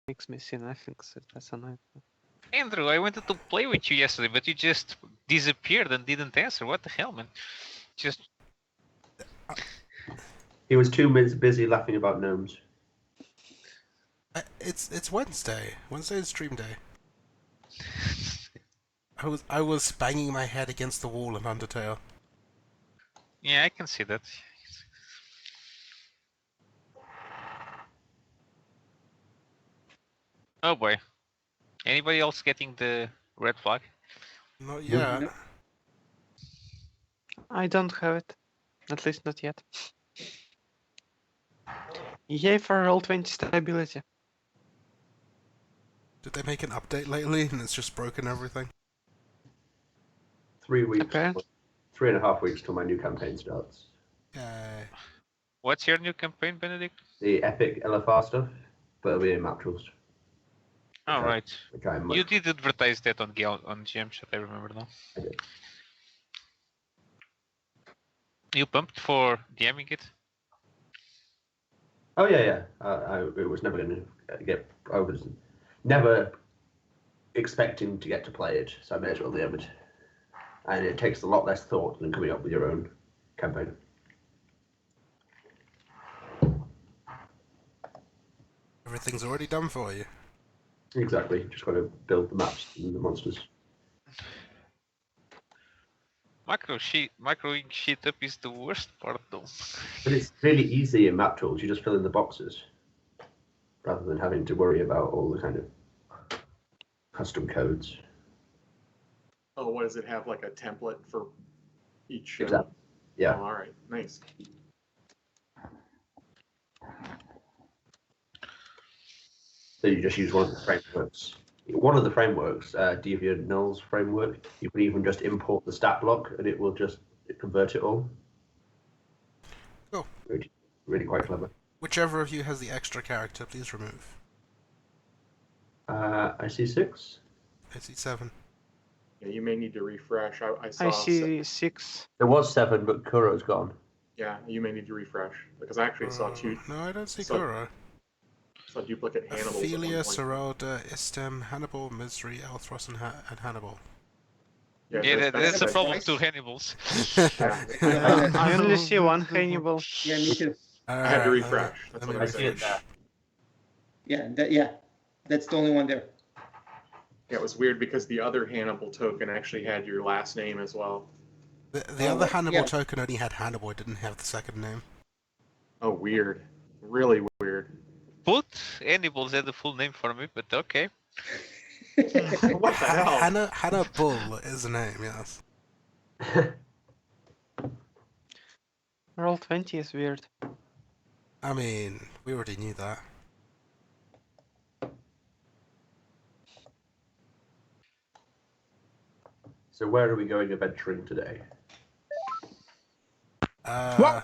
makes me see nothing, so that's annoying. Andrew, I wanted to play with you yesterday, but you just disappeared and didn't answer. What the hell, man? Just He was too busy laughing about gnomes. It's Wednesday. Wednesday is stream day. I was banging my head against the wall in Undertale. yeah, I can see that. Oh boy. Anybody else getting the red flag? Not yet. I don't have it. At least not yet. Yay for Roll20 stability. Did they make an update lately and it's just broken everything? 3 weeks, Apparently. 3.5 weeks till my new campaign starts. Yay. What's your new campaign, Benedict? The epic LFR stuff, but it'll be in map tools. All Okay. right. Which I'm much- You did advertise that on GM chat, I remember now. I did. You pumped for DMing it? Oh yeah. It was never going to get. I was never expecting to get to play it, so I may as well DM it. And it takes a lot less thought than coming up with your own campaign. Everything's already done for you. Exactly. Just got to build the maps and the monsters. Macroing shit up is the worst part though. But it's really easy in map tools. You just fill in the boxes, rather than having to worry about all the kind of custom codes. Oh, what does it have? Like a template for each? Exactly. Yeah. Oh, all right. Nice. So you just use one of the frameworks. One of the frameworks, Deviant Null's framework, you can even just import the stat block and it will just convert it all. Cool. Really quite clever. Whichever of you has the extra character, please remove. I see 6. I see 7. Yeah, you may need to refresh. I saw. I see 6. There was 7, but Kuro's gone. Yeah, you may need to refresh because I actually saw two. No, I don't see So- Kuro. Saw duplicate Hannibals. at one Ophelia, point. Sarada, Istem, Hannibal, Misery, Elthros, and Hannibal. Yeah, there's that's a that- problem to Hannibals. Yeah. I only see one Hannibal. Yeah, me too. I had to refresh. That's what I I see it said. there. Yeah, that's the only one there. Yeah, it was weird because the other Hannibal token actually had your last name as well. The other Hannibal yeah. token only had Hannibal, it didn't have the second name. Oh, weird. Really weird. Both Hannibals had the full name for me, but okay. What the hell? Hannibal is the name, yes. Roll20 is weird. I mean, we already knew that. So where are we going adventuring today? I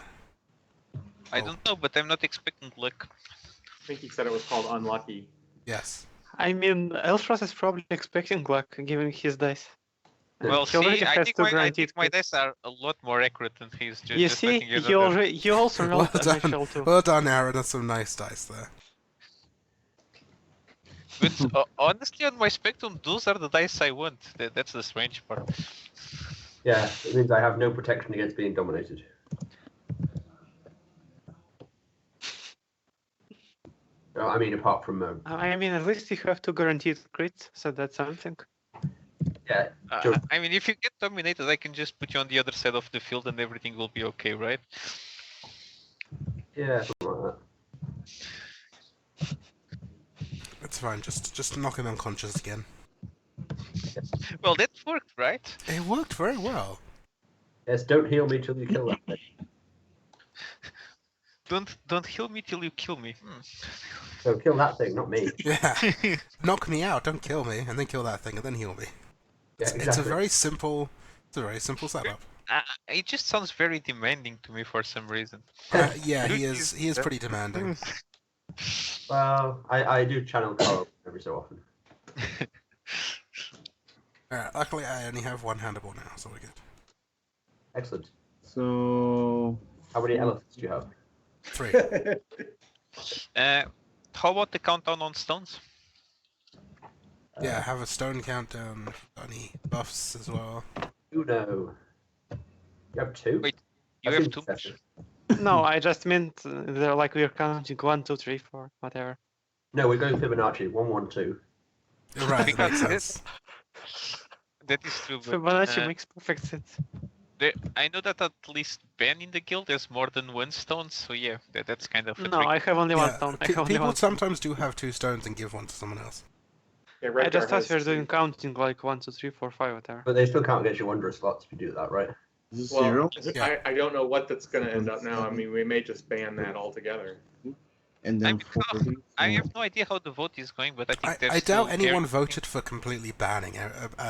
Oh. don't know, but I'm not expecting luck. I think he said it was called Unlucky. Yes. I mean, Elfrost is probably expecting luck, given his dice. Well, He already see, I has think, two my guaranteed my crits. dice are a lot more accurate than his. You Just see, letting you know that. you also Well rolled a done. natural too. Well done, Aaron. That's some nice dice there. But honestly, on my spectrum, those are the dice I want. That's the strange part. Yeah, it means I have no protection against being dominated. No, I mean, apart from I mean, at least you have two guaranteed crits, so that's something. yeah, Sure. I mean, if you get dominated, I can just put you on the other side of the field and everything will be okay, right? yeah, something like that. It's fine. Just knock him unconscious again. Well, that worked, right? It worked very well. Yes, don't heal me till you kill that thing. Don't heal me till you kill me. So kill that thing, not me. Yeah. Knock me out. Don't kill me, and then kill that thing, and then heal me. Yeah, It's a exactly. very simple. It's a very simple setup. It just sounds very demanding to me for some reason. Yeah, he is. He is pretty demanding. Well, I do channel Carl every so often. Luckily, I only have one Hannibal now, so we're good. Excellent. So How many elephants do you have? 3. How about the countdown on stones? Yeah, have a stone countdown. If you've got any buffs as well. Uno. You have two? Wait, you That have seems too excessive. much. No, I just meant they're like we're counting 1, 2, 3, 4, whatever. No, we're going Fibonacci. 1, 1, 2. Right, that makes Because sense. that is true, but Fibonacci makes perfect sense. I know that at least Ben in the guild has more than one stone, so yeah, that's kind of a No, trick. I have only one Yeah, stone. I have only people one stone. sometimes do have 2 stones and give one to someone else. Yeah, I Redgar just thought has we were two. doing counting like 1, 2, 3, 4, 5, whatever. But they still count against your Wanderer slots if you do that, right? Is it Well, zero? Yeah. I don't know what that's going to end up now. I mean, we may just ban that altogether. And I then mean, 40. I so- have no idea how the vote is going, but I think I there's doubt still anyone very- voted for completely banning,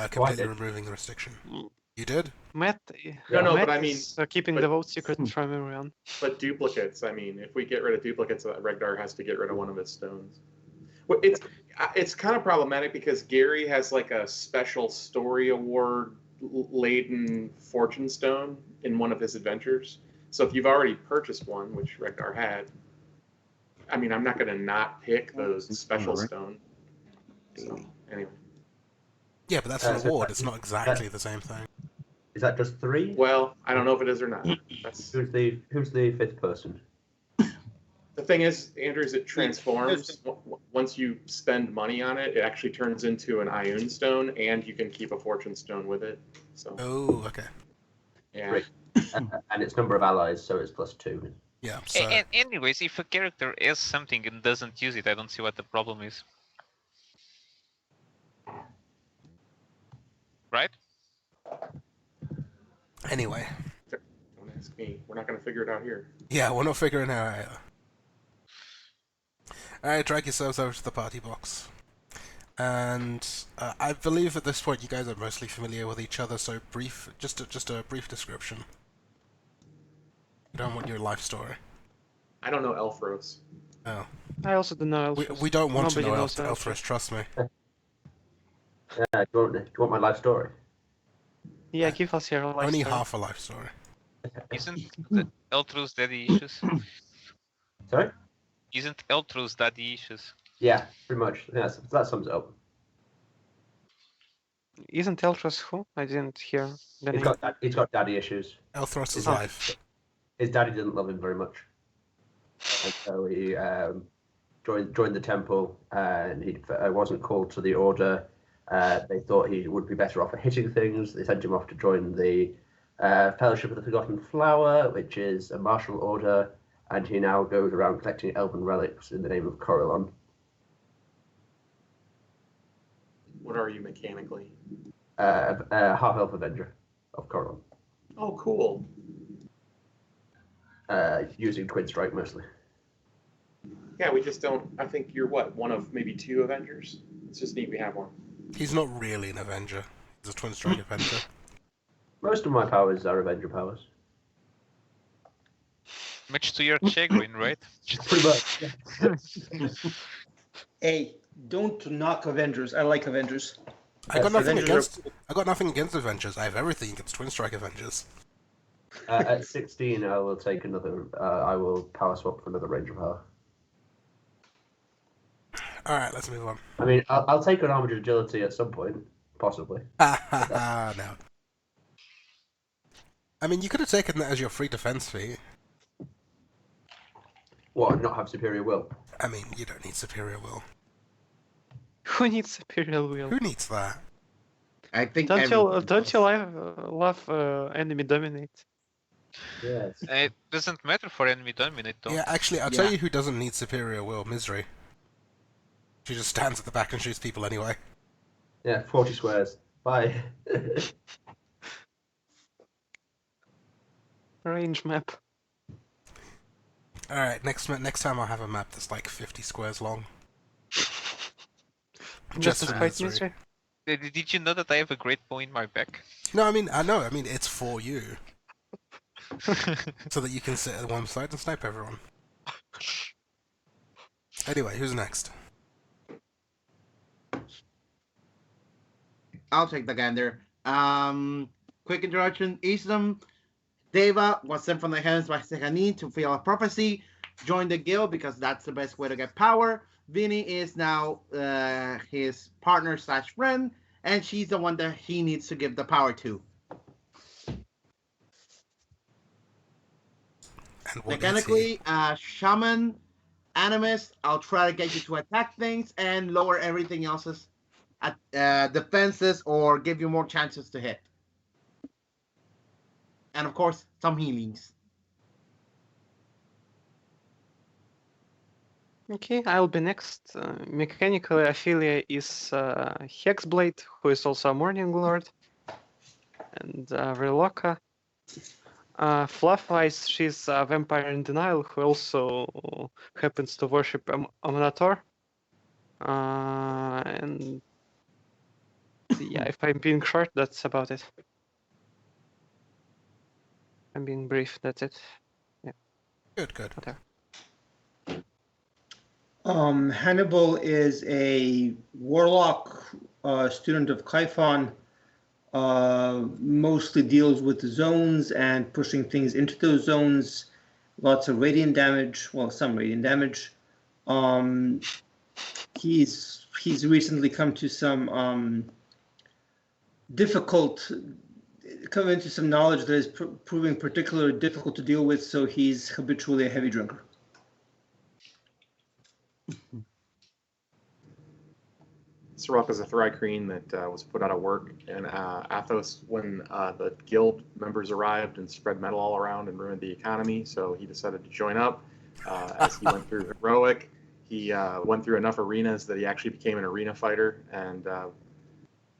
completely did. removing the restriction. You did? Matt, No, Matt but I mean, is keeping but- the vote secret from everyone. But duplicates, I mean, if we get rid of duplicates, Regdar has to get rid of one of his stones. Well, it's kind of problematic because Gary has like a special story award laden fortune stone in one of his adventures. So if you've already purchased one, which Regdar had, I mean, I'm not going to not pick those special Alright. stone. So anyway, Yeah, but that's Uh, an so award. that- It's not exactly the same thing. Is that just 3? well, I don't know if it is or not. That's Who's the 5th person? the thing is, Andrew, is it transforms once you spend money on it. It actually turns into an Ioun stone, and you can keep a fortune stone with it. So Oh, okay. yeah, Great. And its number of allies, so it's +2. Yeah, so... And anyways, if a character has something and doesn't use it, I don't see what the problem is. Right? Anyway. don't ask me. We're not going to figure it out here. Yeah, we're not figuring it out either. Alright, drag yourselves over to the party box. And I believe at this point you guys are mostly familiar with each other, so just a brief description. You don't want your life story. I don't know Elfros. Oh. I also don't know. We don't want to Nobody know knows Elfris, trust me. Do you want my life story? Yeah, give us your life Only story. half a life story. Isn't the Eltru's daddy issues? Sorry? Isn't Eltru's daddy issues? Yeah, pretty much. Yeah, that sums it up. Isn't Eltros who? I didn't hear the name. He's got daddy issues. Elthros is Oh. life. His daddy didn't love him very much, and so he joined the temple, and he wasn't called to the order. They thought he would be better off at hitting things. They sent him off to join the Fellowship of the Forgotten Flower, which is a martial order, and he now goes around collecting elven relics in the name of Corellon. What are you mechanically? Half-elf Avenger of Corellon, Oh, cool. using Twin Strike mostly. Yeah, we just don't. I think you're what, one of maybe 2 Avengers. It's just neat we have one. He's not really an Avenger. He's a Twin Strike Avenger. Most of my powers are Avenger powers. Much to your chagrin, right? Pretty much. Yeah. Hey, don't knock Avengers. I like Avengers. I got nothing Avengers against Avengers. I have everything against Twin Strike Avengers. At 16, I will take another. I will power swap for another Ranger power. Alright, let's move on. I mean, I'll take an armored agility at some point, possibly. No. I mean, you could have taken that as your free defense feat. What? Not have superior will? I mean, you don't need Superior Will. Who needs Superior Will? Who needs that? I think Don't everyone you love enemy dominate? Yes. It doesn't matter for enemy dominate though. Yeah, actually, I'll tell Yeah. you who doesn't need Superior Will. Misery. She just stands at the back and shoots people anyway. Yeah, 40 squares. Bye. Range map. Alright, next time I'll have a map that's like 50 squares long. Just for to fight Misery. Misery. Did you know that I have a great bow in my back? No, I know, it's for you. So that you can sit at one side and snipe everyone. Anyway, who's next? I'll take the gander. Quick introduction. Isam Deva was sent from the heavens by Sekani to fulfill a prophecy. Joined the guild because that's the best way to get power. Vinny is now his partner slash friend, and she's the one that he needs to give the power to. And what is he? Mechanically, shaman, animist. I'll try to get you to attack things and lower everything else's defenses or give you more chances to hit. And of course, some healings. Okay, I'll be next. Mechanically, Ophelia is Hexblade, who is also a Morning Lord. And Reloka. Fluff-wise, she's a Vampire in Denial, who also happens to worship Omnator. And yeah, if I'm being short, that's about it. I'm being brief, that's it. Good. Whatever. Hannibal is a warlock, student of Kaifon. Mostly deals with the zones and pushing things into those zones. Lots of radiant damage. Well, some radiant damage. He's recently come to some come into some knowledge that is proving particularly difficult to deal with. So he's habitually a heavy drinker. Soroka's a Thrycreen that was put out of work in Athos when the guild members arrived and spread metal all around and ruined the economy. So he decided to join up. As he went through heroic, he went through enough arenas that he actually became an arena fighter. And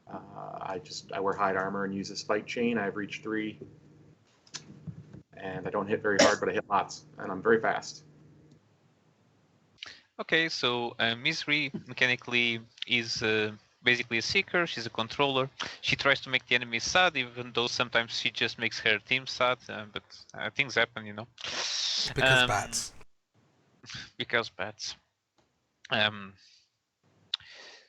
I wear hide armor and use a spike chain. I have reach 3, and I don't hit very hard, but I hit lots, and I'm very fast. Okay, so Misery mechanically is basically a seeker. She's a controller. She tries to make the enemy sad, even though sometimes she just makes her team sad. But things happen, you know. Because bats. Because bats.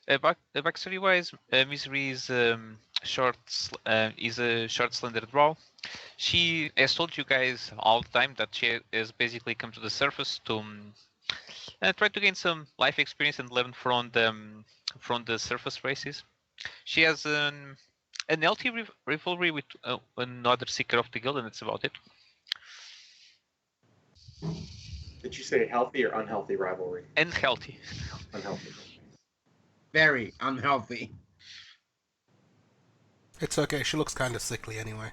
Backstory-wise, Misery is a short, slender draw. She has told you guys all the time that she has basically come to the surface to try to gain some life experience and learn from the surface races. She has an healthy rivalry with another seeker of the guild, and that's about it. Did you say healthy or unhealthy rivalry? Unhealthy. Unhealthy. Very unhealthy. It's okay, she looks kind of sickly anyway.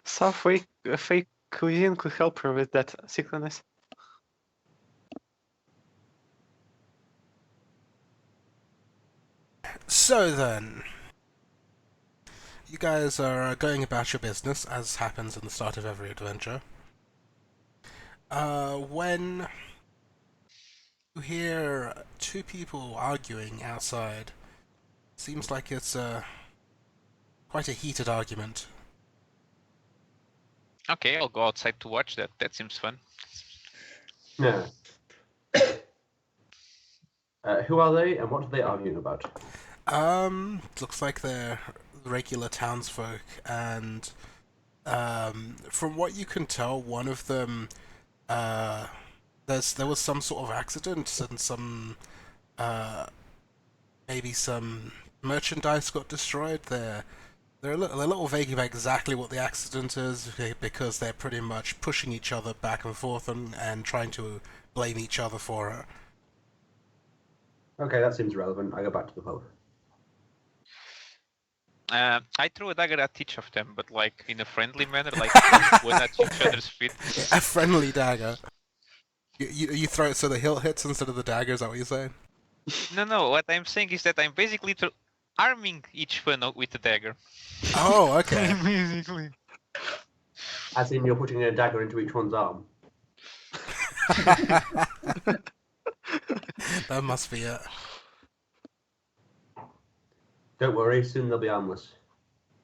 Some fake cuisine could help her with that sickliness. So then, you guys are going about your business, as happens in the start of every adventure. When you hear 2 people arguing outside, seems like it's quite a heated argument. Okay, I'll go outside to watch that. That seems fun. Yeah. Who are they, and what are they arguing about? Looks like they're regular townsfolk, and from what you can tell, one of them, there was some sort of accident, and some, maybe some merchandise got destroyed. They're a little vague about exactly what the accident is, because they're pretty much pushing each other back and forth and trying to blame each other for it. Okay, that seems relevant. I go back to the pub. I threw a dagger at each of them, but like in a friendly manner, like one at each other's feet. A friendly dagger. You throw it so the hilt hits instead of the dagger, is that what you're saying? No. What I'm saying is that I'm basically arming each one with a dagger. Oh, okay. Basically. As in, you're putting a dagger into each one's arm. That must be it. Don't worry, soon they'll be armless.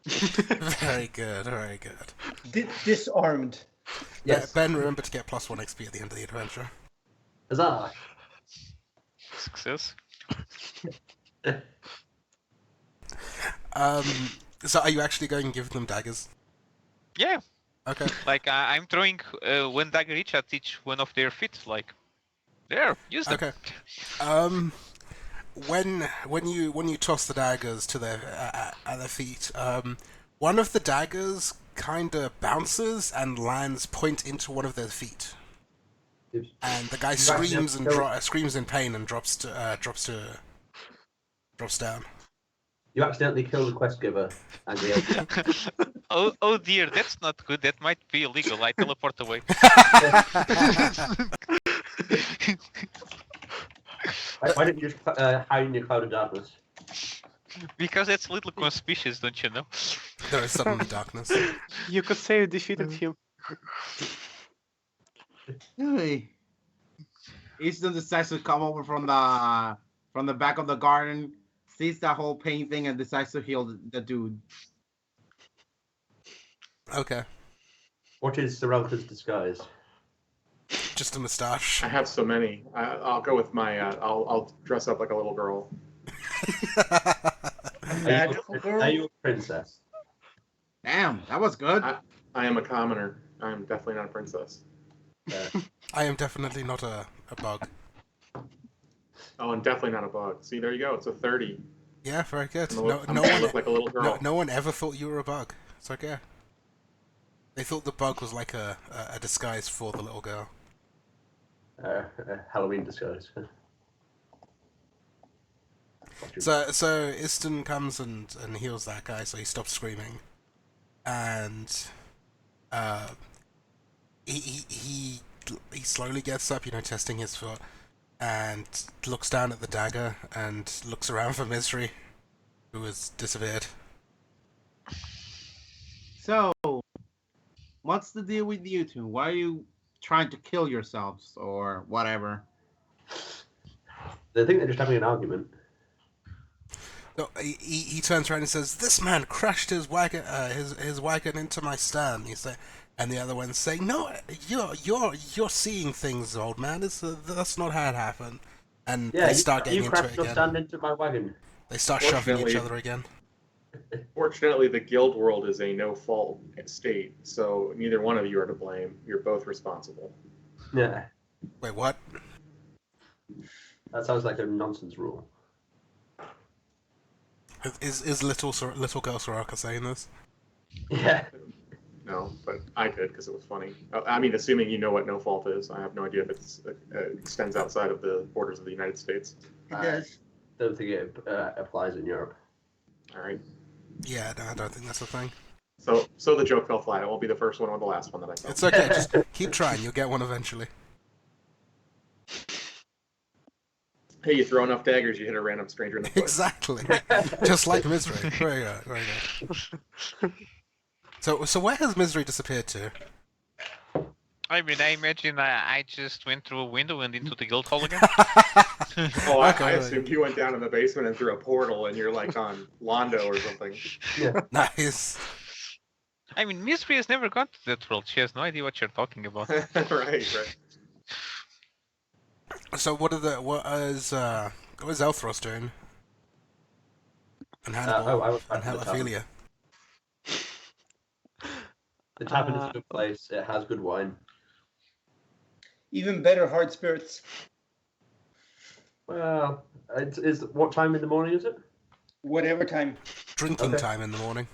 Very good, very good. Disarmed. Yes. Ben, remember to get +1 XP at the end of the adventure. Huzzah! Success. So are you actually going to give them daggers? Yeah. Okay. Like I'm throwing one dagger each at each one of their feet. Like, there, use them. Okay. When you toss the daggers to their at their feet, one of the daggers kind of bounces and lands point into one of their feet, and the guy screams and screams in pain and drops down. You accidentally kill the quest giver, and the Oh dear, that's not good. That might be illegal. I teleport away. why didn't you just hide in your cloud of darkness? Because that's a little conspicuous, don't you know? There is suddenly darkness. You could say you defeated him. Really? Easton decides to come over from the back of the garden, sees that whole pain thing, and decides to heal the dude. Okay. What is Sorelka's disguise? Just a moustache. I have so many. I'll go with my. I'll dress up like a little girl. Magical girl? Are you a princess? Damn, that was good. I am a commoner. I am definitely not a princess. I am definitely not a bug. Oh, and definitely not a bug. See, there you go. It's a 30. Yeah, very good. I'm No gonna one look like a little girl. no one ever thought you were a bug. It's okay. They thought the bug was like a disguise for the little girl. A Halloween disguise. So Iston comes and heals that guy, so he stops screaming, and he slowly gets up, testing his foot, and looks down at the dagger and looks around for Misery, who has disappeared. So, what's the deal with you two? Why are you trying to kill yourselves or whatever? They think they're just having an argument. No, he turns around and says, "This man crashed his wagon, his wagon into my stand." And the other one's saying, "No, you're seeing things, old man. That's not how it happened." And Yeah, they start getting you into crashed it your again. stand into my wagon. They start shoving each Fortunately- other again. Fortunately, the guild world is a no-fault state, so neither one of you are to blame. You're both responsible. Yeah, Wait, what? that sounds like a nonsense rule. Is little girl Soraka saying this? Yeah. No, but I could because it was funny. I mean, assuming you know what no fault is. I have no idea if it extends outside of the borders of the United States. It does. Don't think it applies in Europe. All right. Yeah, no, I don't think that's a thing. So the joke fell flat. It won't be the first one or the last one that I tell. It's okay, just keep trying. You'll get one eventually. Hey, you throw enough daggers, you hit a random stranger in the foot. Exactly. Just like Misery. Very good, very good. So where has Misery disappeared to? I mean, I imagine I just went through a window and into the guild hall again. Oh, Okay, I right. assumed you went down in the basement and through a portal, and you're like on Londo or something. Yeah. Nice. I mean, Misery has never gone to that world. She has no idea what you're talking about. right. So what is Elthros doing? And Hannibal I was and back to the tavern. Ophelia. The tavern is a good place. It has good wine. Even better, hard spirits. Well, is what time in the morning is it? Whatever time. Drinking Okay. time in the morning.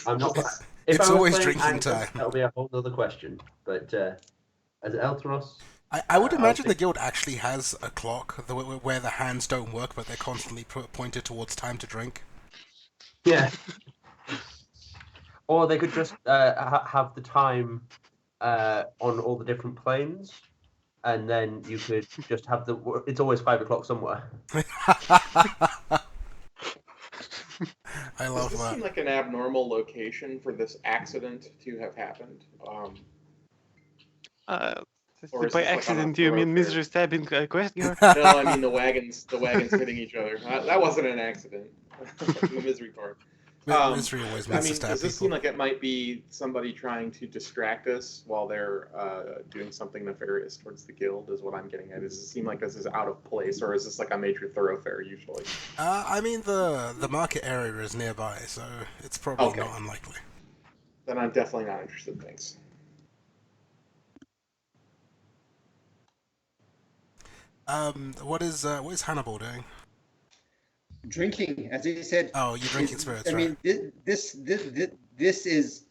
I'm not. It's- If it's I was always playing drinking Angus, time. That'll be a whole other question. But as Elthros, I would imagine think- the guild actually has a clock where the hands don't work, but they're constantly pointed towards time to drink. yeah. Or they could just have the time on all the different planes, and then you could just have the. It's always 5 o'clock somewhere. I Does love this seem that. like an abnormal location for this accident to have happened? Or is By this like on a accident, you mean thoroughfare? Misery stabbing quest giver? No, I mean the wagons hitting each other. That wasn't an accident. The misery part. Misery always I means to mean, stab does this people. seem like it might be somebody trying to distract us while they're doing something nefarious towards the guild? Is what I'm getting at. Does it seem like this is out of place, or is this like a major thoroughfare usually? I mean the market area is nearby, so it's probably Okay. not unlikely. then I'm definitely not interested. Thanks. What is Hannibal doing? Drinking, as he said. Oh, you're drinking spirits, I right? mean, this is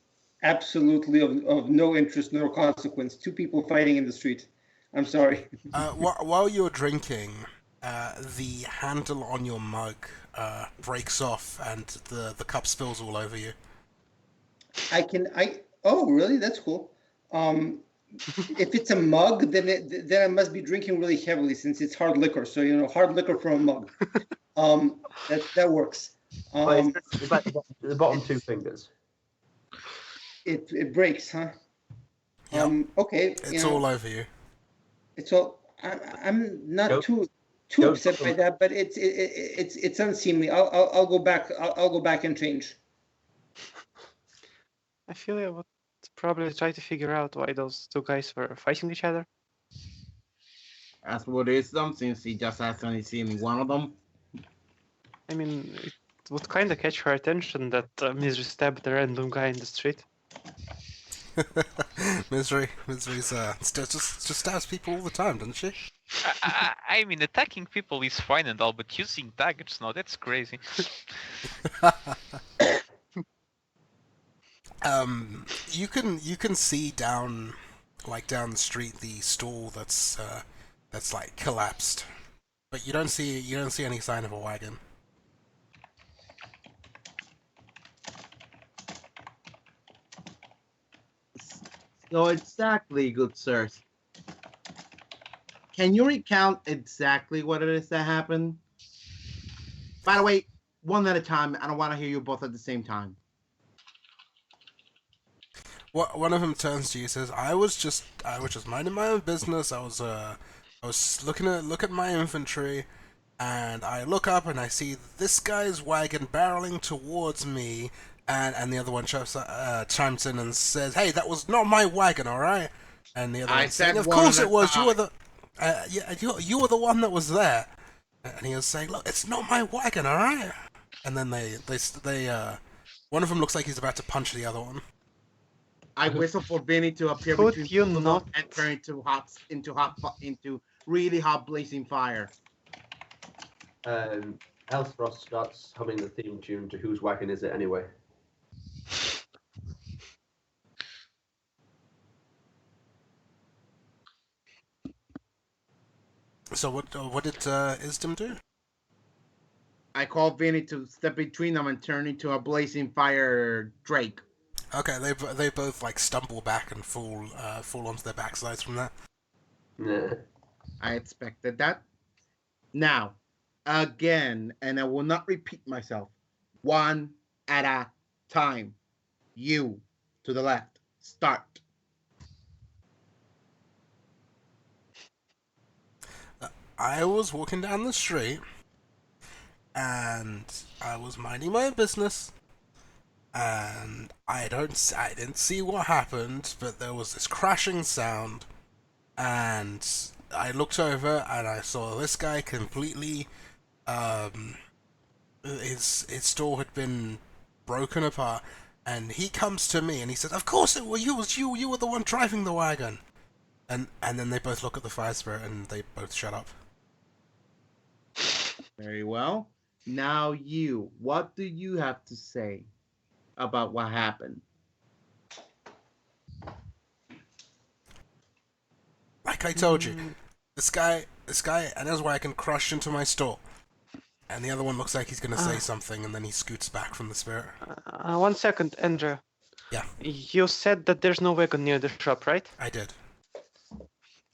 absolutely of no interest, no consequence. Two people fighting in the street. I'm sorry. While you're drinking, the handle on your mug breaks off and the cup spills all over you. Oh, really? That's cool. If it's a mug, then I must be drinking really heavily since it's hard liquor. So hard liquor from a mug. That works. It's like the bottom two fingers. It breaks, huh? Yep. Okay. It's all over you. It's all. I'm not too upset by that, but it's unseemly. I'll go back. I'll go back and change. I feel I would probably try to figure out why those two guys were fighting each other. As for this, since he just has only seen one of them. I mean, it would kind of catch her attention that Misery stabbed a random guy in the street. Misery's just stabs people all the time, doesn't she? I mean, attacking people is fine and all, but using daggers, no, that's crazy. You can see down the street the stall that's like collapsed, but you don't see any sign of a wagon. So exactly, good sirs. Can you recount exactly what it is that happened? By the way, one at a time. I don't want to hear you both at the same time. One of them turns to you and says, I was just minding my own business. I was looking at my inventory, and I look up and I see this guy's wagon barreling towards me, and the other one chimes in and says, "Hey, that was not my wagon, all right?" And the other one saying, "Of course it was. You were the you were the one that was there." And he was saying, "Look, it's not my wagon, all right?" And then they one of them looks like he's about to punch the other one. I whistle for Vinny to appear Could between you both of not- them and turn into really hot blazing fire. Elfrost starts humming the theme tune to Whose Wagon Is It Anyway? So what did Isdom do? I call Vinny to step between them and turn into a blazing fire Drake. Okay, they both like stumble back and fall onto their backsides from that. Nah. I expected that. Now, again, and I will not repeat myself, one at a time. You, to the left. Start. I was walking down the street, and I was minding my own business, and I didn't see what happened, but there was this crashing sound, and I looked over and I saw this guy completely, his door had been broken apart, and he comes to me and he says, "Of course it was you. You were the one driving the wagon." And then they both look at the fire spirit and they both shut up. Very well. Now you, what do you have to say about what happened? Like I told you, this guy and his wagon crushed into my store. And the other one looks like he's gonna say something, and then he scoots back from the spirit. 1 second, Andrew. Yeah. You said that there's no wagon near the shop, right? I did.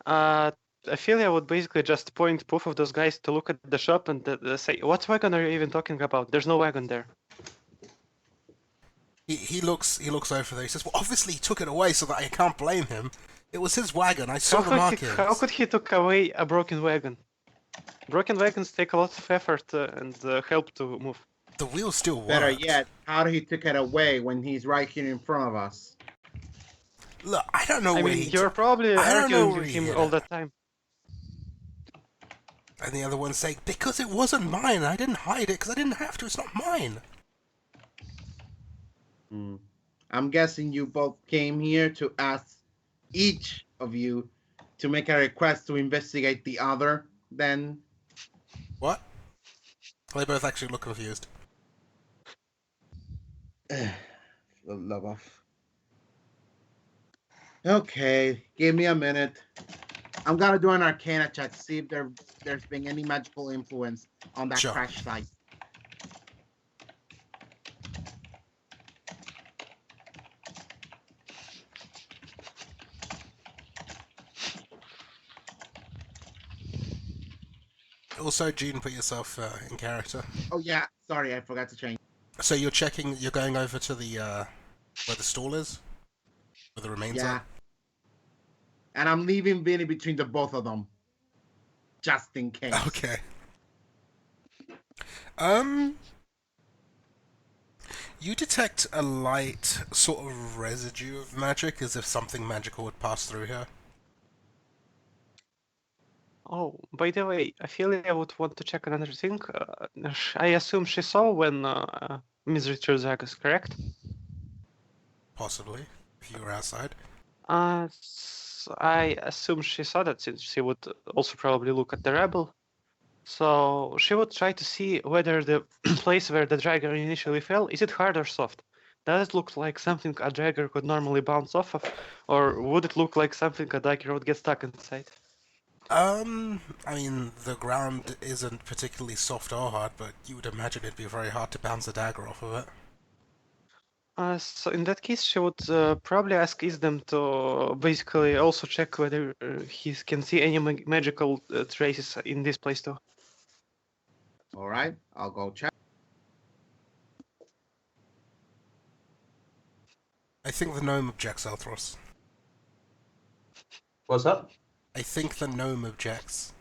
I feel I would basically just point both of those guys to look at the shop and say, "What wagon are you even talking about? There's no wagon there." He looks over there. He says, "Well, obviously he took it away so that I can't blame him. It was his wagon. I saw the markings." How could he took away a broken wagon? Broken wagons take a lot of effort and help to move. The wheel still worked. Better yet, how did he took it away when he's right here in front of us? Look, I don't know I where mean, he. you're probably I don't know arguing where with he him hid all it. the time. And the other one's saying, "Because it wasn't mine. I didn't hide it because I didn't have to. It's not mine." I'm guessing you both came here to ask each of you to make a request to investigate the other, then? What? They both actually look confused. For the love of. Okay, give me a minute. I'm gonna do an Arcana check to see if there's been any magical influence on that Sure. crash site. Also, Gene, put yourself in character. Oh yeah, sorry, I forgot to change. So you're checking. You're going over to the where the stall is, where the remains Yeah. are. And I'm leaving Vinny between the both of them. Just in case. Okay. You detect a light sort of residue of magic, as if something magical would pass through here. Oh, by the way, Ophelia would want to check another thing. I assume she saw when Misery threw Zagus, correct? Possibly, if you were outside. I assume she saw that since she would also probably look at the rebel. So she would try to see whether the place where the dragger initially fell, is it hard or soft? Does it look like something a dragger could normally bounce off of, or would it look like something a dagger would get stuck inside? I mean, the ground isn't particularly soft or hard, but you would imagine it'd be very hard to bounce a dagger off of it. So in that case, she would probably ask Isdem to basically also check whether he can see any magical traces in this place too. All right, I'll go check. I think the gnome objects, Elthros. What's up? I think the gnome objects.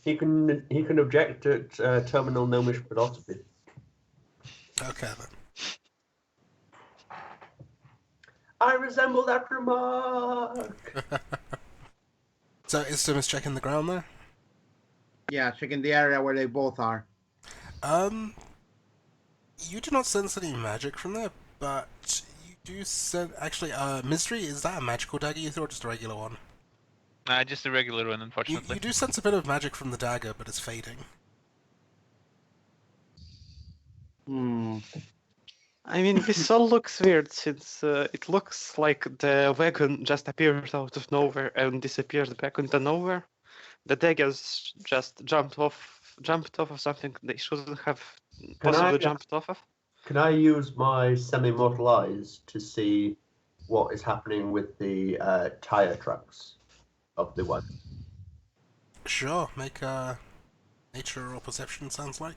He can object at terminal gnomish philosophy. Okay then. I resemble that remark. So Isdem is checking the ground there? Yeah, checking the area where they both are. You do not sense any magic from there, but you do sense... Actually, Mystery, is that a magical dagger you threw or just a regular one? Just a regular one, You unfortunately. do sense a bit of magic from the dagger, but it's fading. I mean, this all looks weird since it looks like the wagon just appeared out of nowhere and disappeared back into nowhere. The daggers just jumped off of something they shouldn't have possibly jumped off of. Can I use my semi-mortal eyes to see what is happening with the tire tracks of the wagon? Sure, make a nature or perception, sounds like.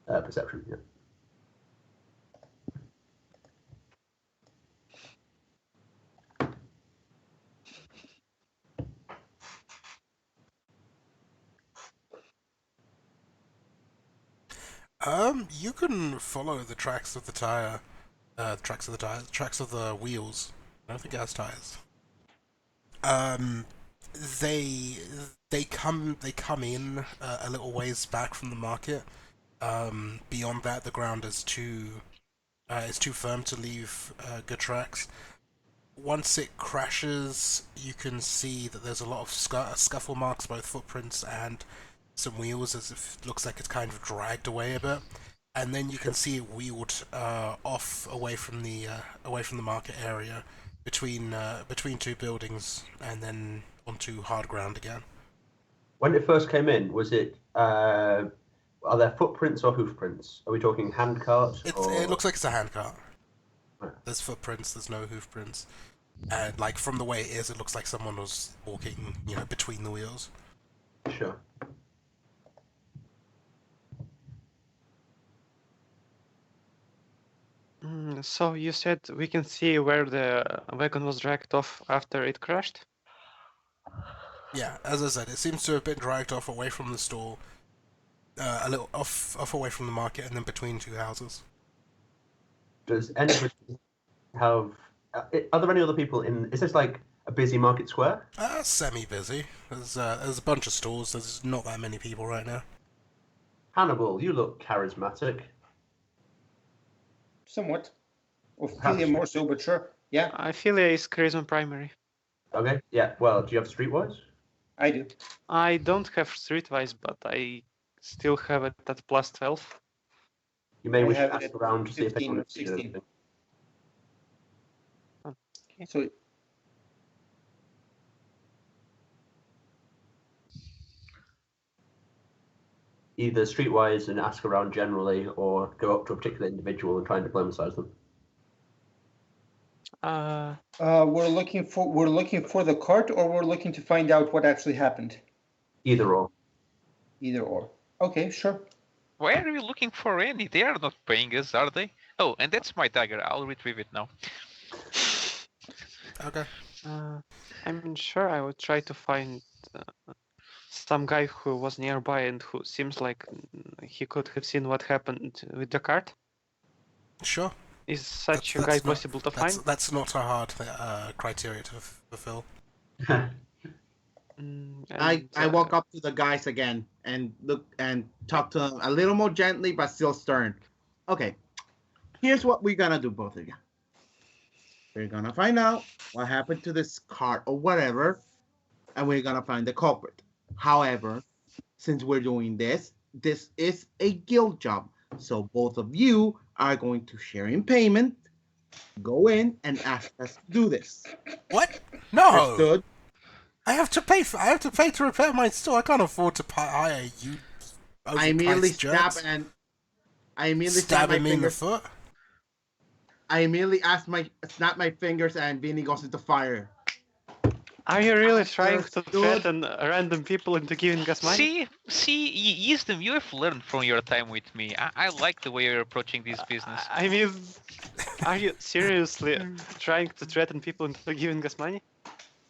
Perception, yeah. You can follow the tracks of the tire, tracks of the wheels. I don't think it has tires. They come in a little ways back from the market. Beyond that, the ground is too firm to leave good tracks. Once it crashes, you can see that there's a lot of scuffle marks, both footprints and some wheels, as if it looks like it's kind of dragged away a bit. And then you can see it wheeled off away from the market area, between two buildings, and then onto hard ground again. When it first came in, was it? Are there footprints or hoof prints? Are we talking handcart? It looks like it's a handcart. Right. There's footprints. There's no hoof prints. And like from the way it is, it looks like someone was walking, between the wheels. Sure. So you said we can see where the wagon was dragged off after it crashed? Yeah, as I said, it seems to have been dragged off away from the store, a little off away from the market, and then between two houses. Does anybody have? Are there any other people in? Is this like a busy market square? Semi-busy. There's a bunch of stores. There's not that many people right now. Hannibal, you look charismatic. somewhat. Perhaps- Ophelia more so, but sure. Yeah, Ophelia is charisma primary. Okay. Yeah. Well, do you have streetwise? I do. I don't have streetwise, but I still have it at plus 12. You may I wish have to it ask at around to see if 15 anyone or has seen 16. anything. So Either streetwise and ask around generally, or go up to a particular individual and try and diplomatize them. we're looking for the cart, or we're looking to find out what actually happened. Either or. Either or. Okay, sure. Why are you looking for any? They are not paying us, are they? Oh, and that's my dagger. I'll retrieve it now. Okay. I'm sure I would try to find some guy who was nearby and who seems like he could have seen what happened with the cart. Sure. Is such a That's guy not- possible to find? That's not a hard criteria to fulfill. I walk up to the guys again and look and talk to them a little more gently, but still stern. Okay, here's what we're gonna do, both of you. We're gonna find out what happened to this cart or whatever, and we're gonna find the culprit. However, since we're doing this is a guild job, so both of you are going to share in payment. Go in and ask us to do this. What? No. Understood? I have to pay to repair my store. I can't afford to hire you. I immediately overpriced jerks. stabbing me in the foot. I immediately snap my fingers, and Vinny goes into fire. Are you really trying to Understood. threaten random people into giving us money? See, Wisdom, you have learned from your time with me. I like the way you're approaching this business. I mean, are you seriously trying to threaten people into giving us money?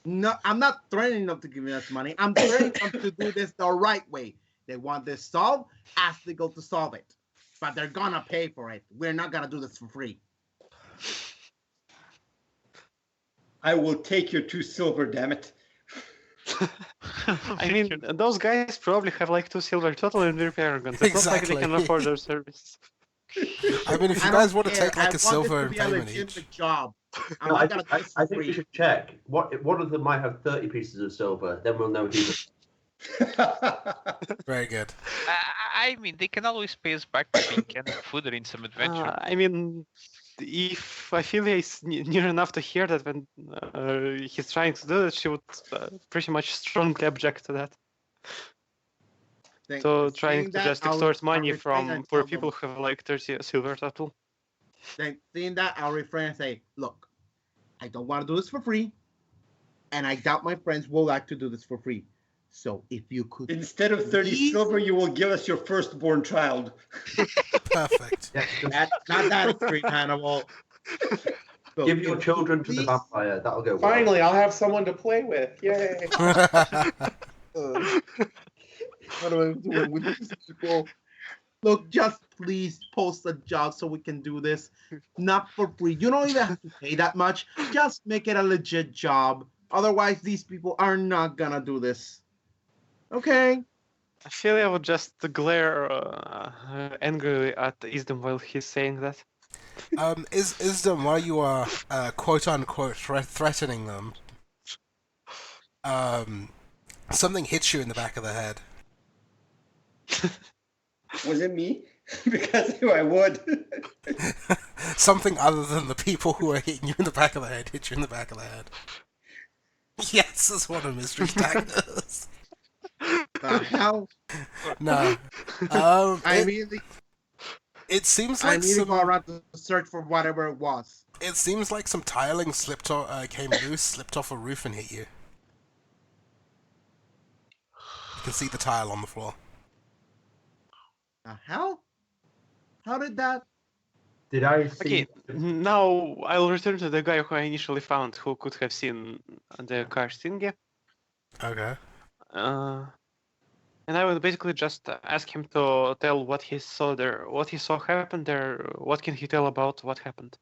No, I'm not threatening them to give us money. I'm threatening them to do this the right way. They want this solved, ask the goal to solve it. But they're gonna pay for it. We're not gonna do this for free. I will take your 2 silver, damn it. I mean, those guys probably have like 2 silver total in repair guns. It's not like they can Exactly. afford their service. I mean, if you I guys don't want to care. take like I a silver want and this to be a payment legitimate each. job. I'm No, not gonna do this I for think we free. should check. One of them might have 30 pieces of silver. Then we'll know who's. Very good. I mean, they can always pay us back by being canned food or in some adventure. I mean, if Ophelia is near enough to hear that when he's trying to do it, she would pretty much strongly object to that. So trying Seeing to that, just I'll- extort I'll money refrain from and poor tell them- people who have like 30 silver total. Then seeing that, I'll refrain and say, look, I don't want to do this for free, and I doubt my friends will like to do this for free. So if you could Instead of 30 please- silver, you will give us your firstborn child. Perfect. Yeah, just not that extreme, Hannibal. So give if your you children to the please- vampire. That'll go well. Finally, I'll have someone to play with. Yay! What am I doing with these people? Look, just please post a job so we can do this. Not for free. You don't even have to pay that much. Just make it a legit job. Otherwise, these people are not gonna do this. Okay? Ophelia would just glare angrily at Isdom while he's saying that. Is them while you are quote unquote threatening them? Something hits you in the back of the head. Was it me? Because I would. Something other than the people who are hitting you in the back of the head hit you in the back of the head. Yes, that's one of Mystery's daggers. The hell? No. I It, immediately, it seems I like immediately go some. around to search for whatever it was. It seems like some tiling came loose, slipped off a roof, and hit you. You can see the tile on the floor. The hell? How did that? Did I see? Okay, now I'll return to the guy who I initially found who could have seen the car thingy. Okay. And I will basically just ask him to tell what he saw there, what he saw happen there, what can he tell about what happened.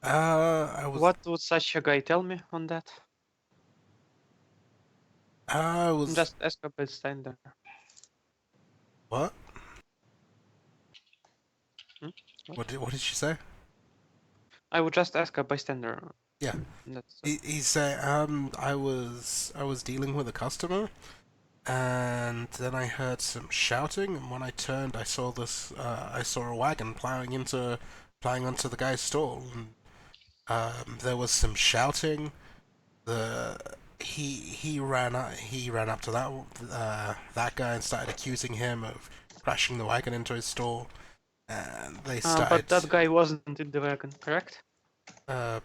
I was. What would such a guy tell me on that? I was. Just ask about Stein there. What? What did she say? I would just ask a bystander. Yeah. That's, He said, I was dealing with a customer, and then I heard some shouting, and when I turned, I saw I saw a wagon plowing onto the guy's stall, and there was some shouting. He ran up to that guy and started accusing him of crashing the wagon into his stall, and they started. but that guy wasn't in the wagon, correct? I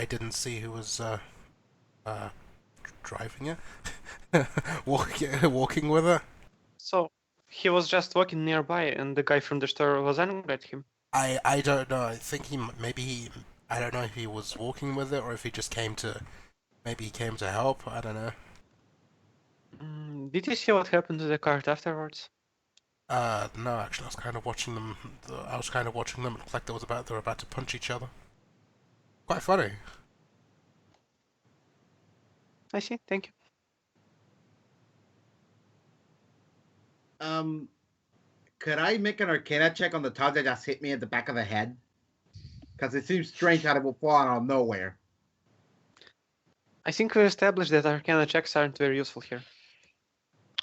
didn't see who was driving it, walking with her. So he was just walking nearby, and the guy from the store was angry at him. I don't know. I think I don't know if he was walking with it or if he just maybe he came to help. I don't know. Did you see what happened to the cart afterwards? No, actually, I was kind of watching them. I was kind of watching them. It looked like they were about to punch each other. Quite funny. I see. Thank you. Could I make an Arcana check on the tug that just hit me at the back of the head? Because it seems strange how it will fall out of nowhere. I think we established that Arcana checks aren't very useful here.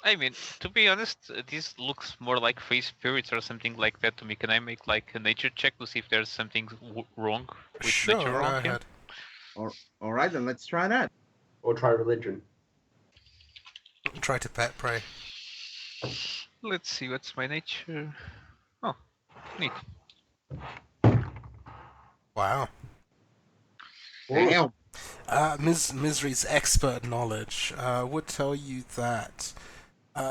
I mean, to be honest, this looks more like free spirits or something like that to me. Can I make like a nature check to see if there's something wrong with Sure, nature go around here? ahead. All right, then let's try that. Or try religion. Try to pet prey. Let's see, what's my nature? Oh, neat. Wow. Damn. Misery's expert knowledge would tell you that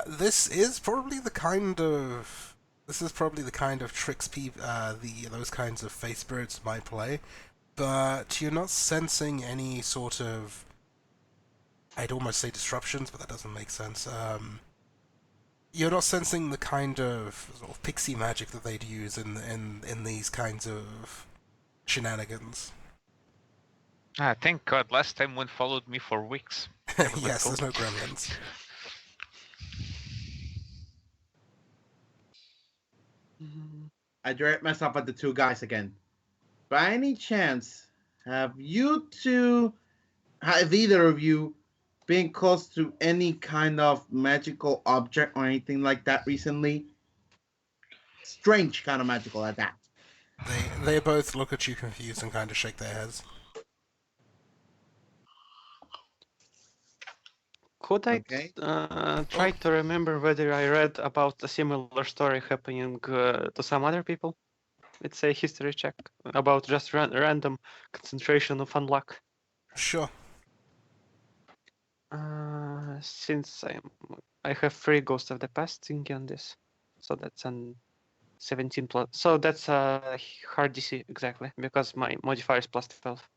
this is probably the kind of tricks those kinds of face spirits might play, but you're not sensing any sort of, I'd almost say disruptions, but that doesn't make sense. You're not sensing the kind of sort of pixie magic that they'd use in these kinds of shenanigans. Ah, thank God, last time one followed me for weeks. Yes, there's no gremlins. I direct myself at the two guys again. By any chance, have either of you been close to any kind of magical object or anything like that recently? Strange kind of magical at that. They both look at you confused and kind of shake their heads. Could I Okay. try to remember whether I read about a similar story happening to some other people? It's a history check about just random concentration of unluck. Sure. Since I have 3 Ghosts of the Past thinking on this, so that's an 17 plus. So that's a hard DC exactly because my modifier is plus 12.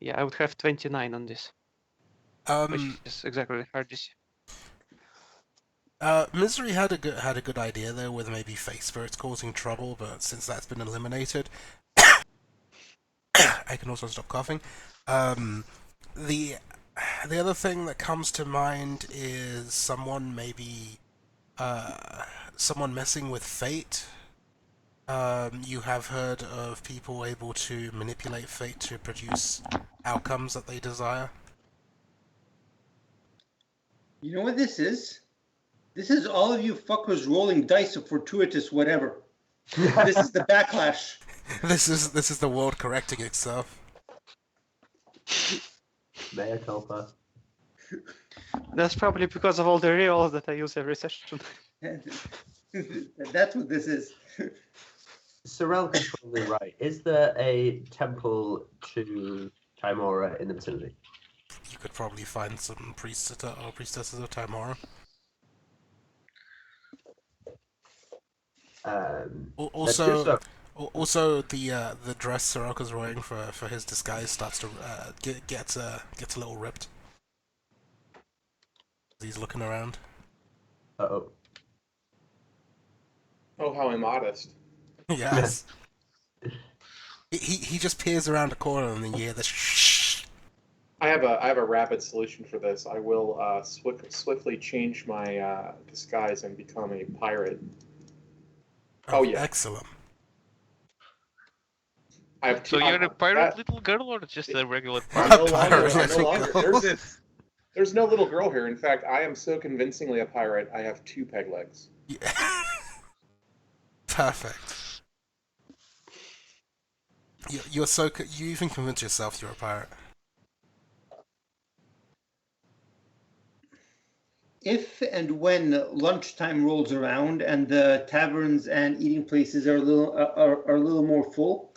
Yeah, I would have 29 on this, which is exactly hard DC. Misery had a good idea there with maybe face spirits causing trouble, but since that's been eliminated, I can also stop coughing. The other thing that comes to mind is someone messing with fate. You have heard of people able to manipulate fate to produce outcomes that they desire. You know what this is? This is all of you fuckers rolling dice of fortuitous whatever. This is the backlash. This is the world correcting itself. Mea culpa. That's probably because of all the rerolls that I use every session. That's what this is. Sorrel is probably right. Is there a temple to Timora in the vicinity? You could probably find some priests or priestesses of Timora. Also, the dress Soroka's wearing for his disguise starts to gets a little ripped. He's looking around. Uh-oh. Oh, how immodest. Yes. He just peers around a corner and then you hear this shh. I have a rapid solution for this. I will swiftly change my disguise and become a pirate. Oh, yeah. Excellent. I have two. So you're a pirate that- little girl or just a regular I'm pirate? no longer. Pirate I'm no little longer. girl. There's no little girl here. In fact, I am so convincingly a pirate. I have 2 peg legs. Yeah. Perfect. You're so you even convince yourself you're a pirate. If and when lunchtime rolls around and the taverns and eating places are a little more full,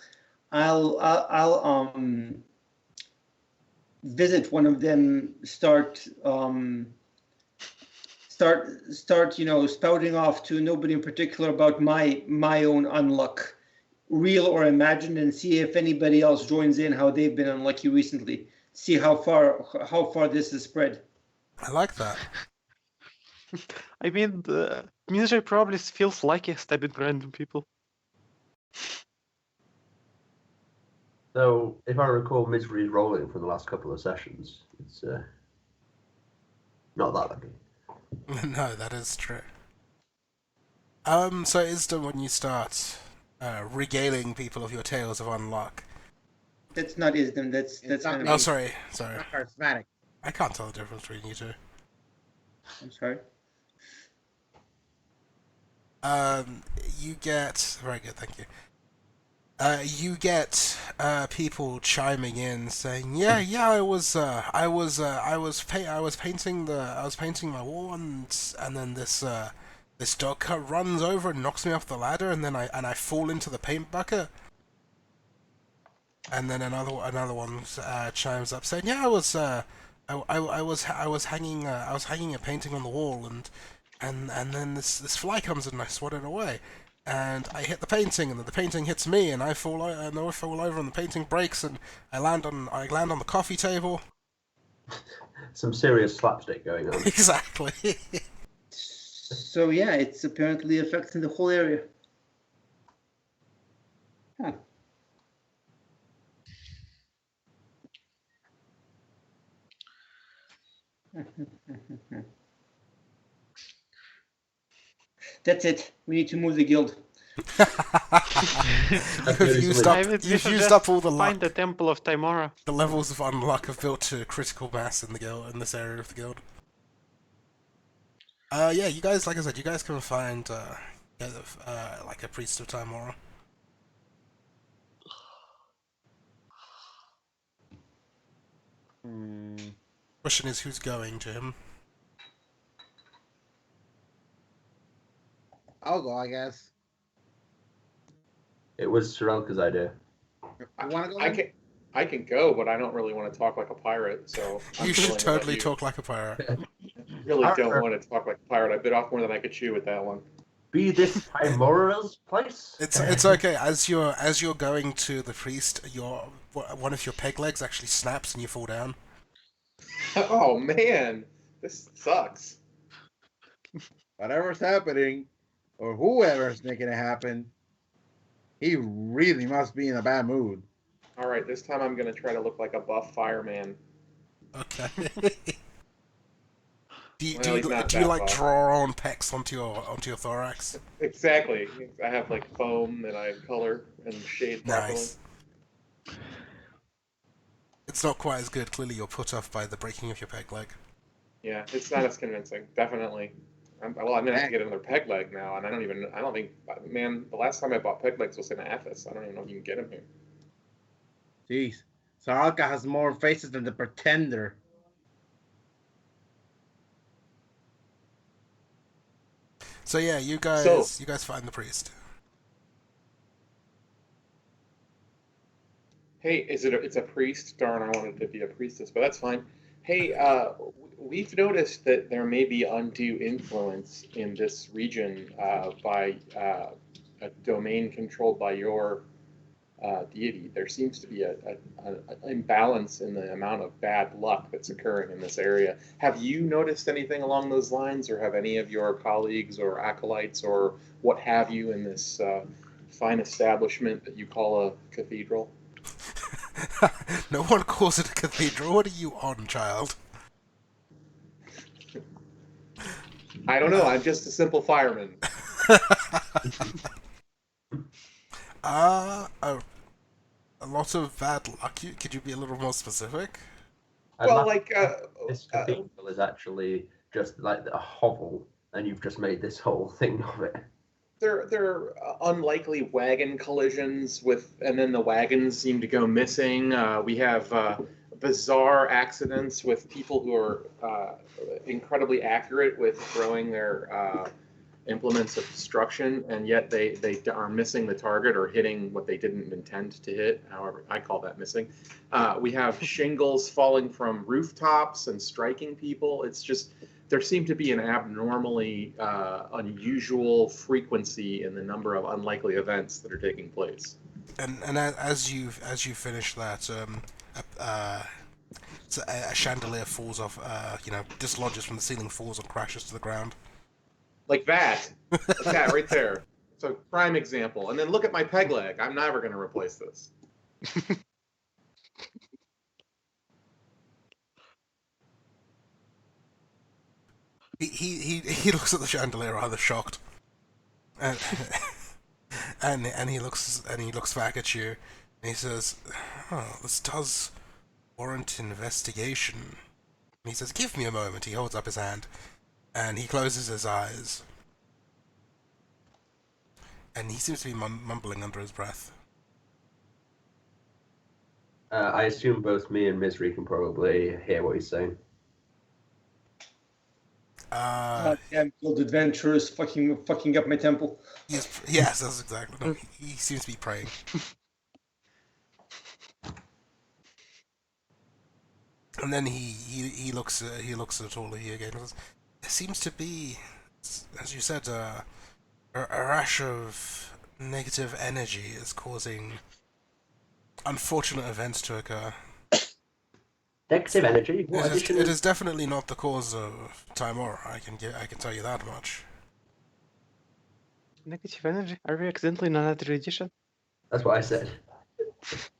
I'll visit one of them. Start spouting off to nobody in particular about my own unluck, real or imagined, and see if anybody else joins in how they've been unlucky recently. See how far this is spread. I like that. I mean, the misery probably feels like stabbing random people. So, if I recall Misery's rolling from the last couple of sessions, it's not that lucky. No, that is true. So Isda, when you start regaling people of your tales of unluck. That's not Isdom. That's It's not kind me. Oh, of. sorry. Not charismatic. I can't tell the difference between you two. I'm sorry. You get very good, thank you. You get people chiming in saying, "Yeah, I was painting my wall, and then this dog cut runs over and knocks me off the ladder, and then I fall into the paint bucket." And then another one chimes up saying, "Yeah, I was hanging a painting on the wall, and then this fly comes and I swat it away, and I hit the painting, and then the painting hits me, and I fall over, and the painting breaks, and I land on the coffee table." Some serious slapstick going on. Exactly. So yeah, it's apparently affecting the whole area. Huh. That's it. We need to move the guild. You've used up, I mean, we you've should used just up all the luck. Find the Temple of Timora. The levels of unluck have built to critical mass in the guild, in this area of the guild. Yeah, you guys, like I said, you guys can find like a priest of Timora. Question is, who's going to him? I'll go, I guess. It was Sorelka's idea. You want to go? I can go, but I don't really want to talk like a pirate. So I'm You willing should to let totally you. talk like a pirate. Really don't want to talk like a pirate. I bit off more than I could chew with that one. Be this Timora's place? It's okay. As you're going to the priest, one of your peg legs actually snaps and you fall down. Oh man, this sucks. Whatever's happening, or whoever's making it happen, he really must be in a bad mood. All right, this time I'm gonna try to look like a buff fireman. Okay. Do Well, he's not you that like buff. draw on pecs onto your thorax? Exactly. I have like foam that I color and shade properly. Nice. It's not quite as good. Clearly, you're put off by the breaking of your peg leg. Yeah, it's not as convincing. Definitely. I'm gonna have to get another peg leg now, and I don't think, man, the last time I bought peg legs was in Athos. I don't even know if you can get them here. Jeez. Saralka has more faces than the Pretender. So yeah, you guys find the priest. Hey, it's a priest? Darn, I wanted to be a priestess, but that's fine. Hey, we've noticed that there may be undue influence in this region by a domain controlled by your deity. There seems to be an imbalance in the amount of bad luck that's occurring in this area. Have you noticed anything along those lines, or have any of your colleagues or acolytes or what have you in this fine establishment that you call a cathedral? No one calls it a cathedral. What are you on, child? I don't know. I'm just a simple fireman. lot of bad luck? Could you be a little more specific? Well, like This cathedral is actually just like a hovel, and you've just made this whole thing of it. they're unlikely wagon collisions and then the wagons seem to go missing. We have bizarre accidents with people who are incredibly accurate with throwing their implements of destruction, and yet they are missing the target or hitting what they didn't intend to hit. However, I call that missing. We have shingles falling from rooftops and striking people. It's just there seemed to be an abnormally unusual frequency in the number of unlikely events that are taking place. And as you finish that, a chandelier falls off, dislodges from the ceiling, falls and crashes to the ground. Like that. Like that right there. It's a prime example. And then look at my peg leg. I'm never going to replace this. He looks at the chandelier rather shocked, and and he looks back at you, and he says, "Oh, this does warrant investigation." And he says, "Give me a moment." He holds up his hand, and he closes his eyes, and he seems to be mumbling under his breath. I assume both me and Misery can probably hear what he's saying. Damn old adventurers fucking up my temple. Yes, that's exactly. No, he seems to be praying. And then he looks at all of you again. And says, there seems to be, as you said, a rash of negative energy is causing unfortunate events to occur. Negative energy? It is definitely not the cause of Timor. I can tell you that much. Negative energy? Are we accidentally in another edition? That's what I said.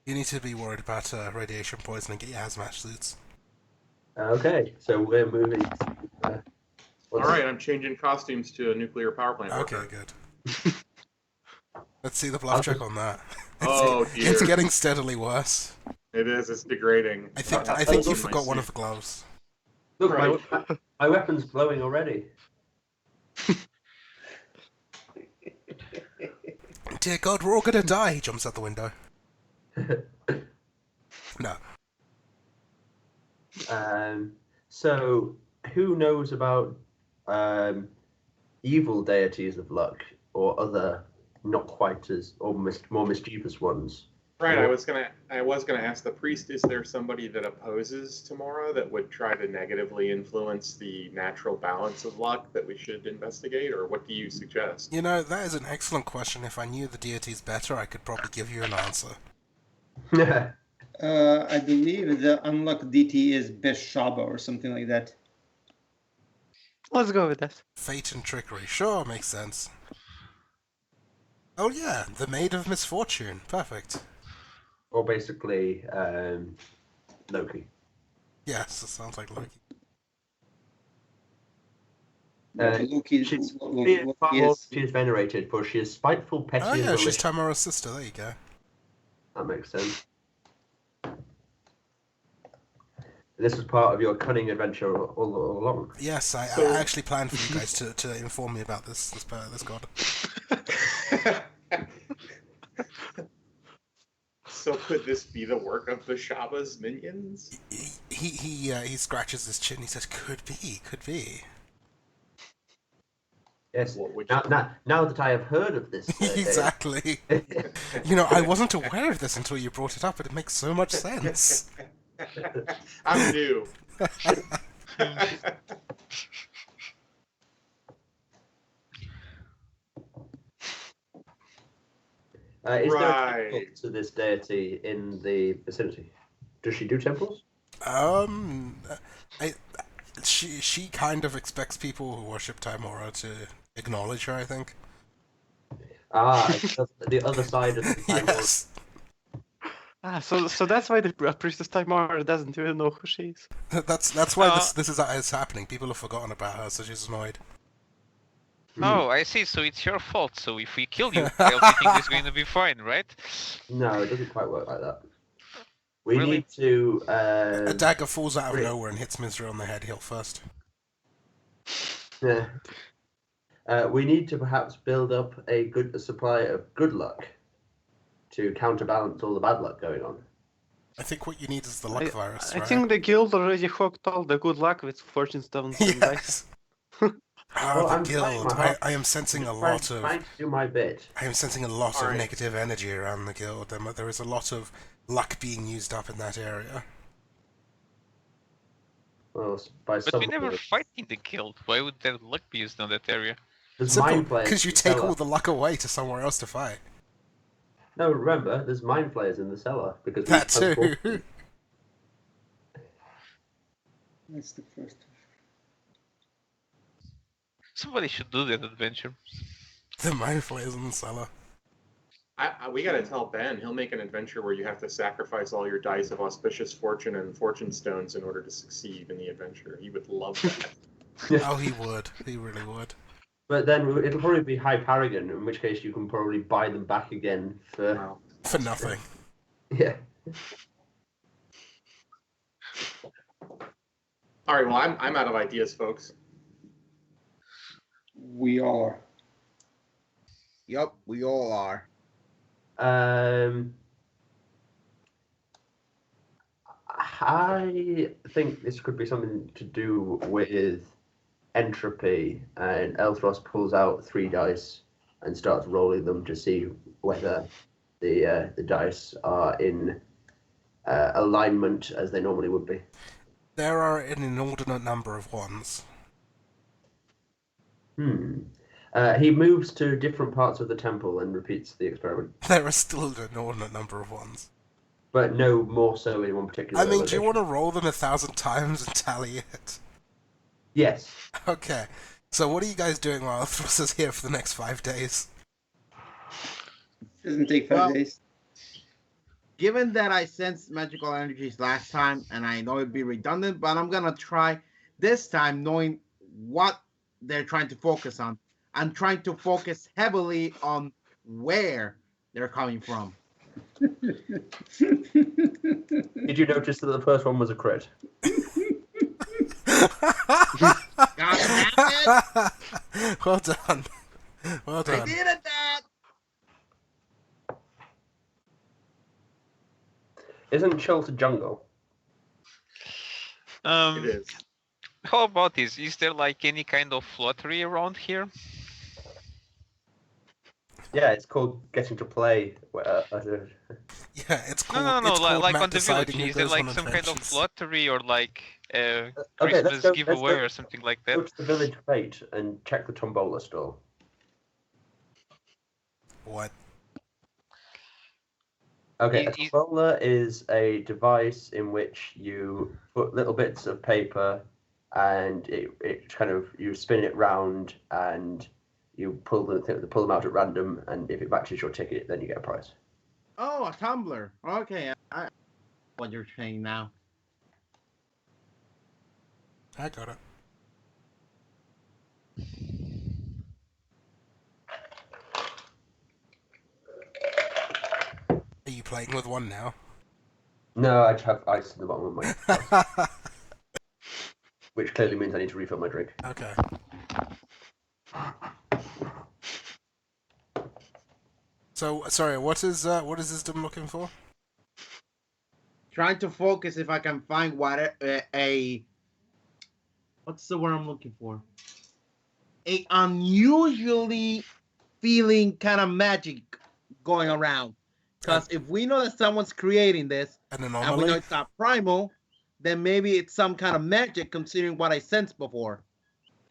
You need to be worried about radiation poisoning. Get your hazmat suits. Okay, so we're moving. All right, I'm changing costumes to a nuclear power plant Okay, worker. good. Let's see the bluff check on that. Oh, dear. It's getting steadily worse. It is. It's degrading. I think you my forgot one suit. of the gloves. Look, Right. my weapon's glowing already. Dear God, we're all gonna die. He jumps out the window. No. So, who knows about evil deities of luck or other not quite as or more mischievous ones? Right. I was gonna ask the priest. Is there somebody that opposes tomorrow that would try to negatively influence the natural balance of luck that we should investigate, or what do you suggest? You know, that is an excellent question. If I knew the deities better, I could probably give you an answer. I believe the unlock deity is Beshaba or something like that. Let's go with that. Fate and trickery. Sure, makes sense. Oh yeah, the Maid of Misfortune. Perfect. Or basically, Loki. Yes, that sounds like Loki. Loki, She Loki is venerated, but she is spiteful, petty, Oh and yeah, she's malicious. Tamara's sister. There you go. That makes sense. This was part of your cunning adventure all along. Yes, I actually planned for you guys to inform me about this god. So could this be the work of Beshaba's minions? He scratches his chin. He says, "Could be." Yes. What would Now that I have heard of this, Exactly. You know, I wasn't aware of this until you brought it up, but it makes so much sense. I'm new. is there a Right. temple to this deity in the vicinity? Does she do temples? She kind of expects people who worship Timora to acknowledge her, I think. The other side of the time. Yes. So that's why the priestess Timar doesn't even know who she is. That's why this is happening. People have forgotten about her, so she's annoyed. Oh, I see. So it's your fault. So if we kill you, everything is going to be fine, right? No, it doesn't quite work like that. We Really? need to. A dagger falls out of Brilliant. nowhere and hits Mizra on the head. He'll first. Yeah. We need to perhaps build up a supply of good luck to counterbalance all the bad luck going on. I think what you need is the luck virus, I right? think the guild already hooked all the good luck with fortune stones and dice. yes. Well, The I'm trying guild. my hardest. I am sensing a Trying- lot of. trying to do my bit. I am sensing a lot of Alright. negative energy around the guild. There is a lot of luck being used up in that area. Well, by But some we never means. fight in the guild. Why would that luck be used on that area? There's Simple, mind flayers. because you in the take cellar. all the luck away to somewhere else to fight. No, remember, there's mind flayers in the cellar because we That too. transport- That's the first. Somebody should do that adventure. The mind flayers in the cellar. We gotta tell Ben. He'll make an adventure where you have to sacrifice all your dice of auspicious fortune and fortune stones in order to succeed in the adventure. He would love that. Oh, he would. He really would. But then it'll probably be high paragon, in which case you can probably buy them back again for Wow. For nothing. yeah. All right. Well, I'm out of ideas, folks. We are. Yep, we all are. I think this could be something to do with entropy, and Elthros pulls out 3 dice and starts rolling them to see whether the dice are in alignment as they normally would be. There are an inordinate number of ones. He moves to different parts of the temple and repeats the experiment, There are still an inordinate number of ones. but no more so in one particular I mean, do location. you want to roll them 1,000 times and tally it? Yes. Okay. So what are you guys doing while Thros is here for the next 5 days? Doesn't take 5 Well- days. Given that I sensed magical energies last time, and I know it'd be redundant, but I'm gonna try this time knowing what they're trying to focus on. I'm trying to focus heavily on where they're coming from. Did you notice that the first one was a crit? God damn it! Well done. Well I done. did it, Dad! Isn't Chilter jungle? It is. How about this? Is there like any kind of lottery around here? Yeah, it's called getting to play. Yeah, it's No, called, no, no. it's called Like Matt on the village, deciding who is there goes like on some kind of adventures. lottery or like let's Christmas go- giveaway let's go- or something like that? Go to the village fete and check the tombola stall. What? Okay, a Is- tombola is a device in which you put little bits of paper and it kind of, you spin it round and you pull them out at random, and if it matches your ticket, then you get a prize. Oh, a tumbler. Okay, I what you're saying now. I got it. Are you playing with one now? No, I have ice in the bottom of my glass, which clearly means I need to refill my drink. Okay. So, sorry, what is Wisdom looking for? Trying to focus if I can find what a what's the word I'm looking for? A unusually feeling kind of magic going around. Because if we know that someone's creating this, An and we know anomaly? it's not primal, then maybe it's some kind of magic considering what I sensed before.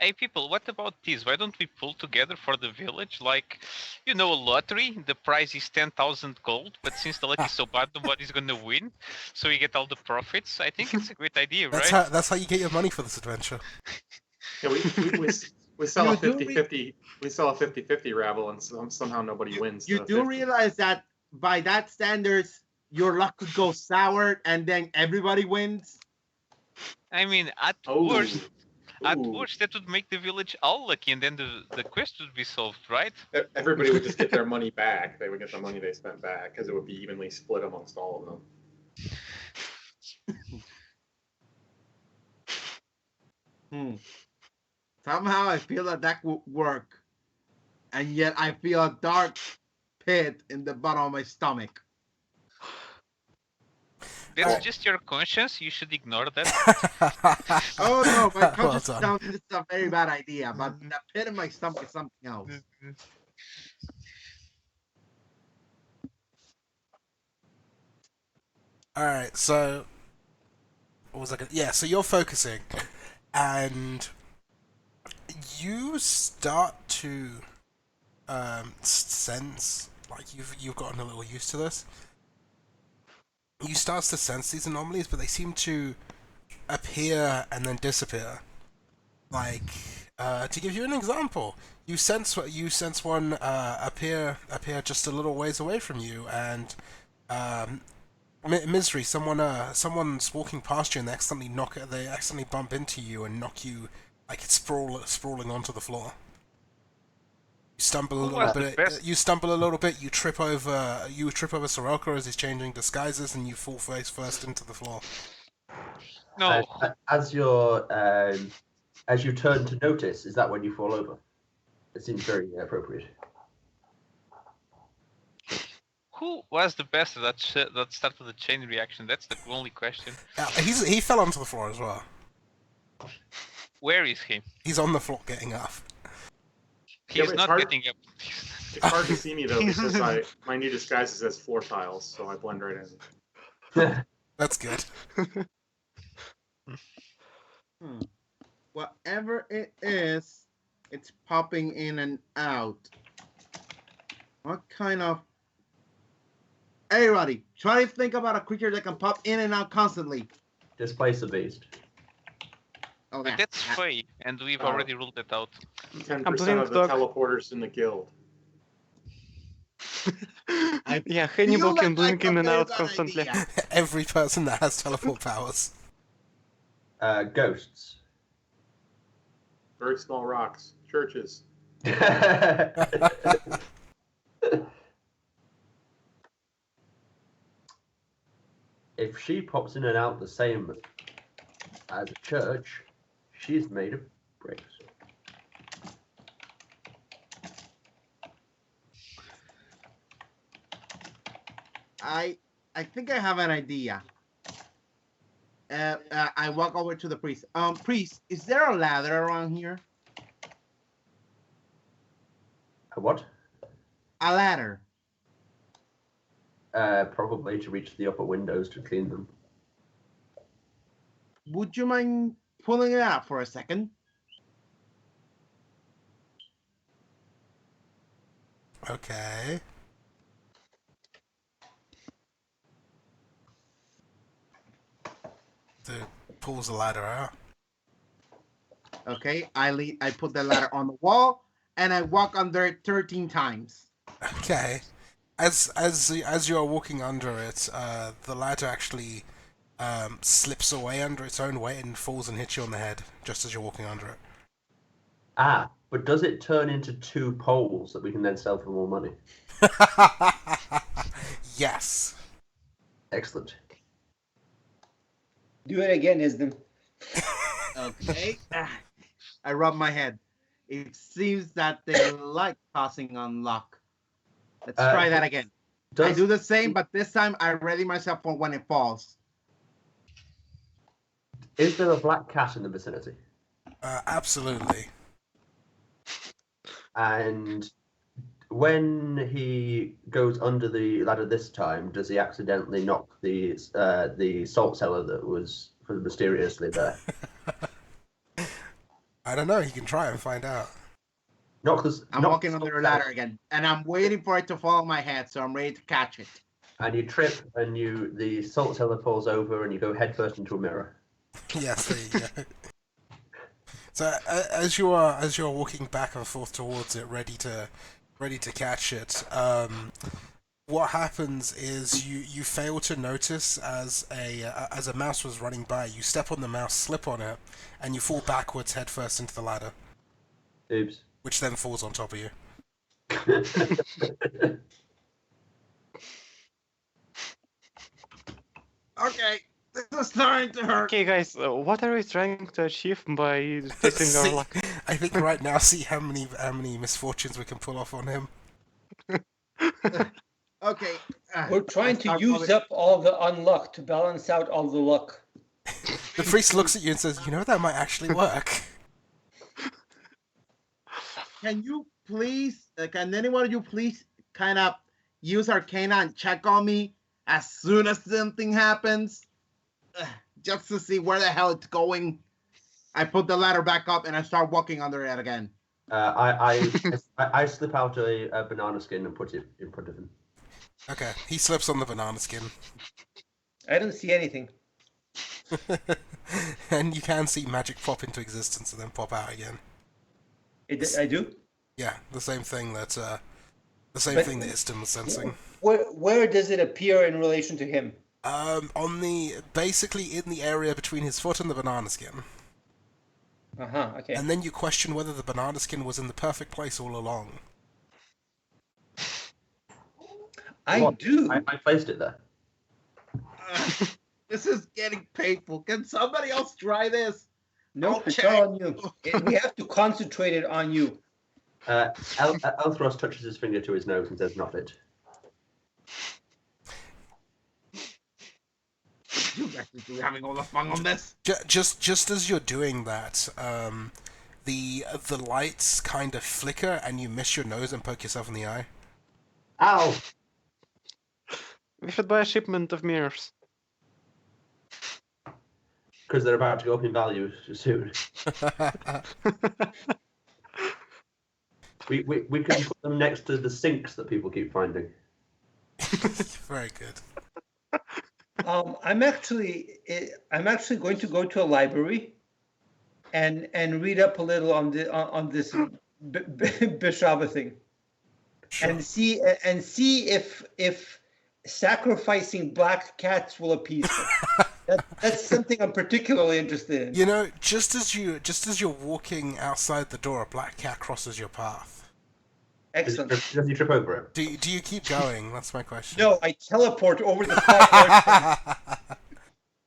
Hey people, what about this? Why don't we pull together for the village? Like, you know, a lottery, the prize is 10,000 gold, but since the luck is so bad, nobody's gonna win, so we get all the profits. I think it's a great idea, right? That's how you get your money for this adventure. Yeah, we sell a You do 50-50. We sell a 50-50 raffle, and somehow nobody wins. You the do 50. realize that by that standards, your luck could go sour and then everybody wins? I mean, at Oh. worst, Ooh. that would make the village all lucky, and then the quest would be solved, right? Everybody would just get their money back. They would get the money they spent back because it would be evenly split amongst all of them. Somehow I feel that would work, and yet I feel a dark pit in the bottom of my stomach. That's Oh. just your conscience. You should ignore that. Oh no, my Well conscience done. tells me this is a very bad idea, but the pit in my stomach is something else. Alright, so what was I gonna... Yeah, so you're focusing and you start to sense, like you've gotten a little used to this. You start to sense these anomalies, but they seem to appear and then disappear. Like, to give you an example, you sense one appear just a little ways away from you, and misery. Someone's walking past you and they accidentally bump into you and knock you like it's sprawling onto the floor. You stumble a Who little was the bit. best? You stumble a little bit. You trip over Soroka as he's changing disguises, and you fall face first into the floor. No. As you turn to notice, is that when you fall over? It seems very appropriate. Who was the best at that started the chain reaction? That's the only question. He fell onto the floor as well. Where is he? He's on the floor getting up. He's but it's not hard- getting up. It's hard to see me though because my new disguise is as floor tiles, so I blend right in. That's good. Whatever it is, it's popping in and out. What kind of... Everybody, try to think about a creature that can pop in and out constantly. Displace the beast. Okay. That's Faye, and we've already ruled it out. 10% Complete of the dog. teleporters in the guild. Yeah, Hannibal feel can like blink that's in a and very out bad constantly. idea. Every person that has teleport powers. Ghosts. Very small rocks. Churches. If she pops in and out the same as a church, she's made of bricks. I think I have an idea. I walk over to the priest. Priest, is there a ladder around here? A what? A ladder. Probably to reach the upper windows to clean them. Would you mind pulling it out for a second? Okay. So pulls the ladder out. Okay, I put the ladder on the wall and I walk under it 13 times. Okay. As you are walking under it, the ladder actually slips away under its own weight and falls and hits you on the head just as you're walking under it. Ah, but does it turn into two poles that we can then sell for more money? Yes. Excellent. Do it again, Isdom. Okay. I rub my head. It seems that they like tossing on luck. Let's try that again. I do the same, but this time I ready myself for when it falls. Is there a black cat in the vicinity? Absolutely. And when he goes under the ladder this time, does he accidentally knock the salt cellar that was mysteriously there? I don't know. You can try and find out. I'm walking under a ladder again, and I'm waiting for it to fall on my head, so I'm ready to catch it. And you trip, and the salt cellar falls over, and you go headfirst into a mirror. Yes, there you go. So as you are walking back and forth towards it, ready to catch it, what happens is you fail to notice as a mouse was running by. You step on the mouse, slip on it, and you fall backwards headfirst into the ladder. Oops. Which then falls on top of you. Okay, this is is starting to hurt. Okay, guys, what are we trying to achieve by testing our See, luck? I think right now, see how many misfortunes we can pull off on him. Okay. We're trying to use up all the unluck to balance out all the luck. The priest looks at you and says, "You know that might actually work." Can you please, can any one of you please kind of use Arcana and check on me as soon as something happens? Just to see where the hell it's going. I put the ladder back up and I start walking under it again. I slip out a banana skin and put it in front of him. Okay, he slips on the banana skin. I don't see anything. And you can see magic pop into existence and then pop out again. I do? Yeah, the same thing that But- thing that Iston was sensing. Where does it appear in relation to him? Basically in the area between his foot and the banana skin. Okay. And then you question whether the banana skin was in the perfect place all along. I do. I placed it there. This is getting painful. Can somebody else try this? No, I'll it's check. all on you. We have to concentrate it on you. Elthros touches his finger to his nose and says, "Not it." You guys are having all the fun on this. Just as you're doing that, the lights kind of flicker and you miss your nose and poke yourself in the eye. Ow! We should buy a shipment of mirrors. Because they're about to go up in value soon. We can put them next to the sinks that people keep finding. Very good. I'm actually going to go to a library and read up a little on this Bishava thing, Sure. and see if sacrificing black cats will appease them. That's something I'm particularly interested in. You know, just as you're walking outside the door, a black cat crosses your path. Excellent. Does he trip over it? Do you keep going? That's my question. No, I teleport over the spot.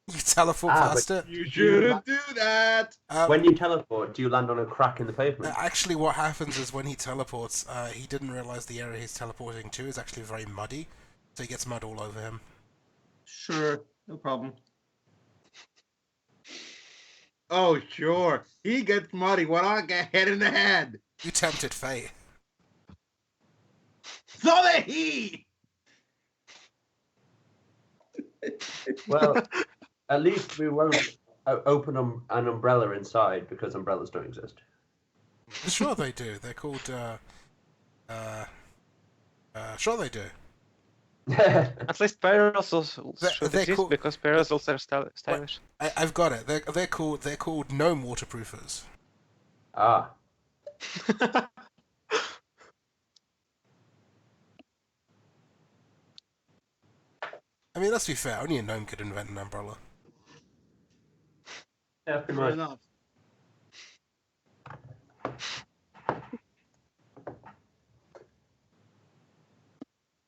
You teleport Ah, past it. You shouldn't do that. When you teleport, do you land on a crack in the pavement? Actually, what happens is when he teleports, he didn't realize the area he's teleporting to is actually very muddy, so he gets mud all over him. Sure, no problem. Oh, sure. He gets muddy. Why don't I get hit in the head? You tempted fate. So that he. Well, at least we won't open an umbrella inside because umbrellas don't exist. Sure they do. They're called. Sure they do. At least parasols should they're exist cool. because parasols are stylish. I've got it. They're called gnome waterproofers. Ah. I mean, let's be fair. Only a gnome could invent an umbrella. Yeah, pretty Fair much. enough.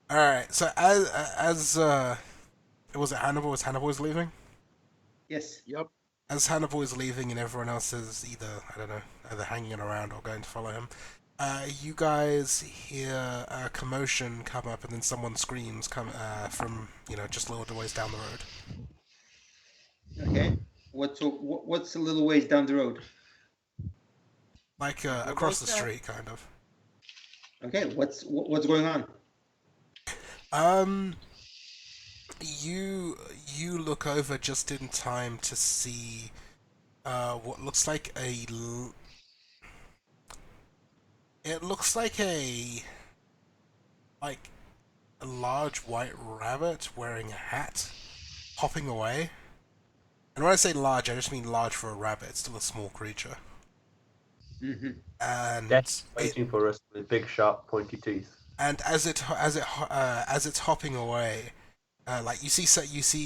All right. So as was it Hannibal? Was Hannibal leaving? Yes. Yep. As Hannibal is leaving and everyone else is either hanging around or going to follow him, you guys hear a commotion come up and then someone screams from just a little ways down the road. Okay. What's a little ways down the road? Like across the street, kind of. Okay. What's going on? You look over just in time to see what looks like a large white rabbit wearing a hat hopping away. And when I say large, I just mean large for a rabbit. It's still a small creature. Mm-hmm. And Death waiting for us with big, sharp, pointy teeth. And as it's hopping away, like you see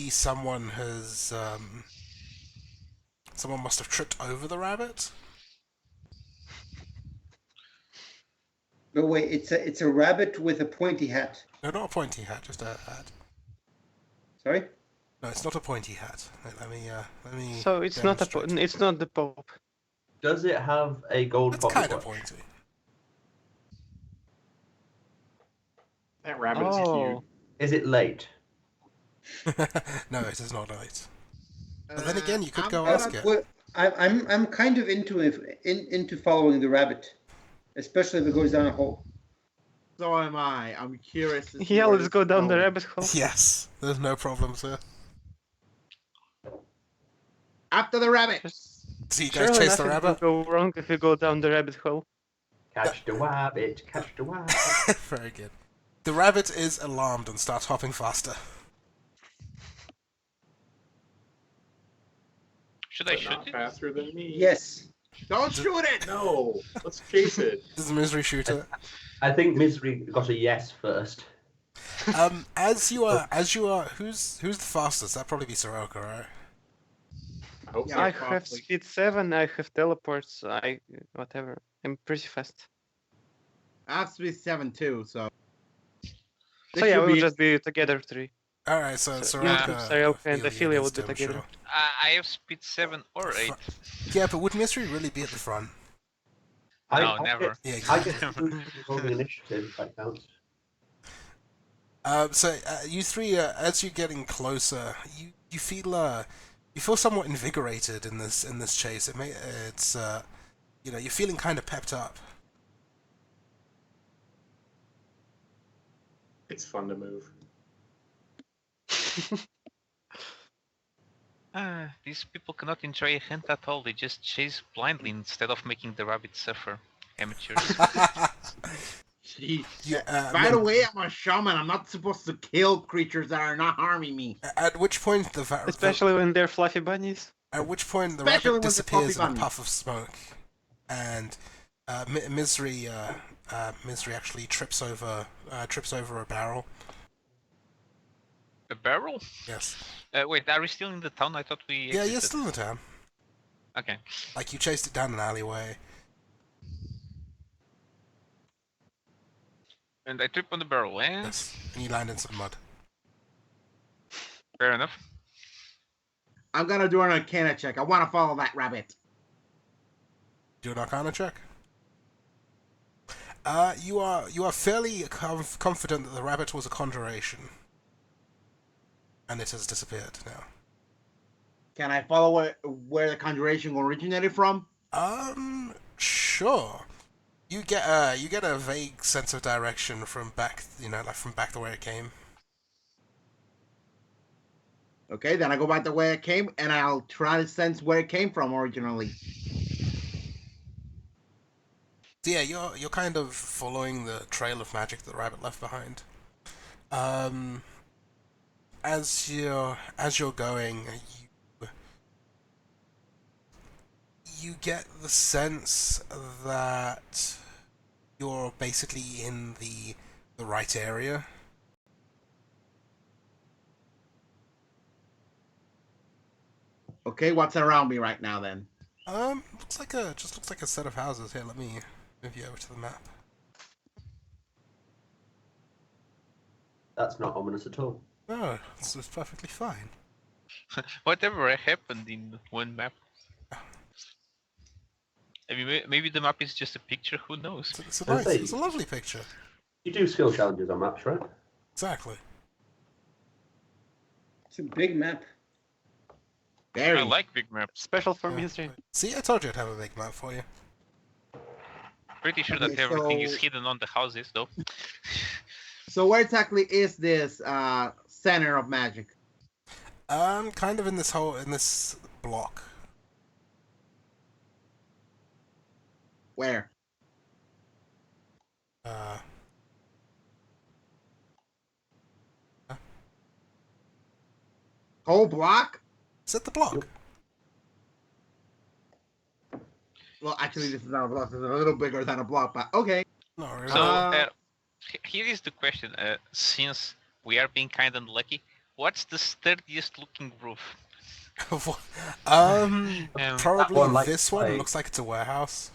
someone has someone must have tripped over the rabbit. No, wait. It's a rabbit with a pointy hat. No, not a pointy hat, just a hat. Sorry. No, it's not a pointy hat. Let me. So it's not demonstrate. it's not the Pope. Does it have a gold It's pocket kind of watch? pointy. That rabbit is huge. Oh, Is it late? No, it is not right. But then again, you could I'm go gonna ask it. Well, I'm kind of into following the rabbit, especially if it goes down a hole. So am I. I'm curious. To see yeah. where Let's this go is down the going. rabbit hole. Yes, there's no problem, sir. After the rabbit. Just- So you guys Surely chase the nothing rabbit? will go wrong if you go down the rabbit hole. Catch the rabbit, catch the rabbit. Very good. The rabbit is alarmed and starts hopping faster. Should I But shoot not it? faster than me. Yes. Don't shoot it. No. Let's chase it. Does the misery shoot it? I think Misery got a yes first. As you are, who's the fastest? That'd probably be Soroka, right? I hope Yeah, so. I have probably. speed 7. I have teleports. Whatever. I'm pretty fast. I have speed 7 too, so. So yeah, we'll just be together 3. All right, so So Soroka, you, Soroka, and Ophelia would needs be to, together. I have speed 7 or 8. Yeah, but would Misery really be at the front? No, never. Yeah, I exactly. get rolling initiative if that counts. So you three, as you're getting closer, you feel somewhat invigorated in this chase. It's you're feeling kind of pepped up. It's fun to move. These people cannot enjoy a hunt at all. They just chase blindly instead of making the rabbit suffer. Amateurs. Jeez. By By the way, I'm a shaman. I'm not supposed to kill creatures that are not harming me. At which point Especially when they're fluffy bunnies. At which point the Especially rabbit when they're fluffy disappears in a bunnies. puff of smoke, and Misery actually trips over a barrel. A barrel? Yes. Wait, are we still in the town? I thought we Yeah, exited. you're still in the town. Okay. Like you chased it down an alleyway. And I trip on the barrel, and Yes. And you land in some mud. fair enough. I'm gonna do an Arcana check. I want to follow that rabbit. Do an Arcana check. You are fairly confident that the rabbit was a conjuration, and it has disappeared now. Can I follow where the conjuration originated from? Sure. You get a vague sense of direction from back, like from back the way it came. Okay, then I go back the way it came, and I'll try to sense where it came from originally. So yeah, you're kind of following the trail of magic that the rabbit left behind. As you're going, you get the sense that you're basically in the right area. Okay, what's around me right now then? Looks like a set of houses. Here, let me move you over to the map. That's not ominous at all. No, it's perfectly fine. Whatever happened in one map. I mean, maybe the map is just a picture. Who knows? It's a lovely picture. You do skill challenges on maps, right? Exactly. It's a big map. Very. I like big maps. Special for Yeah. Misery. See, I told you I'd have a big map for you. Pretty sure Okay, that everything is so- hidden on the houses, though. So where exactly is this center of magic? Kind of in this block. Where? Whole block? It's at the block. Yep. Well, actually, this is not a block. This is a little bigger than a block, but okay. No, really. So, Uh, here is the question. Since we are being kind and lucky, what's the sturdiest looking roof? Probably one like this one. It plague. looks like it's a warehouse.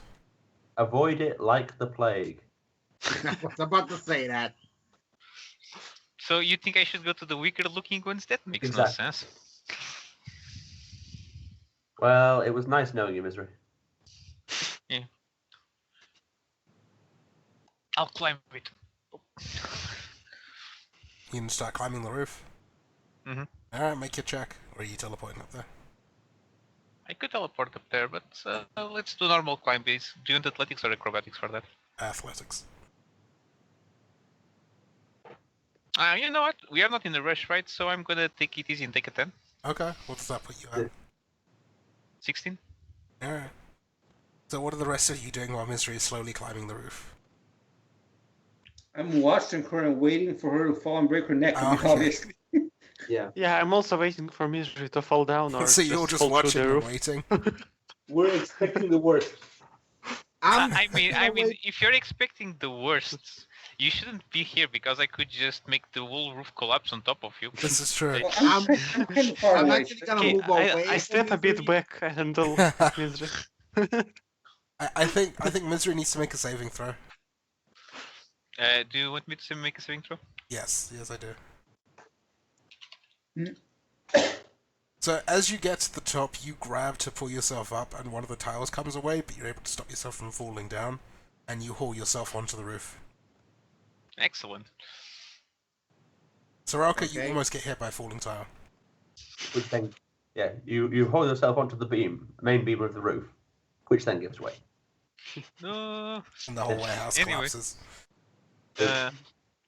Avoid it like the plague. I was about to say that. So you think I should go to the weaker looking ones? That makes Exactly. no sense. Well, it was nice knowing you, Misery. I'll climb it. You can start climbing the roof. Mhm. Alright, make your check. Or are you teleporting up there? I could teleport up there, but let's do normal climb base. Do you want athletics or acrobatics for that? Athletics. You know what? We are not in a rush, right? So I'm gonna take it easy and take a 10. Okay, what does that put you at? 16. Alright. So what are the rest of you doing while Misery is slowly climbing the roof? I'm watching her and waiting for her to fall and break her neck, Okay. obviously. Yeah. Yeah, I'm also waiting for Misery to fall down or So you're just fall through watching the and roof. waiting? We're expecting the worst. I mean, wait. if you're expecting the worst, you shouldn't be here because I could just make the whole roof collapse on top of you. This is true. Well, I'm kind of far I'm away. actually gonna Okay, move away. I step from a bit Misery. back and handle Misery. I think Misery needs to make a saving throw. Do you want me to make a saving throw? Yes, I do. Hmm. So as you get to the top, you grab to pull yourself up, and one of the tiles comes away, but you're able to stop yourself from falling down, and you haul yourself onto the roof. Excellent. Soraka, you Okay. almost get hit by a falling tile. Which then, yeah, you hold yourself onto the main beam of the roof, which then gives way. No. And the whole warehouse Anyway. collapses.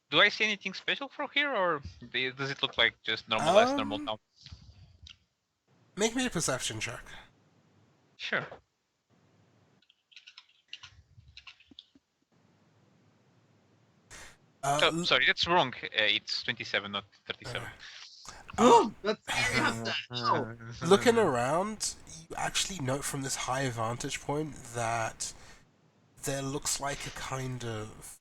Do I see anything special from here, or does it look like just normal town? Make me a perception check. Sure. Oh, sorry, that's wrong. It's 27, not 37. Oh, that's no. Looking around, you actually note from this high vantage point that there looks like a kind of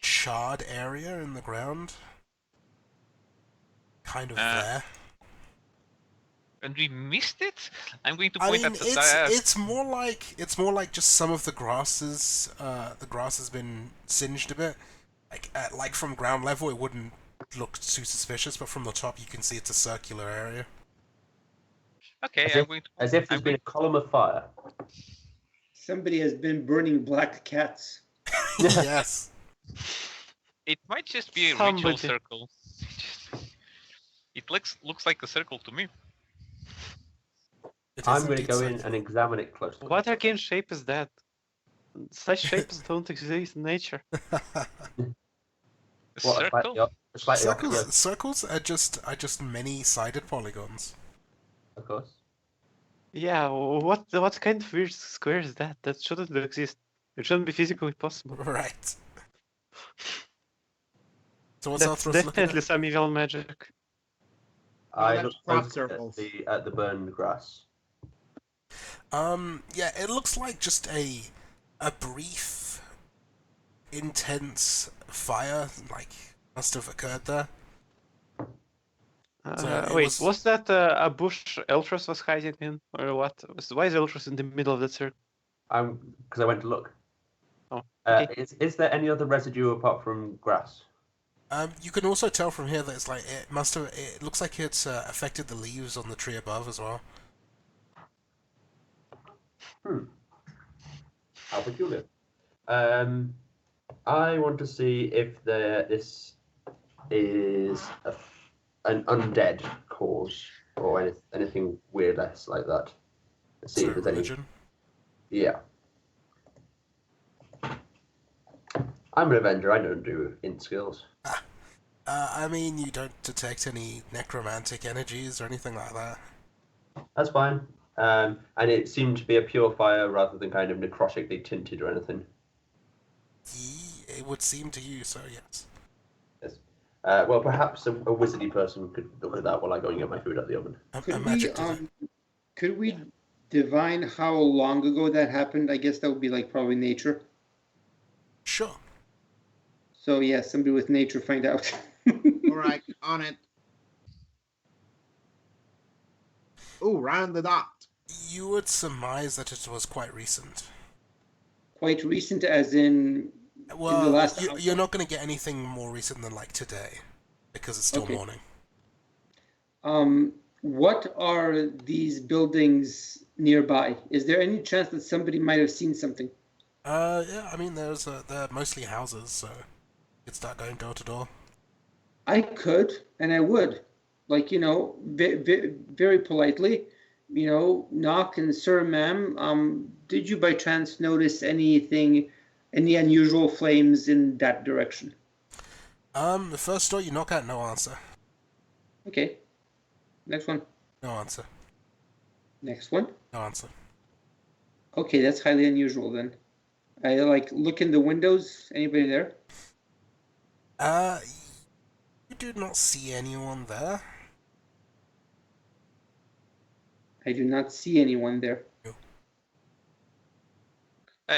charred area in the ground. Kind of there. And we missed it. I'm going to I point mean, at the it's more like just some of the grasses. The grass has been singed a bit. Like from ground level, it wouldn't look too suspicious, but from the top, you can see it's a circular area. Okay, As I'm if- going to. As if there's been a column of fire. Somebody has been burning black cats. Yes. It might just be a ritual Somebody. circle. It looks like a circle to me. It is I'm going to indeed go in circular. and examine it closely. What arcane shape is that? Such shapes don't exist in nature. A What, circle? slightly off, yeah, Circles are just many-sided polygons. of course. Yeah, what kind of weird square is that? That shouldn't exist. It shouldn't be physically possible. Right. So what's That's Althros looking definitely at? some evil magic. I that's look crop closely circles. at the burned grass. Yeah, it looks like just a brief, intense fire, must have occurred there. So it Wait, was- was that a bush Eltros was hiding in, or what? Why is Eltros in the middle of that circle? Because I went to look. Oh, okay. Is there any other residue apart from grass? You can also tell from here that it's like it looks like it's affected the leaves on the tree above as well. How peculiar. I want to see if this is an undead cause or anything weird less like that. Let's see So if there's any. religion. Yeah. I'm an Avenger. I don't do int skills. I mean, you don't detect any necromantic energies or anything like that. That's fine. And it seemed to be a pure fire rather than kind of necrotically tinted or anything. It would seem to you, so yes. Yes. Well, perhaps a wizardy person could look at that while I go and get my food out the oven. A Could we, magic detect. could we divine how long ago that happened? I guess that would be like probably nature. Sure. So yeah, somebody with nature find out. All right, on it. Oh, round the dot. You would surmise that it was quite recent. Quite recent, as in Well, last you're not going to get anything more recent than like today. because it's still Okay. morning. What are these buildings nearby? Is there any chance that somebody might have seen something? Yeah, I mean, they're mostly houses, so you could start going door to door. I could, and I would, like very politely, knock and sir, ma'am, did you by chance notice anything, any unusual flames in that direction? The first door you knock at, no answer. Okay, next one. No answer. Next one. No answer. Okay, that's highly unusual then. I look in the windows. Anybody there? You do not see anyone there. I do not see anyone there.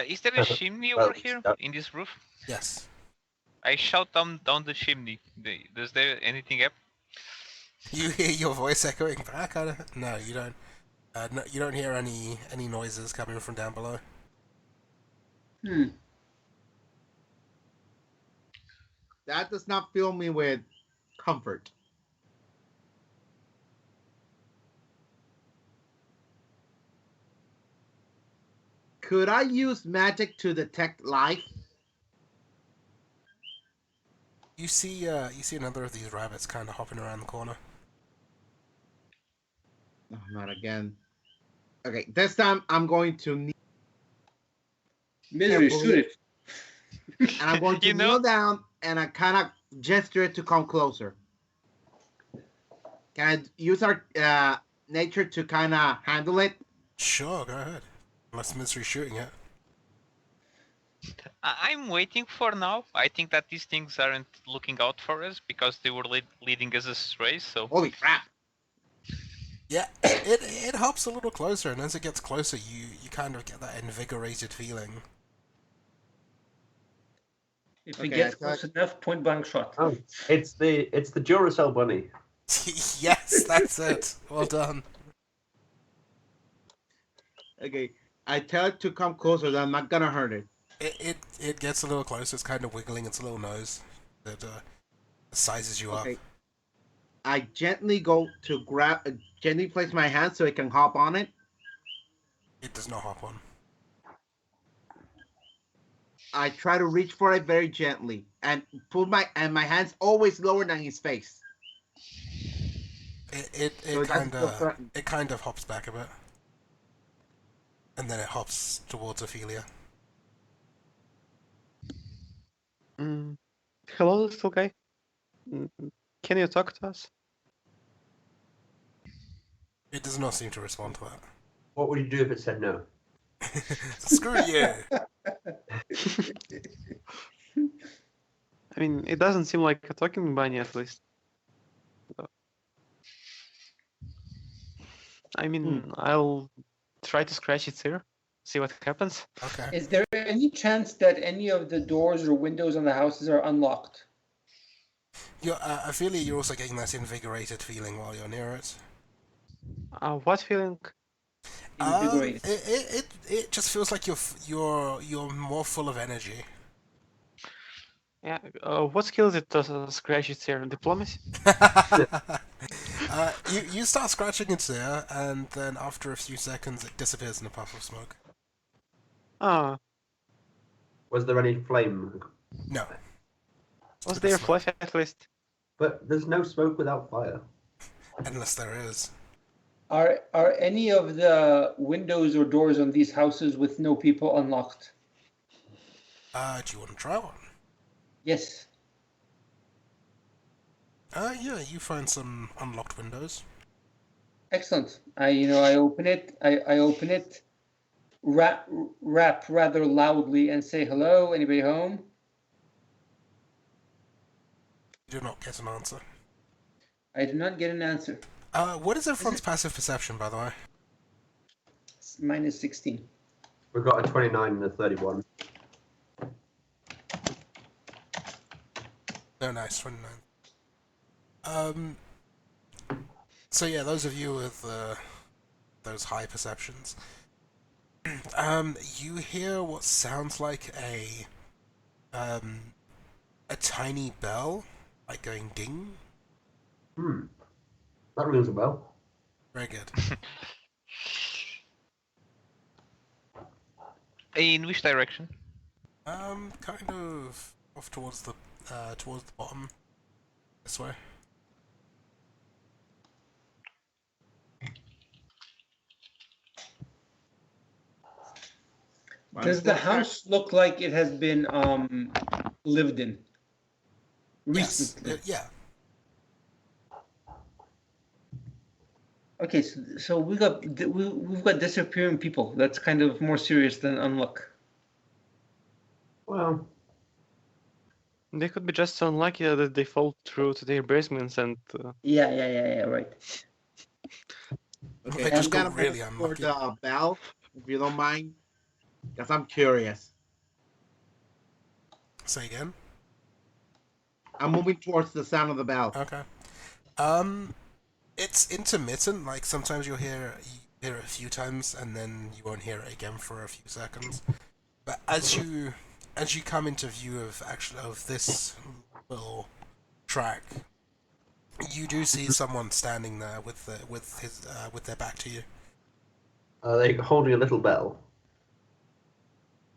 Is there a chimney Well, over here in this roof? Yes. I shout down the chimney. Does there anything up? You hear your voice echoing back? No, you don't. No, you don't hear any noises coming from down below. That does not fill me with comfort. Could I use magic to detect life? You see another of these rabbits kind of hopping around the corner. No, not again. Okay, this time I'm going to kneel, Misery, Carefully. shoot it. and I'm going to You know- kneel down and I kind of gesture it to come closer. Can I use our nature to kind of handle it? Sure, go ahead. Unless Misery's shooting it. I'm waiting for now. I think that these things aren't looking out for us because they were leading us astray. So Holy crap! Yeah, it hops a little closer, and as it gets closer, you kind of get that invigorated feeling. If it Okay, gets I thought- close enough, point blank shot. Oh, it's the Duracell bunny. Yes, that's it. Well done. Okay, I tell it to come closer. That I'm not gonna hurt it. It gets a little closer. It's kind of wiggling its little nose. That sizes you Okay. up. I gently go to gently place my hand so it can hop on it. It does not hop on. I try to reach for it very gently and my hand's always lower than his face. It So it doesn't feel threatened. kind of hops back a bit, and then it hops towards Ophelia. Hello, little guy. Mm, Can you talk to us? It does not seem to respond to that. What would you do if it said no? Screw you! I mean, it doesn't seem like a talking bunny, at least. I mean, I'll try to scratch its ear, see what happens. Okay. Is there any chance that any of the doors or windows on the houses are unlocked? I feel like you're also getting that invigorated feeling while you're near it. What feeling? Invigorated. It just feels like you're more full of energy. Yeah. What skill is it to scratch its ear? Diplomacy? You start scratching its ear, and then after a few seconds, it disappears in a puff of smoke. Ah, Was there any flame? No. was Just a bit there of smoke. flash at least? But there's no smoke without fire. Unless there is. Are any of the windows or doors on these houses with no people unlocked? Do you want to try one? Yes. Yeah, you find some unlocked windows. Excellent. I open it. I open it. Rap rather loudly and say hello. Anybody home? You do not get an answer. I do not get an answer. What is everyone's passive perception, by the way? It's minus 16. We've got a 29 and a 31. No, nice, 29. So yeah, those of you with those high perceptions, you hear what sounds like a tiny bell, like going ding, That rings a bell. Very good. In which direction? Kind of off towards the bottom. This way. Does the house look like it has been lived in recently? Yes. Yeah. Okay, so we've got disappearing people. That's kind of more serious than unluck. Well, They could be just so unlucky that they fall through to their basements and. Yeah, right. Okay, They I'm just got gonna really move for unlucky. the bell, if you don't mind, because I'm curious. Say again. I'm moving towards the sound of the bell. Okay. It's intermittent. Like sometimes you hear it a few times, and then you won't hear it again for a few seconds. But as you come into view of this little track, you do see someone standing there with their back to you. are they holding a little bell?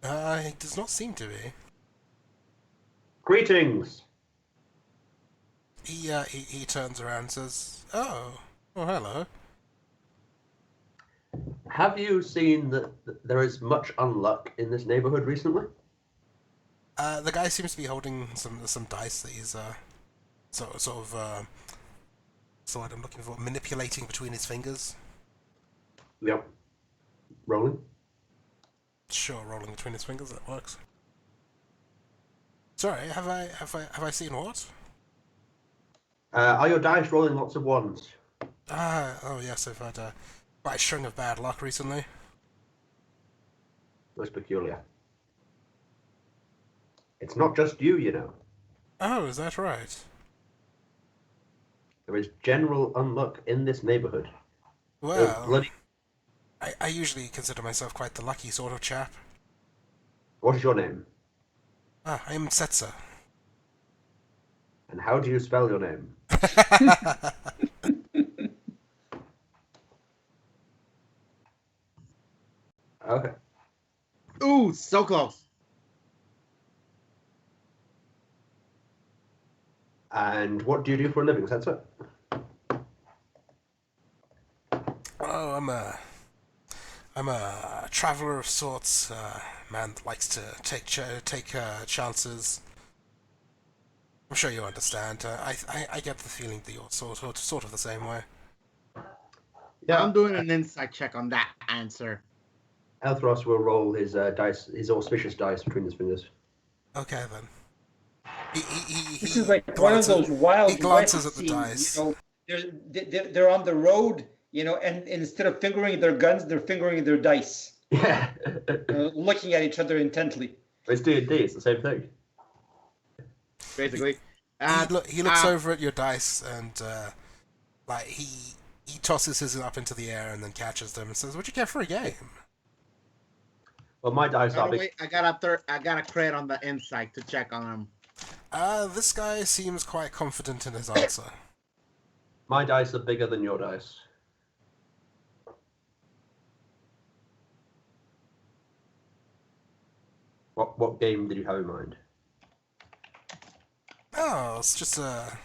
It does not seem to be. Greetings! He turns around and says, "Oh, hello." Have you seen that there is much unluck in this neighborhood recently? The guy seems to be holding some dice that he's sort of so what I'm looking for, manipulating between his fingers. Yep. Rolling? Sure, rolling between his fingers, that works. Sorry, have I seen what? Are your dice rolling lots of ones? Oh yes, I've had quite a string of bad luck recently. Most peculiar. It's not just you, you know. Oh, is that right? There is general unluck in this neighborhood. Well, I usually consider myself quite the lucky sort of chap. What is your name? I am Setzer. And how do you spell your name? Okay. Ooh, so close. And what do you do for a living, Setzer? Oh, I'm a traveler of sorts. Man that likes to take chances. I'm sure you understand. I get the feeling that you're sort of the same way. Yeah. I'm doing an insight check on that answer. Elthros will roll his dice, his auspicious dice between his fingers. Okay then. This is like one of those wild he glances west at the scenes, dice. they're on the road, and instead of fingering their guns, they're fingering their dice, Yeah. looking at each other intently. It's D&D, it's the same thing. Basically. He looks over at your dice and like he tosses his up into the air and then catches them and says, "What'd you get for a game?" Well, my dice By are the big. way, I got a credit on the insight to check on him. This guy seems quite confident in his answer. My dice are bigger than your dice. What game did you have in mind? Oh, it's just a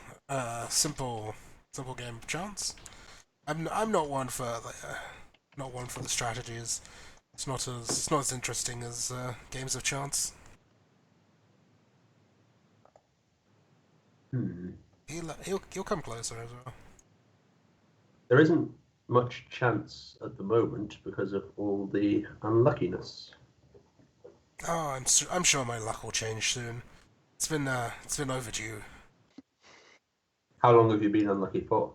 simple game of chance. I'm not one for the strategies. It's not as interesting as games of chance. He'll come closer as well. There isn't much chance at the moment because of all the unluckiness. Oh, I'm sure my luck will change soon. It's been overdue. How long have you been unlucky for?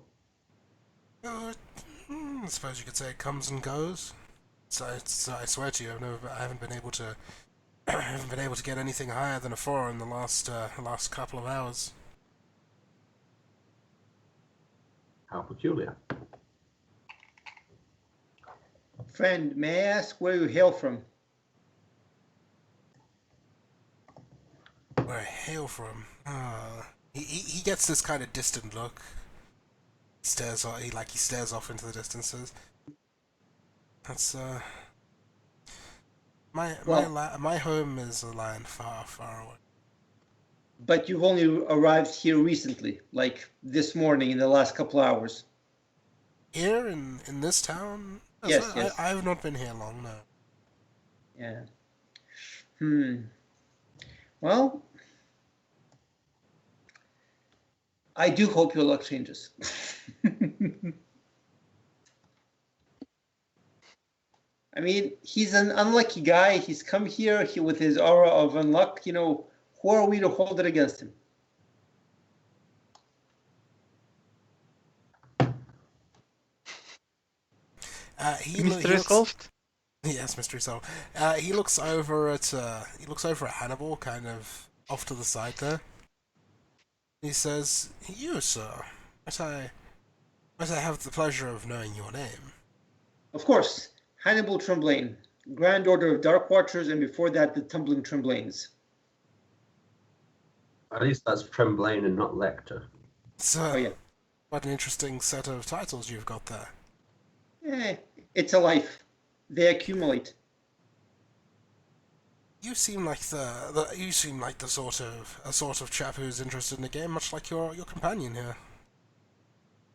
I suppose you could say it comes and goes. So I swear to you, I haven't been able to I haven't been able to get anything higher than a 4 in the last couple of hours. How peculiar. Friend, may I ask where you hail from? Where I hail from? He gets this kind of distant look, stares off. He stares off into the distances. That's my home is a land far, far away. But you've only arrived here recently, like this morning in the last couple hours. Here in this town? Yes, yes. I have not been here long now. Yeah. Well, I do hope your luck changes. I mean, he's an unlucky guy. He's come here with his aura of unluck. You know, who are we to hold it against him? Mystery solved. Yes, mystery solved. He looks over at Hannibal, kind of off to the side there. He says, "You, sir, might I have the pleasure of knowing your name?" Of course, Hannibal Tremblain, Grand Order of Dark Watchers, and before that, the Tumbling Tremblains. At least that's Tremblain and not Lecter. So, Oh yeah. what an interesting set of titles you've got there. It's a life. They accumulate. You seem like the sort of chap who's interested in the game, much like your companion here.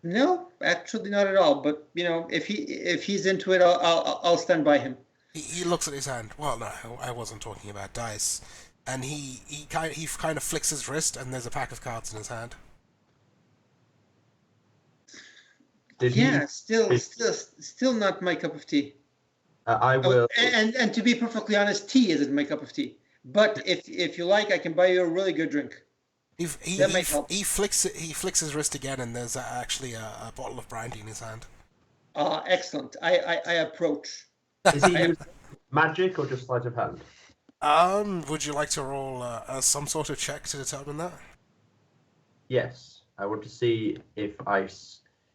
No, actually not at all. But you know, if he's into it, I'll stand by him. He looks at his hand. Well, no, I wasn't talking about dice. And he kind of flicks his wrist, and there's a pack of cards in his hand. Still not my cup of tea. I will. And to be perfectly honest, tea isn't my cup of tea. But if you like, I can buy you a really good drink. He flicks his wrist again, and there's actually a bottle of brandy in his hand. Excellent. I approach. Is he using magic or just sleight of hand? Would you like to roll some sort of check to determine that? Yes, I want to see if I'm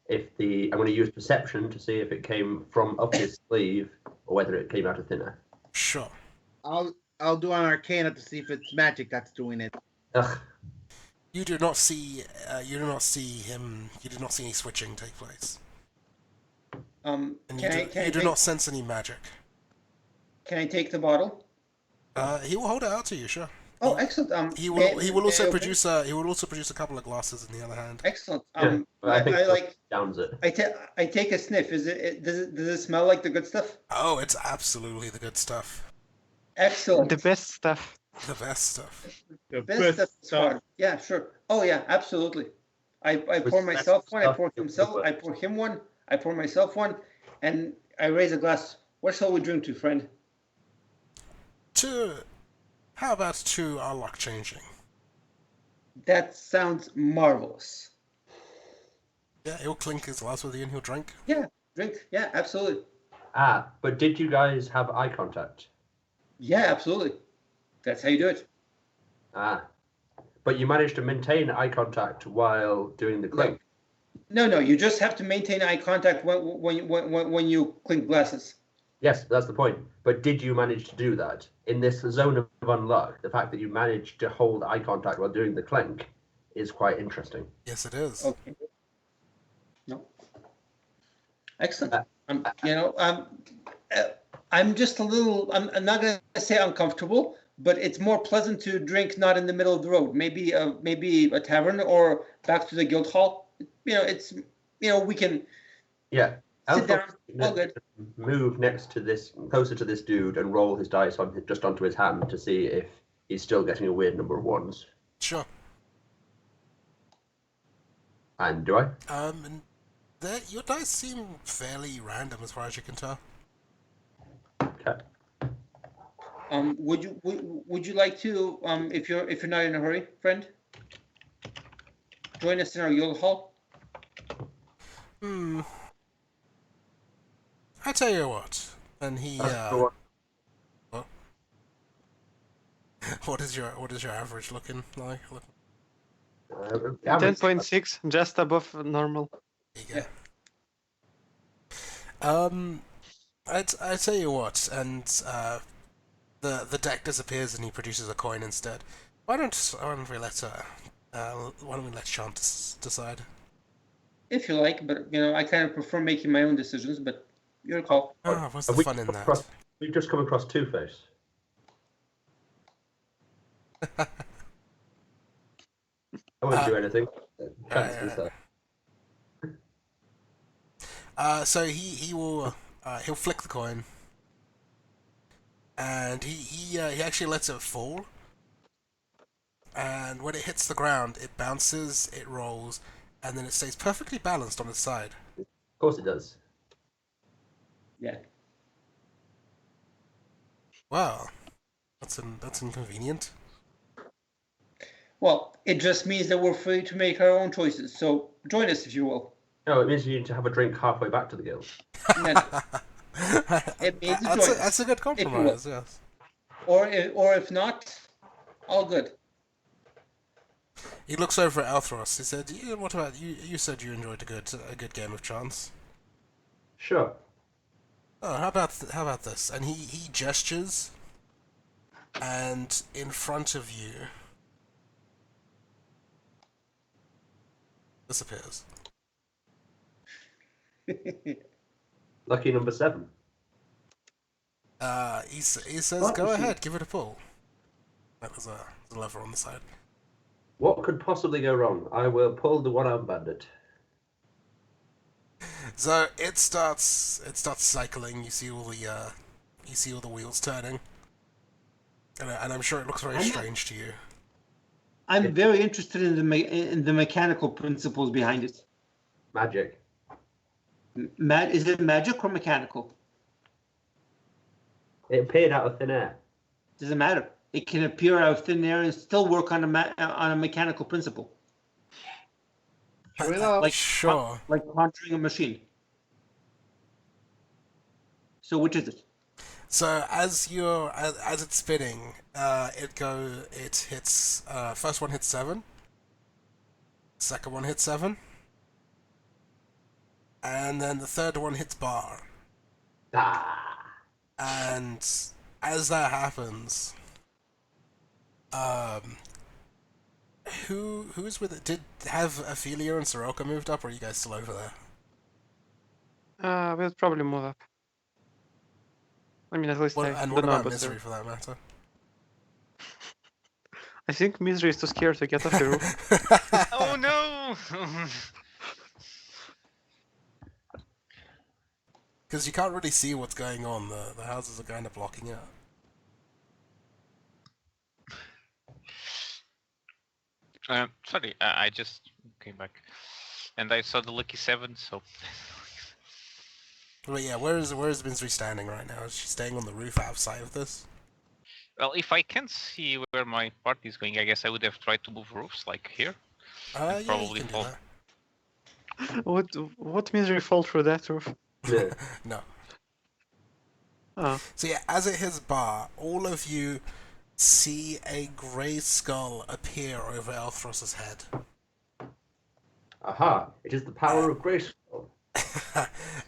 going to use perception to see if it came from up his sleeve or whether it came out of thin air. Sure. I'll do an arcana to see if it's magic that's doing it. Ugh. You do not see him. You do not see any switching take place. And you do not sense any magic. Can I take the bottle? He will hold it out to you, sure. Oh, excellent. He will also produce a couple of glasses in the other hand. Excellent. I think downs it. I take a sniff. Does it smell like the good stuff? Oh, it's absolutely the good stuff. Excellent. The best stuff. The best stuff. The Best stuff. Yeah, sure. Oh yeah, absolutely. I pour myself one. I pour himself. I pour him one. I pour myself one, and I raise a glass. What shall we drink to, friend? How about to our luck changing? That sounds marvelous. Yeah, he'll clink his glass with you and he'll drink. Yeah, drink. Yeah, absolutely. But did you guys have eye contact? Yeah, absolutely. That's how you do it. But you managed to maintain eye contact while doing the clink. No. You just have to maintain eye contact when you clink glasses. Yes, that's the point. But did you manage to do that? In this zone of unluck, the fact that you managed to hold eye contact while doing the clink is quite interesting. Yes, it is. Okay. No. Excellent. I'm just a little. I'm not going to say uncomfortable, but it's more pleasant to drink not in the middle of the road. Maybe a tavern or back to the guild hall. We can. Yeah. Sit down. All good. Move closer to this dude, and roll his dice just onto his hand to see if he's still getting a weird number of ones. Sure. And do I? Your dice seem fairly random as far as you can tell. Okay. Would you like to, if you're not in a hurry, friend, join us in our guild hall? I tell you what, and he. What? What is your average looking like? 10.6, just above normal. There you go. I tell you what, and the deck disappears and he produces a coin instead. Why don't we let Chant decide? If you like, but I kind of prefer making my own decisions. But your call. Ah, what's the Have we fun in come that? across- We've just come across Two-Face. I won't do anything. Chances yeah. So he will he'll flick the coin, and he actually lets it fall. And when it hits the ground, it bounces, it rolls, and then it stays perfectly balanced on its side. Of course it does. Yeah. Wow, that's inconvenient. Well, it just means that we're free to make our own choices. So join us if you will. No, it means you need to have a drink halfway back to the guild. It means to that's join that's us, a good if you will. compromise. Yes. Or if not, all good. He looks over at Althros. He said, "What about you? You said you enjoyed a good game of chance. Sure. Oh, how about this?" And he gestures, and in front of you disappears. Lucky number 7. He says, Slot "Go machine. ahead, give it a pull." There's a lever on the side. What could possibly go wrong? I will pull the one-armed bandit. So it starts cycling. You see all the wheels turning, and I'm sure it looks very strange to you. I'm very interested in the mechanical principles behind it. Magic. Is it magic or mechanical? It appeared out of thin air. Doesn't matter. It can appear out of thin air and still work on a mechanical principle. True enough. Sure. Like conjuring a machine. So which is it? So as it's spinning, it hits. First one hits 7. Second one hits 7. And then the third one hits bar. Ah. And as that happens, who's with it? Did have Ophelia and Soroka moved up, or are you guys still over there? We'll probably move up. I mean, at least I And don't what know about about Misery, her. for that matter? I think Misery is too scared to get off the roof. Oh no! Because you can't really see what's going on. The houses are kind of blocking it. Sorry, I just came back, and I saw the lucky 7. So But yeah, where is Misery standing right now? Is she staying on the roof outside of this? well, if I can't see where my party is going, I guess I would have tried to move roofs like here. Yeah, probably you can fall. do What Misery fall through that roof? Yeah. that. No. Oh. So yeah, as it hits bar, all of you see a grey skull appear over Elthros's head. Aha! It is the power of grace.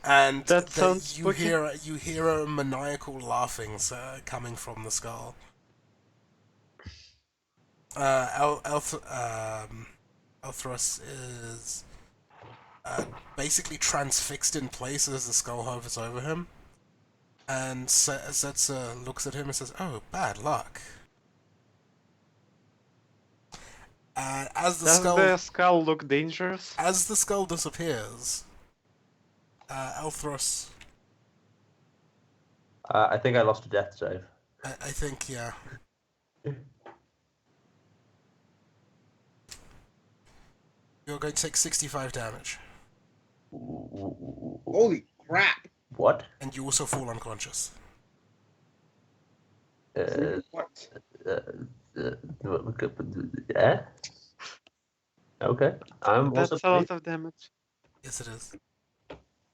And That sounds you spooky. hear a maniacal laughing coming from the skull. Elthros is basically transfixed in place as the skull hovers over him, and Setsa looks at him and says, "Oh, bad luck." As the Does skull the skull look dangerous? as the skull disappears, Elthros, I think I lost a death save. I think, yeah. You're going to take 65 damage, Holy crap! What? and you also fall unconscious. What? Yeah. Okay. I'm That's also a lot of damage. Yes, it is.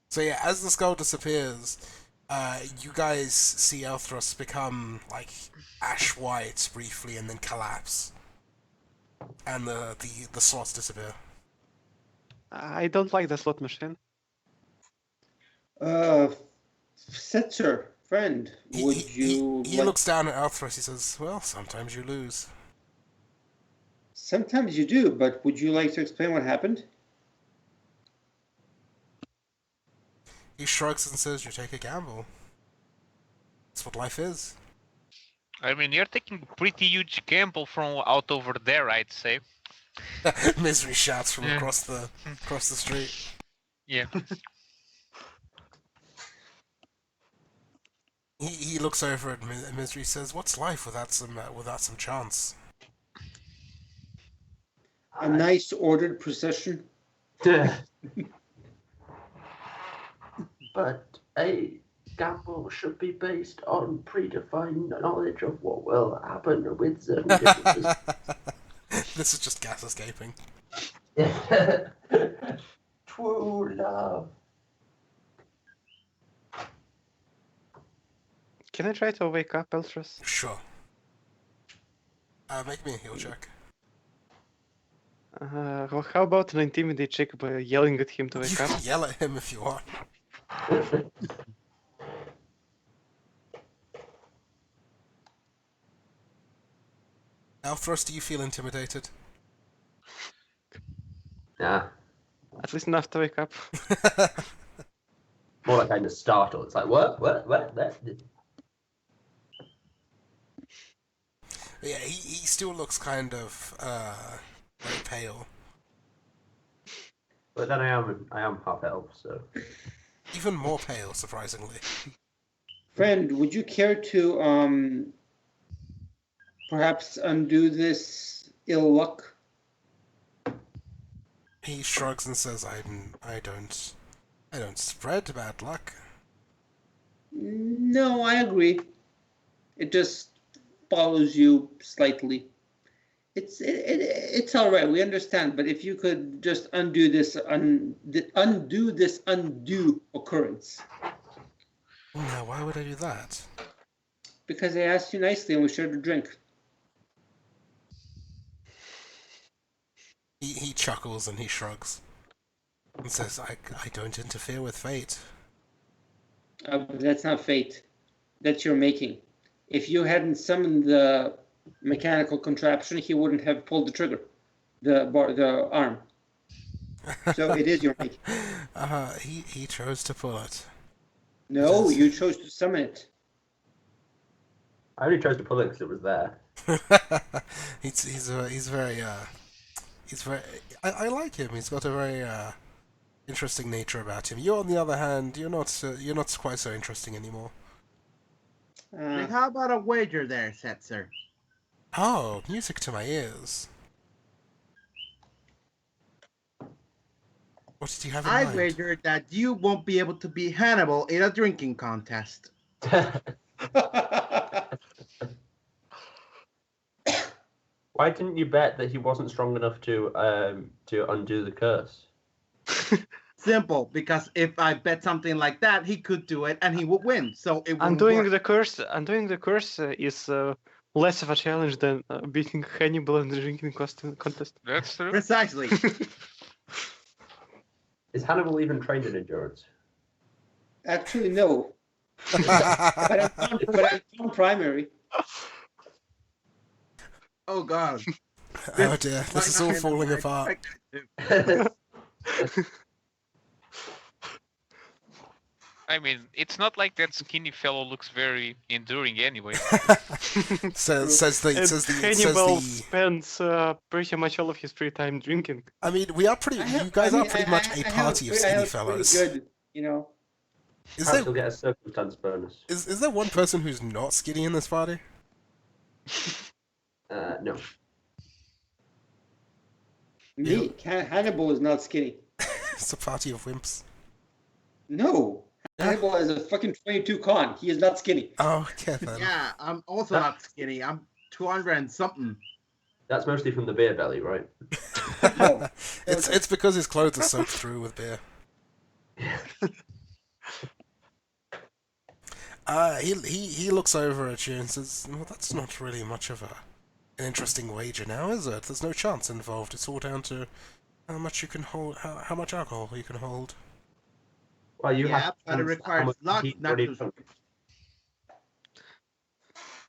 So yeah, as the skull disappears, you guys see Elthros become like ash white briefly, and then collapse, and the slots disappear. I don't like the slot machine. Setzer, friend, would you He like... looks down at Elthros. He says, "Well, sometimes you lose." Sometimes you do, but would you like to explain what happened? He shrugs and says, "You take a gamble. That's what life is." I mean, you're taking a pretty huge gamble from out over there, I'd say. Misery shouts from Yeah. across the street. Yeah. He looks over at Misery, says, "What's life without some chance?" A nice ordered procession. But a gamble should be based on predefined knowledge of what will happen with certain differences. This is just gas escaping. True love. Can I try to wake up Eltras? Sure. Make me a heal check. Well, how about an intimidate check by yelling at him to You wake up? can yell at him if you want. Althros, do you feel intimidated? Yeah. At least enough to wake up. More like kind of startle. It's like, what? Yeah, he still looks kind of very pale. But then I am half elf, so. Even more pale, surprisingly. Friend, would you care to perhaps undo this ill luck? He shrugs and says, I don't spread bad luck." No, I agree. It just follows you slightly. It's all right. We understand, but if you could just undo this undue occurrence. Now, why would I do that? Because I asked you nicely and we shared a drink. He chuckles and he shrugs and says, I don't interfere with fate." That's not fate. That's your making. If you hadn't summoned the mechanical contraption, he wouldn't have pulled the trigger, the arm. So it is your making. He chose to pull it. No, you chose to summon it. I only chose to pull it because it was there. he's very I like him. He's got a very interesting nature about him. You, on the other hand, you're not quite so interesting anymore. How about a wager there, Setzer? Oh, music to my ears. What did you have in I mind? wager that you won't be able to beat Hannibal in a drinking contest. Why didn't you bet that he wasn't strong enough to undo the curse? Simple, because if I bet something like that, he could do it and he would win. So it wouldn't Undoing work. the curse is less of a challenge than beating Hannibal in the drinking contest. That's true. Precisely. Is Hannibal even trained in endurance? Actually, no. But I'm on primary. Oh God. Oh dear, this is all falling apart. I mean, it's not like that skinny fellow looks very enduring anyway. says the Hannibal spends pretty much all of his free time drinking. I mean, you guys are pretty much a party of skinny fellows. Good, you know. Is Perhaps he'll there get a circumstance bonus. is there one person who's not skinny in this party? No. Me, Hannibal is not skinny. It's a party of wimps. No, Hannibal has a fucking 22 con. He is not skinny. Oh, okay then. Yeah, I'm also not skinny. I'm 200 and something. That's mostly from the beer belly, right? No. It's because his clothes are soaked through with beer. He looks over at you and says, "Well, that's not really much of an interesting wager now, is it? There's no chance involved. It's all down to how much you can hold, how much alcohol you can hold." Well, you Yeah, have to but it chance requires how much luck, he's not already just- drunk.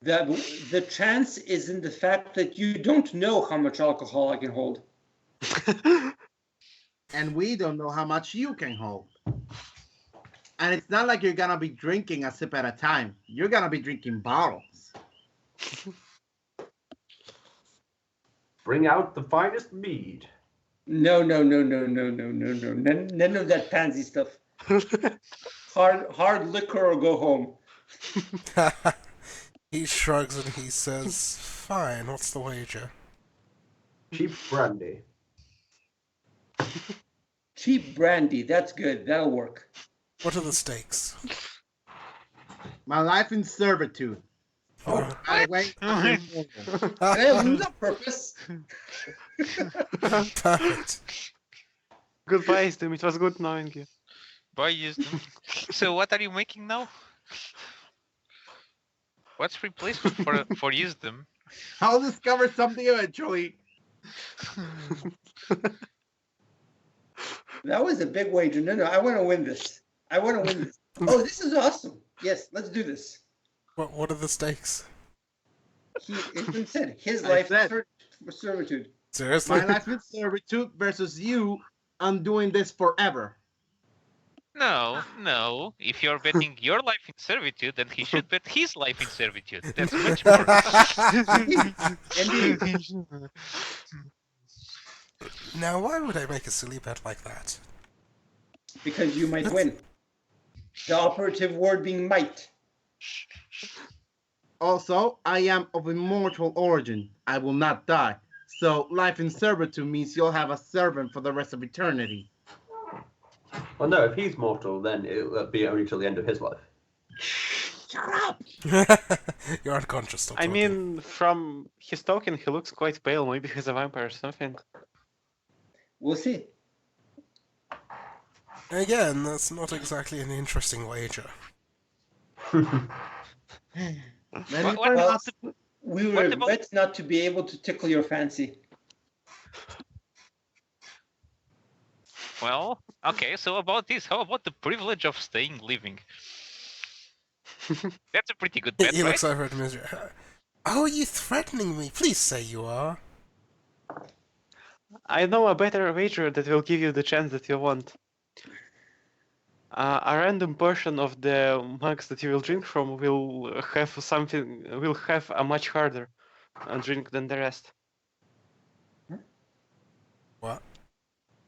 The chance is in the fact that you don't know how much alcohol I can hold. And we don't know how much you can hold. And it's not like you're gonna be drinking a sip at a time. You're gonna be drinking bottles. Bring out the finest mead. No. None of that pansy stuff. Hard liquor or go home. He shrugs and he says, "Fine, what's the wager?" Cheap brandy. Cheap brandy. That's good. That'll work. What are the stakes? My life in servitude. Oh, I wait. And I lose on purpose. perfect. Goodbye, Stim. It was good knowing you. Boy, wisdom. So what are you making now? What's replacement for wisdom? I'll discover something eventually. That was a big wager. No, I want to win this. Oh, this is awesome. Yes, let's do this. What are the stakes? It's been said. His I life said. for servitude. Seriously? My life in servitude versus you. I'm doing this forever. No. If you're betting your life in servitude, then he should bet his life in servitude. That's much more. Indeed. Now, why would I make a silly bet like that? Because you might win. The operative word being might. Also, I am of immortal origin. I will not die. So life in servitude means you'll have a servant for the rest of eternity. Well, no, if he's mortal, then it'll be only till the end of his life. Shut up! You're unconscious. Stop I talking. mean, from his token, he looks quite pale. Maybe he's a vampire or something. We'll see. Again, that's not exactly an interesting wager. Many What friends Well, about the- we What regret not to be able to tickle your fancy. Well, okay, so about this, how about the privilege of staying living? That's a pretty good bet, He right? looks over at Misery. Oh, are you threatening me? Please say you are. I know a better wager that will give you the chance that you want. A random portion of the mugs that you will drink from will have a much harder drink than the rest. What?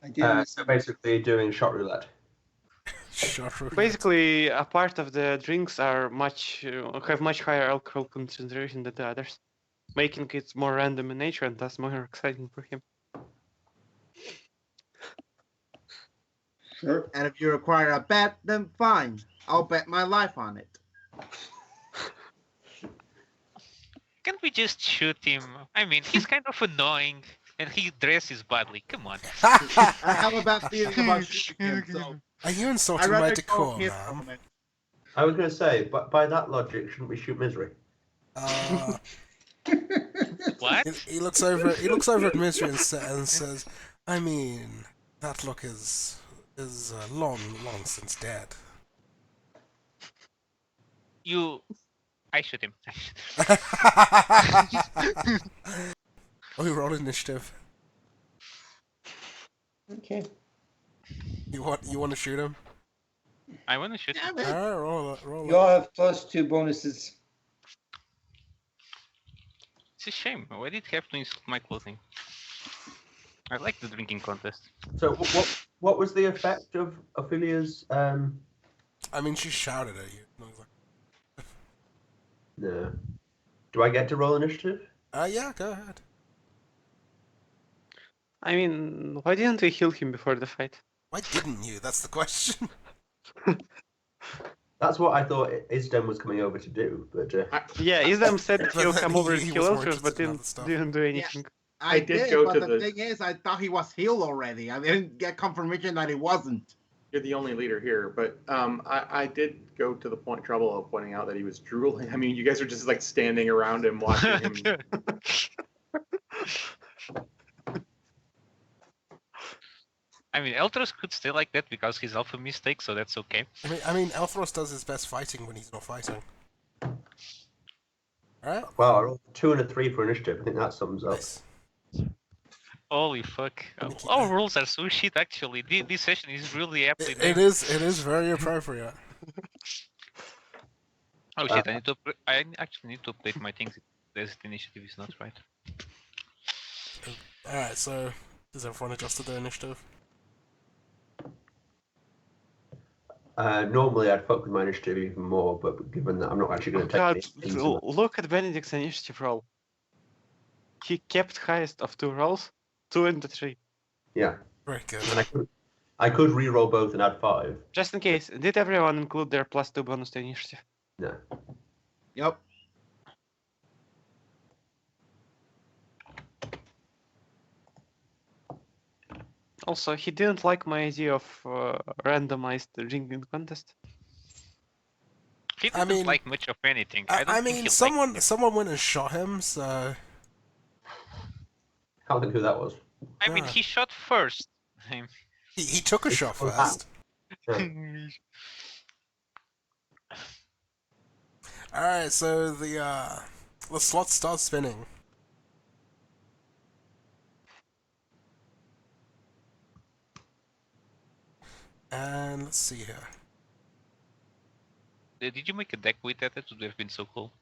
I didn't. So basically doing shot roulette. Shot roulette. Basically, a part of the drinks are have much higher alcohol concentration than the others, making it more random in nature and thus more exciting for him. Sure. And if you require a bet, then fine. I'll bet my life on it. Can't we just shoot him? I mean, he's kind of annoying and he dresses badly. Come on. I have a bad feeling about shooting him, so Are you I'd insulting my rather go decor, his ma'am? comment. I was going to say, but by that logic, shouldn't we shoot Misery? What? He looks over. He looks over at Misery and says, "I mean, that look is long since dead." I shoot him. Oh, we roll initiative. Okay. You want to shoot him? I want to shoot him. Alright, roll it. You all have +2 bonuses. It's a shame. Why did he have to insult my clothing? I like the drinking contest. So what was the effect of Ophelia's? I mean, she shouted at you. No, it's like- No. Do I get to roll initiative? Yeah, go ahead. I mean, why didn't we heal him before the fight? Why didn't you? That's the question. That's what I thought Isdem was coming over to do, but Yeah, Isdam said But he'll then come over he and kill was more Ultras, but interested in other stuff. didn't do anything. I did did, go but to the the- thing is, I thought he was healed already. I didn't get confirmation that he wasn't. You're the only leader here, but I did go to the trouble of pointing out that he was drooling. I mean, you guys are just like standing around him watching him. I mean, Eltros could stay like that because he's alpha mistake, so that's okay. I mean, Elthros does his best fighting when he's not fighting. Alright? well, I rolled 2 and a 3 for initiative. I think that sums up. Nice. Holy fuck. Nikki, Our rules are so shit, actually. This session is really aptly it named. is very appropriate. Oh shit, I actually need to update my things. This initiative is not right. Alright, so does everyone adjusted their initiative? Normally, I'd fuck with my initiative even more, but given that I'm not actually Oh going to god, take the into look at Benedict's initiative roll. He kept highest of 2 rolls, 2 and 3. yeah, Very good. and I could re-roll both and add 5. Just in case, did everyone include their +2 bonus to initiative? No. Yep. Also, he didn't like my idea of randomized drinking contest. He I didn't mean- like much of anything. I don't think mean, he someone liked it. someone went and shot him, so Can't think who that was. I mean, Yeah. he shot first. he took a shot was first. Yeah. Alright, so the slot starts spinning. And let's see here. Did you make a deck with that? That would have been so cool.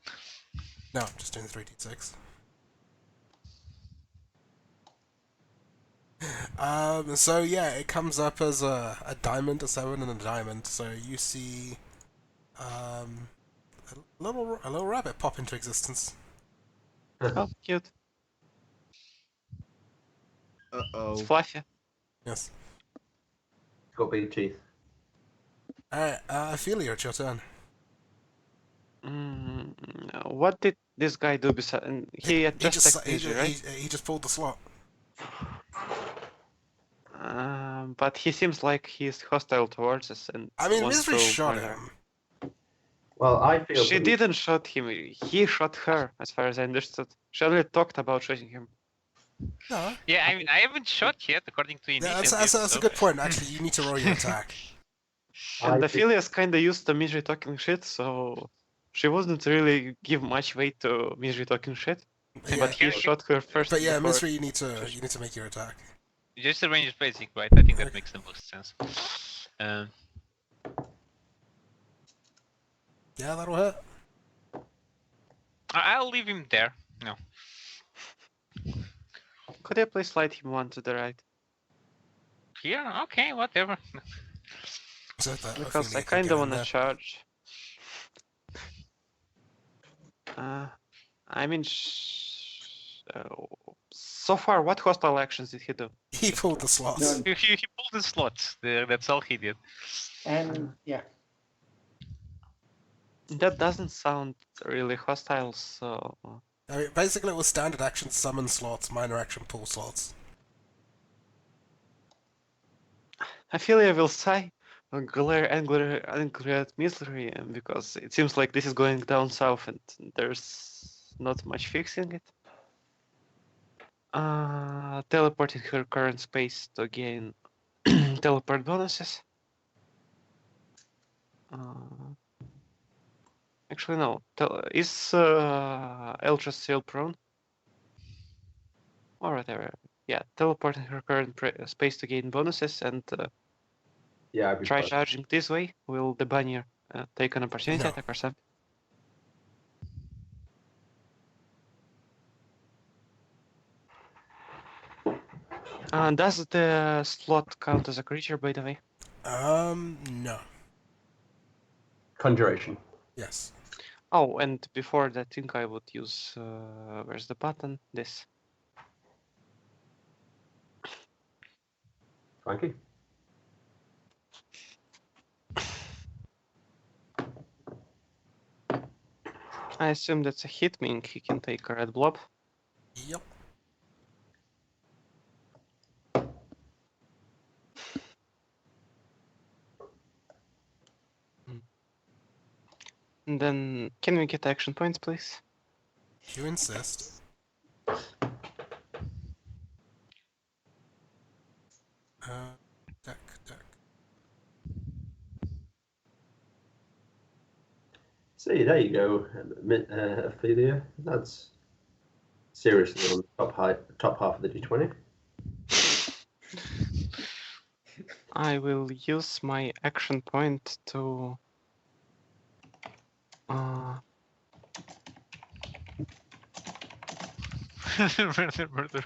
No, I'm just doing 3d6. So yeah, it comes up as a diamond, a 7, and a diamond. So you see, a little rabbit pop into existence. Oh, cute. It's Uh-oh. fluffy. Yes. Got big teeth. Alright, Ophelia, it's your turn. What did this guy do besides... He had just attacked Midge, right? He just pulled the slot. But he seems like he's hostile towards us and I mean, wants Misery to shot murder. him. Well, I feel She didn't shoot him. He shot her, as far as I understood. She only talked about shooting him. No, Yeah, I mean, I haven't shot yet, according to yeah, initiative. that's a so- good point. Actually, you need to roll your attack. I And think- Ophelia's kinda used to Midge talking shit, so she wouldn't really give much weight to Midge talking shit. Yeah, But he shot her first. but yeah, before- Misery, you need to make your attack. Just the range is basic, right? I think that Okay. makes the most sense. Um, Yeah, that'll hit. I'll leave him there. No. Could I please slide him one to the right? Yeah, okay, whatever. So that Because Ophelia I can kinda get in wanna there. charge. I mean, so far, what hostile actions did he do? He pulled the slot. None. He pulled the slots. That's all he did. And yeah, That doesn't sound really hostile, so... I mean, basically, it was standard action summon slots, minor action pull slots. Ophelia will sigh and glare angry at Misery because it seems like this is going down south and there's not much fixing it. Teleporting her current space to gain teleport bonuses. Actually, no. Is Eldritch still prone? Or whatever. Yeah, teleporting her current space to gain bonuses and Yeah, I'd be try fine. charging this way. Will the bunny take an opportunity No. attack or something? Does the slot count as a creature, by the way? No. Conjuration. Yes. Oh, and before that, I think I would use... where's the button? This. Frankie? I assume that's a hit, meaning he can take a red blob. Yep. And then, can we get action points, please? You insist. Deck. See, there you go, Ophelia. That's seriously on the top half of the D20. I will use my action point to Murder, murder.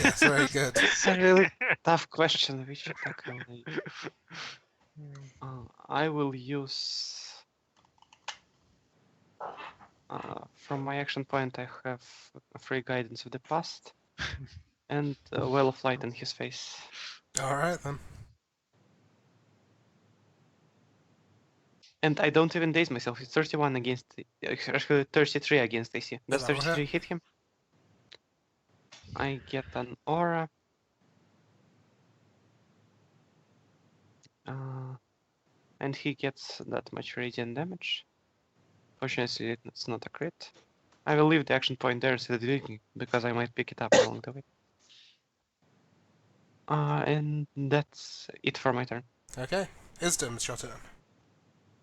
Yes, very good. it's a really tough question. Which attack I will use? I will use from my action point. I have a free guidance of the past and a well of light in his face. All right then. And I don't even daze myself. It's 31 against, actually 33 against AC. Does That will hit. 33 hit him? I get an aura. And he gets that much radiant damage. Fortunately, it's not a crit. I will leave the action point there instead of deleting it, because I might pick it up along the way. And that's it for my turn. Okay. Isdom, it's your turn.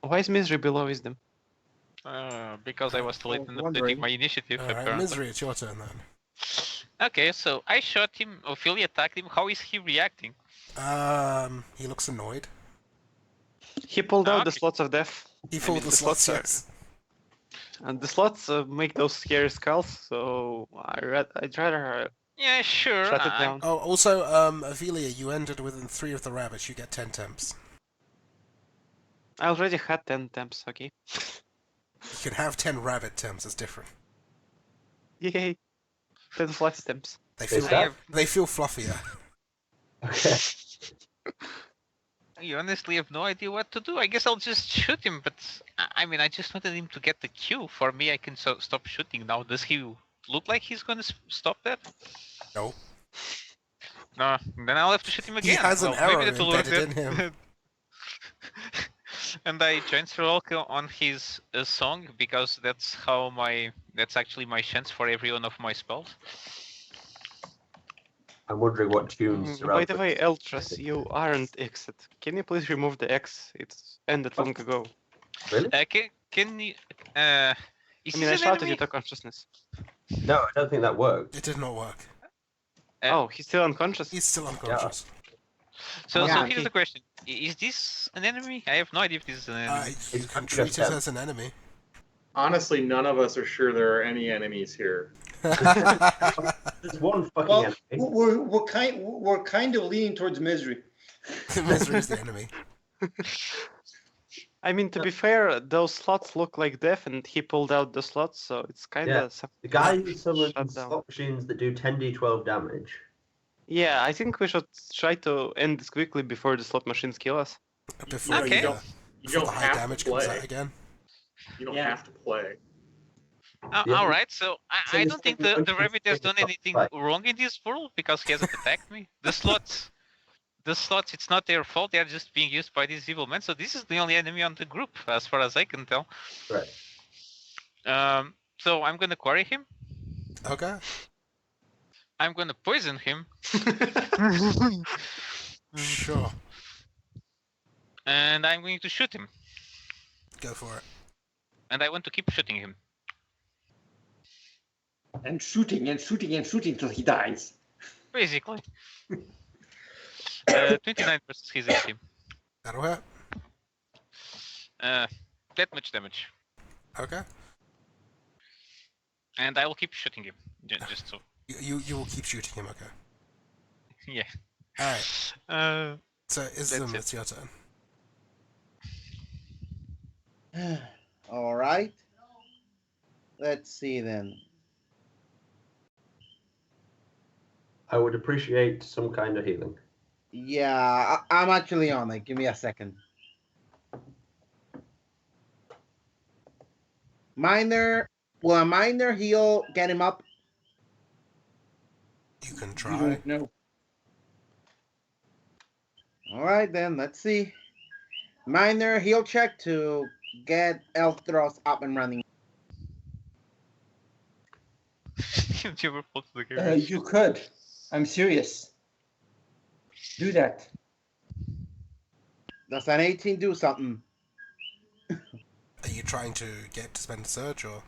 Why is Misery below Wisdom? Because I was too late in wondering. updating my initiative. All right, apparently. Misery, it's your turn then. Okay, so I shot him, Ophelia attacked him. How is he reacting? He looks annoyed. He pulled out the Okay. slots of death. He I pulled mean, the the slots, slots yes. And the slots make those scary skulls, so I'd rather Yeah, sure. shut it down. Oh, also, Avelia, you ended within 3 of the rabbits. You get 10 temps. I already had 10 temps, okay? You can have 10 rabbit temps. It's different. Yay! 10 fluffy temps. They Is feel that? they feel fluffier. Okay. You honestly have no idea what to do. I guess I'll just shoot him, but I mean, I just wanted him to get the Q. For me, I can stop shooting now. Does he look like he's gonna stop that? No. No, then I'll have to shoot him He again. has an Well, maybe arrow that'll work embedded in then. him. And I joined Sirolka on his song because that's actually my chance for every one of my spells. I'm wondering what tunes. By the way, Eltras, you aren't exit. Can you please remove the X? It's ended long ago. Really? Can you? Is I mean, I this an shouted enemy? you to consciousness. No, I don't think that worked. It did not work. Oh, he's still unconscious? He's still unconscious. So Yeah, here's the question: Is this an enemy? I have no idea if this is an enemy. You It's can just treat it them. as an enemy. Honestly, none of us are sure there are any enemies here. There's one fucking Well, enemy. we're kind of leaning towards misery. Misery is the enemy. I mean, to be fair, those slots look like death, and he pulled out the slots, so it's kind of... The guy who summons Shut down. slot machines that do 10d12 damage. Yeah, I think we should try to end this quickly before the slot machines kill us. Before, Okay. You before don't the high have damage to comes play. out again. You don't Yeah. have to play. Yeah. All right, so So I you don't think said you the wanted to rabbit has take done it off, anything right. wrong in this world because he hasn't attacked me. The slots, it's not their fault. They are just being used by these evil men. So this is the only enemy on the group, as far as I can tell. Right. So I'm gonna quarry him. Okay. I'm gonna poison him, Sure. and I'm going to shoot him. Go for it. And I want to keep shooting him. And shooting and shooting and shooting till he dies. Basically. 29 versus his AC. That'll hit. That much damage. Okay. And I will keep shooting him. Just so. You will keep shooting him, okay. Yeah. Alright, so Islam, it. it's your turn. All right. Let's see then. I would appreciate some kind of healing. Yeah, I'm actually on it. Give me a second. Will a minor heal get him up? You can You try. don't know. All right, then. Let's see. Minor heal check to get Elthros up and running. You ever fall to the game? You could. I'm serious. Do that. Does an 18 do something? Are you trying to get to spend surge or?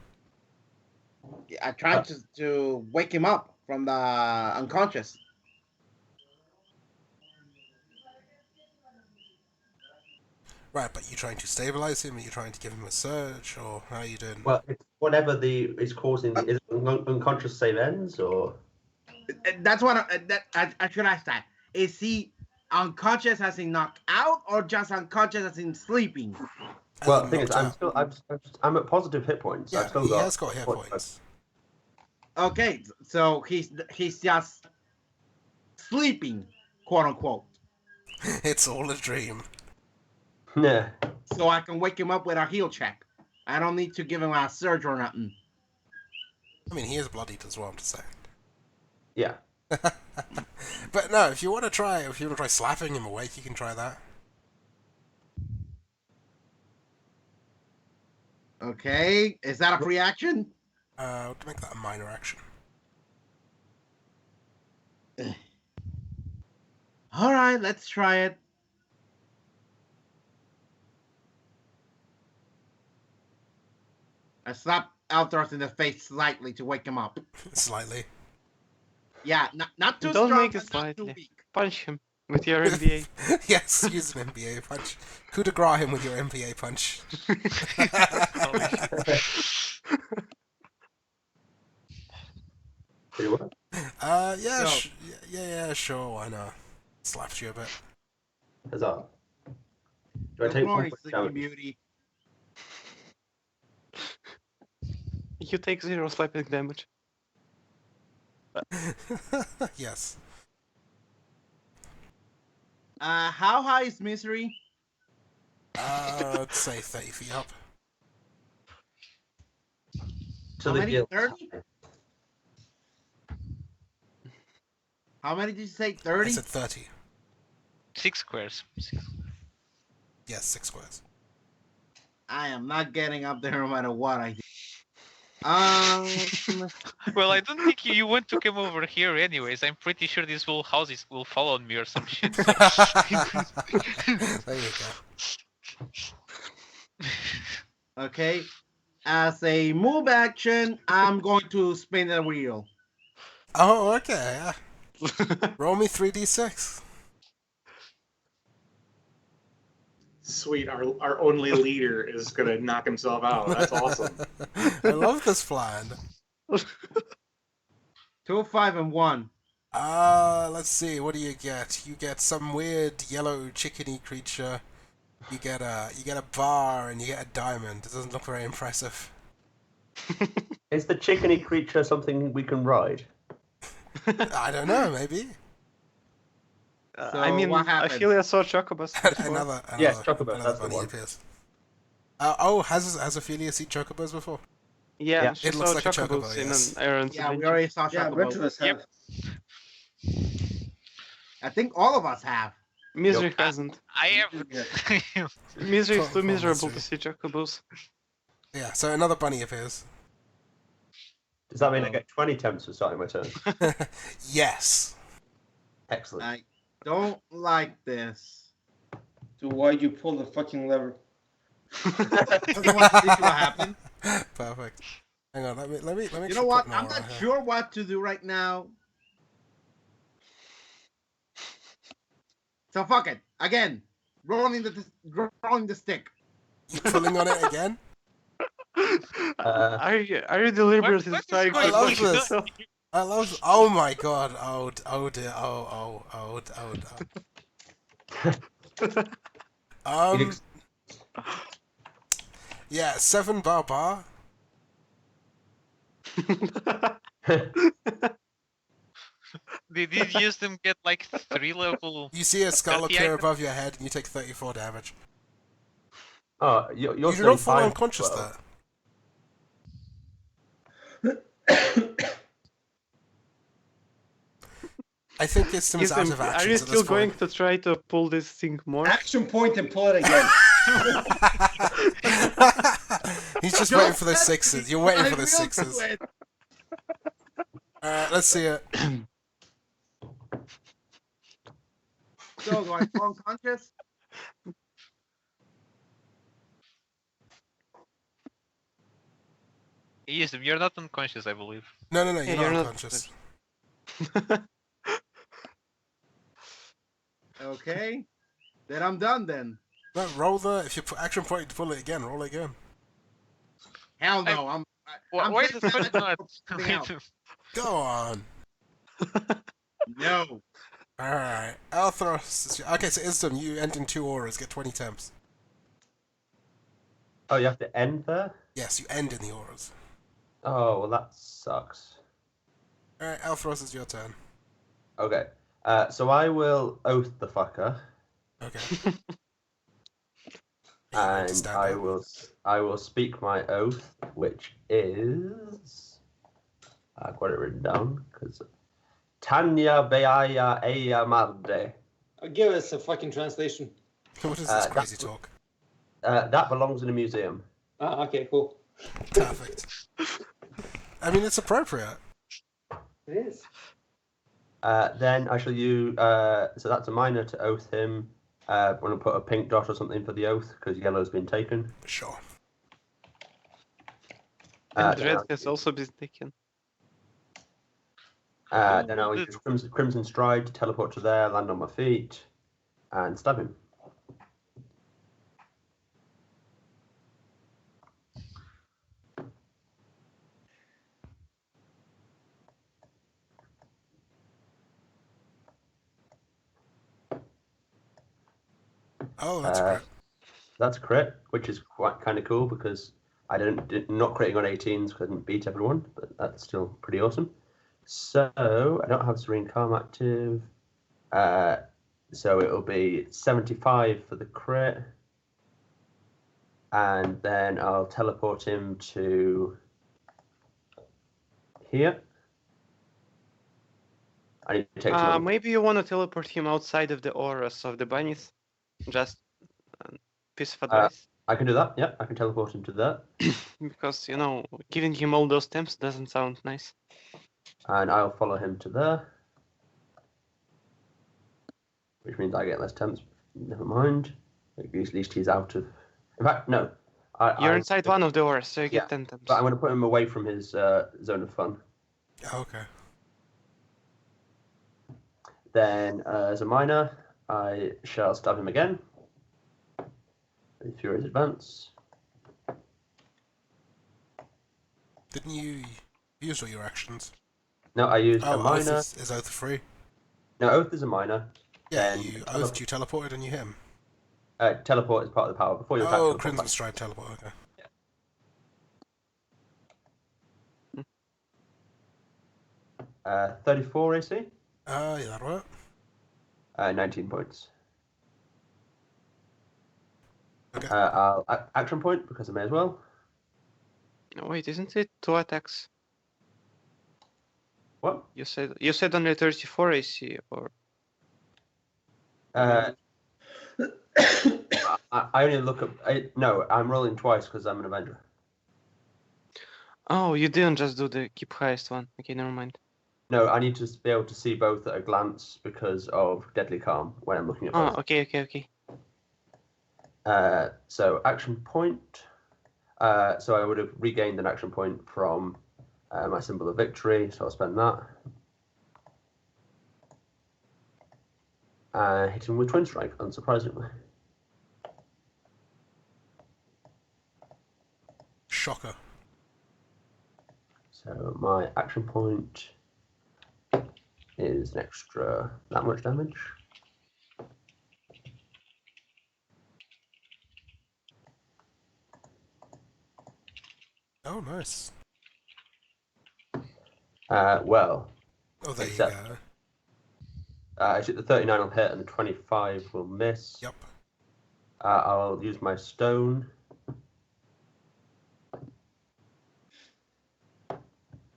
I tried to wake him up from the unconscious. Right, but you trying to stabilize him? Are you trying to give him a surge, or how are you doing? Well, it's whatever is causing the is it unconscious save ends or That's what I should ask that. Is he unconscious as in knocked out, or just unconscious as in sleeping? As well, in the thing is, knocked out. I'm at positive hit points. Yeah, I've still he got has got hit points. Okay, so he's just sleeping, quote unquote. It's all a dream. Yeah. So I can wake him up with a heal check. I don't need to give him a surge or nothing. I mean, he is bloodied as well, I'm just saying. Yeah. But no, if you want to try slapping him awake, you can try that. Okay, is that a free action? We'll make that a minor action. All right, let's try it. I slap Altros in the face slightly to wake him up. Slightly. Yeah, not too Don't strong, make it but not too slightly. weak. Punch him with your MBA. Yes, use an MBA punch. Coup de grace him with your MBA punch. Do what? Yeah, So- yeah, sure, why not? Slaps you a bit. Huzzah. Do I Good take one morning, point Sleepy damage? Beauty. You take 0 slapping damage. Yes. How high is Misery? I'd say 30 feet up. To How the many? guild. 30? How many did you say? I 30? said 30. 6 squares. Yes, 6 squares. I am not getting up there no matter what I do. Well, I don't think you want to come over here anyways. I'm pretty sure these whole houses will fall on me or some shit. So. There you go. Okay. As a move action, I'm going to spin the wheel. Oh, okay. Roll me 3d6. Sweet, our only leader is gonna knock himself out. That's awesome. I love this plan. 2, 5, and 1. Let's see. What do you get? You get some weird yellow chickeny creature. You get a bar and you get a diamond. It doesn't look very impressive. Is the chickeny creature something we can ride? I don't know. Maybe So I mean, what I happens? feel I saw chocobos before. another Yes, chocobo, another that's the bunny one. appears. Has Ophelia seen chocobos before? Yeah, Yeah. she It saw looks like a chocobos chocobo, in yes. an Iron Yeah, we already saw Yeah, Chocobo. Retros have. I think all of us have. Misery Yep. hasn't. I have. Misery is Poor too miserable Misery. to see chocobos. Yeah. So another bunny appears. Does that mean I get 20 attempts for starting my turn? Yes. Excellent. I don't like this. So why'd you pull the fucking lever? Doesn't want to see what happened. Perfect. Hang on. Let me. You actually know what? put I'm Nora not here. sure what to do right now. So fuck it. Again, rolling the stick. You pulling on it again? Are you deliberately what is trying going to on? knock I love yourself? I love. Oh my god. Oh dear. Oh. Yeah. 7 bar. Did these them get like 3 level? You see a skull 30 appear items? above your head, and you take 34 damage. Oh, you're You do saying not fall fine, unconscious well. there. I think system is out of Are actions you at still this going point. to try to pull this thing more? Action point and pull it again. He's just waiting for the sixes. You're waiting for the I will sixes. do it. Let's see it. So do I fall unconscious? Yes, you're not unconscious, I believe. No, Yeah, you're you're not not unconscious. Okay. Then I'm done then. No, roll the. If you put action point to pull it again, roll it again. Hell no. I'm Why is saying the that first not? something else. Go on. No. Alright. Althros. Okay, so Isdom, you end in 2 auras, get 20 temps. Oh, you have to end there? Yes, you end in the auras. Oh, well, that sucks. Alright, Althros, it's your turn. Okay. So I will oath the fucker, Okay. Are you going to and stand I up? will speak my oath, which is I've got it written down because Tanya Beaya Eya Marde. Give us a fucking translation. What is this that- crazy talk? That belongs in a museum. Ah, okay, cool. Perfect. I mean, it's appropriate. It is. Then I shall use. So that's a minor to oath him. I'm going to put a pink dot or something for the oath because yellow's been taken. Sure. And Then red I'll- has also been taken. Then I'll use Crimson Stride to teleport to there, land on my feet, and stab him. Oh, that's a crit. That's a crit, which is quite kind of cool because I not critting on 18s because I didn't beat everyone, but that's still pretty awesome. So I don't have Serene Calm active. So it'll be 75 for the crit. And then I'll teleport him to here. I need to take some. Maybe you want to teleport him outside of the auras of the bunnies. Just piece of advice. I can do that. Yeah, I can teleport him to there. Because, you know, giving him all those temps doesn't sound nice. And I'll follow him to there. Which means I get less temps. Never mind. At least he's out of. In fact, no. You're inside one of the auras, so you Yeah, get 10 temps. But I'm going to put him away from his zone of fun. Oh, okay. Then, as a minor, I shall stab him again. With Furious Advance. Didn't you use all your actions? No, I used Oh, a minor. Oath is Oath free? No, Oath is a minor. Yeah, Then you Oathed, you teleported, and you hit him. Teleport is part of the power. Before you attack, Oh, teleport Crimson back. Stride teleport, okay. 34 AC. Yeah, that'll work. 19 points. Okay. I'll action point because I may as well. No, wait, isn't it 2 attacks? What? You said only 34 AC, or I only look at. No, I'm rolling twice because I'm an Avenger. oh, you didn't just do the keep highest one. Okay, never mind. No, I need to be able to see both at a glance because of Deadly Calm when I'm looking at both. Oh, okay. So action point. So I would have regained an action point from my symbol of victory, so I'll spend that. Hit him with Twin Strike, unsurprisingly. Shocker. So my action point is an extra that much damage. Oh, nice. Well, Oh, there Except- you go. I think the 39 will hit and the 25 will miss. Yep. I'll use my stone.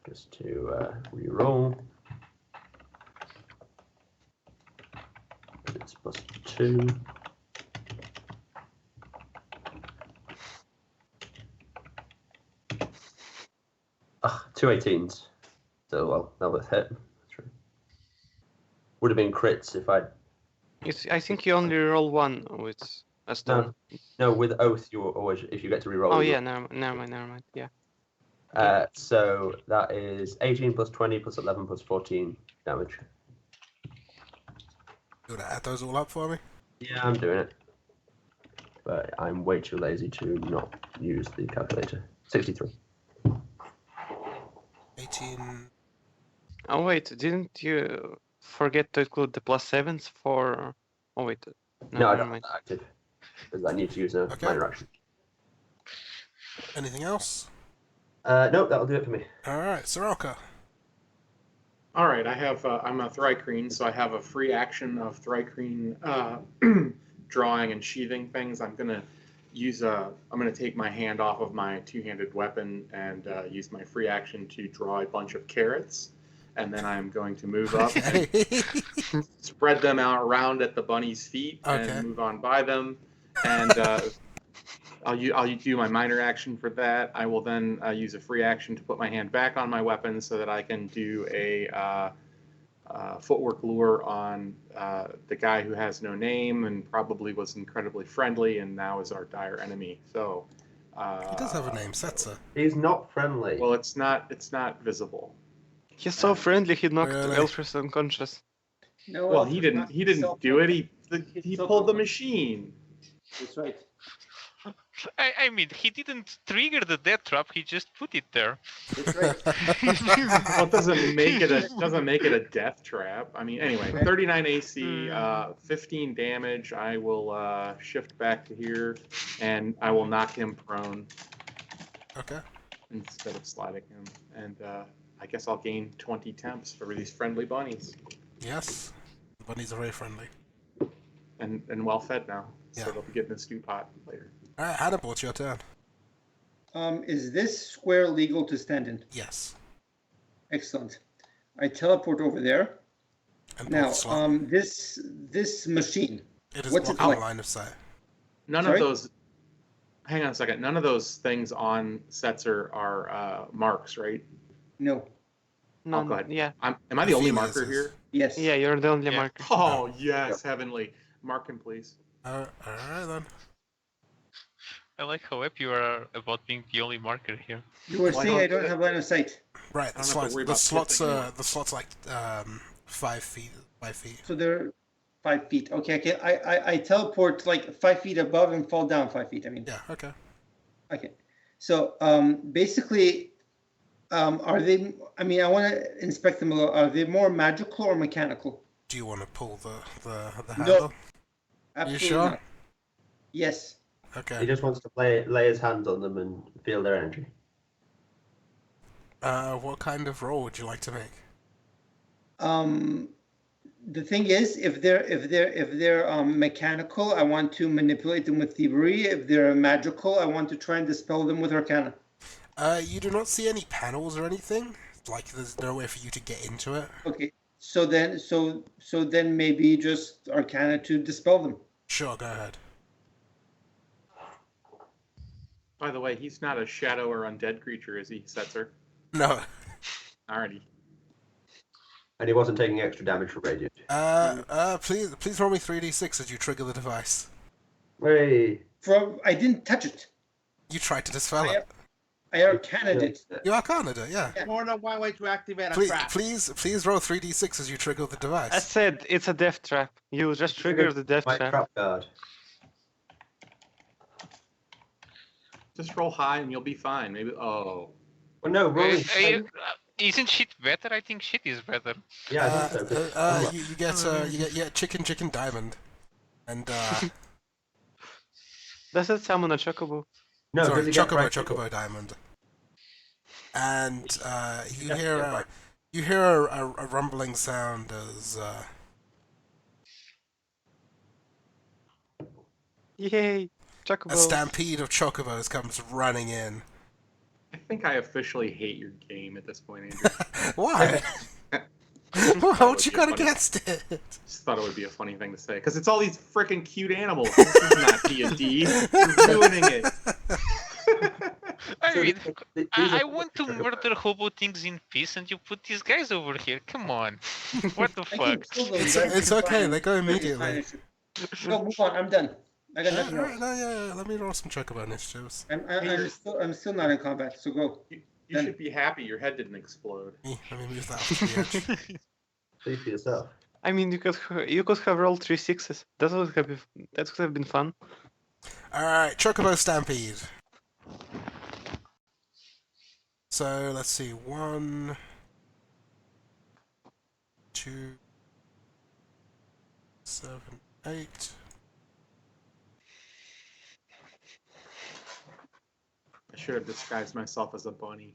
Just to re-roll. It's +2. Two 18s. So, well, they'll both hit. Would have been crits if I'd. I think you only roll one with a stone. No, with Oath, you always, if you get to re-roll. Oh you yeah, never mind. Yeah. So that is 18 plus 20 plus 11 plus 14 damage. You want to add those all up for me? Yeah, I'm doing it. but I'm way too lazy to not use the calculator. 63. 18. Oh wait, didn't you forget to include the +7s for? Oh wait, No, I never don't have mind. that active because I need to use a Okay. minor action. Anything else? No, that'll do it for me. All right, Soroka. All right, I have. I'm a Thrycreen, so I have a free action of Thrycreen drawing and sheathing things. I'm gonna use a. I'm gonna take my hand off of my two-handed weapon and use my free action to draw a bunch of carrots, and then I'm going to move up and Okay. spread them out around at the bunny's feet Okay. and move on by them, and I'll do my minor action for that. I will then use a free action to put my hand back on my weapon so that I can do a footwork lure on the guy who has no name and probably was incredibly friendly and now is our dire enemy. So He does have a name, Setzer. He's not friendly. well, it's not visible. He's so friendly. He knocked Really? Elfris unconscious. No, Well, Elf he is didn't. not He didn't self- do it. He He's pulled the self- machine. That's right. I mean, he didn't trigger the death trap. He just put it there. That's right. Well, it doesn't make it a death trap. I mean, anyway, 39 AC, 15 damage. I will shift back to here, and I will knock him prone Okay. instead of sliding him. And I guess I'll gain 20 temps for these friendly bunnies, Yes. The bunnies are very friendly. and well fed now, so Yeah. they'll be getting a stew pot later. All right, Hannibal, it's your turn. Is this square legal to stand in? Yes. Excellent. I teleport over there. And Now, both slot. this machine. It is what's it blocking like? line of sight. None Sorry? of those. Hang on a second. None of those things on Setzer are marks, right? No. No, go ahead. yeah, Am I the only Ophelia marker is- here? Yes. yeah, you're the only Yeah. marker. Oh yes, heavenly. Mark him, please. All right then. I like how happy you are about being the only marker here. You were Why saying I don't- don't have line of sight. Right, I don't have to worry about the slot's like 5 feet. 5 feet. So they're 5 feet. Okay. I teleport like 5 feet above and fall down 5 feet. I mean. Yeah. Okay. Okay. So basically, are they? I mean, I want to inspect them a little. Are they more magical or mechanical? Do you want to pull the No. handle? Absolutely sure? not. Yes. He Okay. just wants to lay his hands on them and feel their energy. What kind of roll would you like to make? The thing is, if they're mechanical, I want to manipulate them with thievery. If they're magical, I want to try and dispel them with arcana. You do not see any panels or anything. Like there's no way for you to get into it. Okay. So then maybe just arcana to dispel them. Sure, go ahead. By the way, he's not a shadow or undead creature, is he, Setzer? No. Alrighty. And he wasn't taking extra damage from radiant. Please roll me 3d6 as you trigger the device. Hey. I didn't touch it. You tried to dispel it. I arcana'd it. You are Canada, yeah. More than one way to activate a Please, trap. please roll 3d6 as you trigger the I device. said it's a death trap. You just trigger the death My trap. trap guard. Just roll high and you'll be fine. Maybe. Oh. Well, no, rolling. Isn't shit better? I think shit is better. Yeah, I think so. 'cause- You get chicken diamond, and Does it summon a chocobo? no, sorry, does he get right- chocobo diamond, and you Yeah, hear yeah, right. you hear a rumbling sound as Yay, chocobo! a stampede of chocobos comes running in. I think I officially hate your game at this point, Andrew. Why? What you got against it? Just thought it would be a funny thing to say because it's all these freaking cute animals. This is not D&D. You're ruining it. I So mean, these I are- want to murder hobo things in peace, and you put these guys over here. Come on, what the I can fuck? kill them, It's- but I it's can okay, find- they go immediately. No, move on. I'm done. I got nothing else. Yeah. Let me roll some chocobo initiatives. I'm still not in combat. So go. You should be happy your head didn't explode. Let me move that off to the edge. Please for yourself. I mean, you could have rolled 3 6s. That would have been fun. Alright, Chocobo Stampede. So, let's see. 1, 2, 7, 8. I should have disguised myself as a bunny.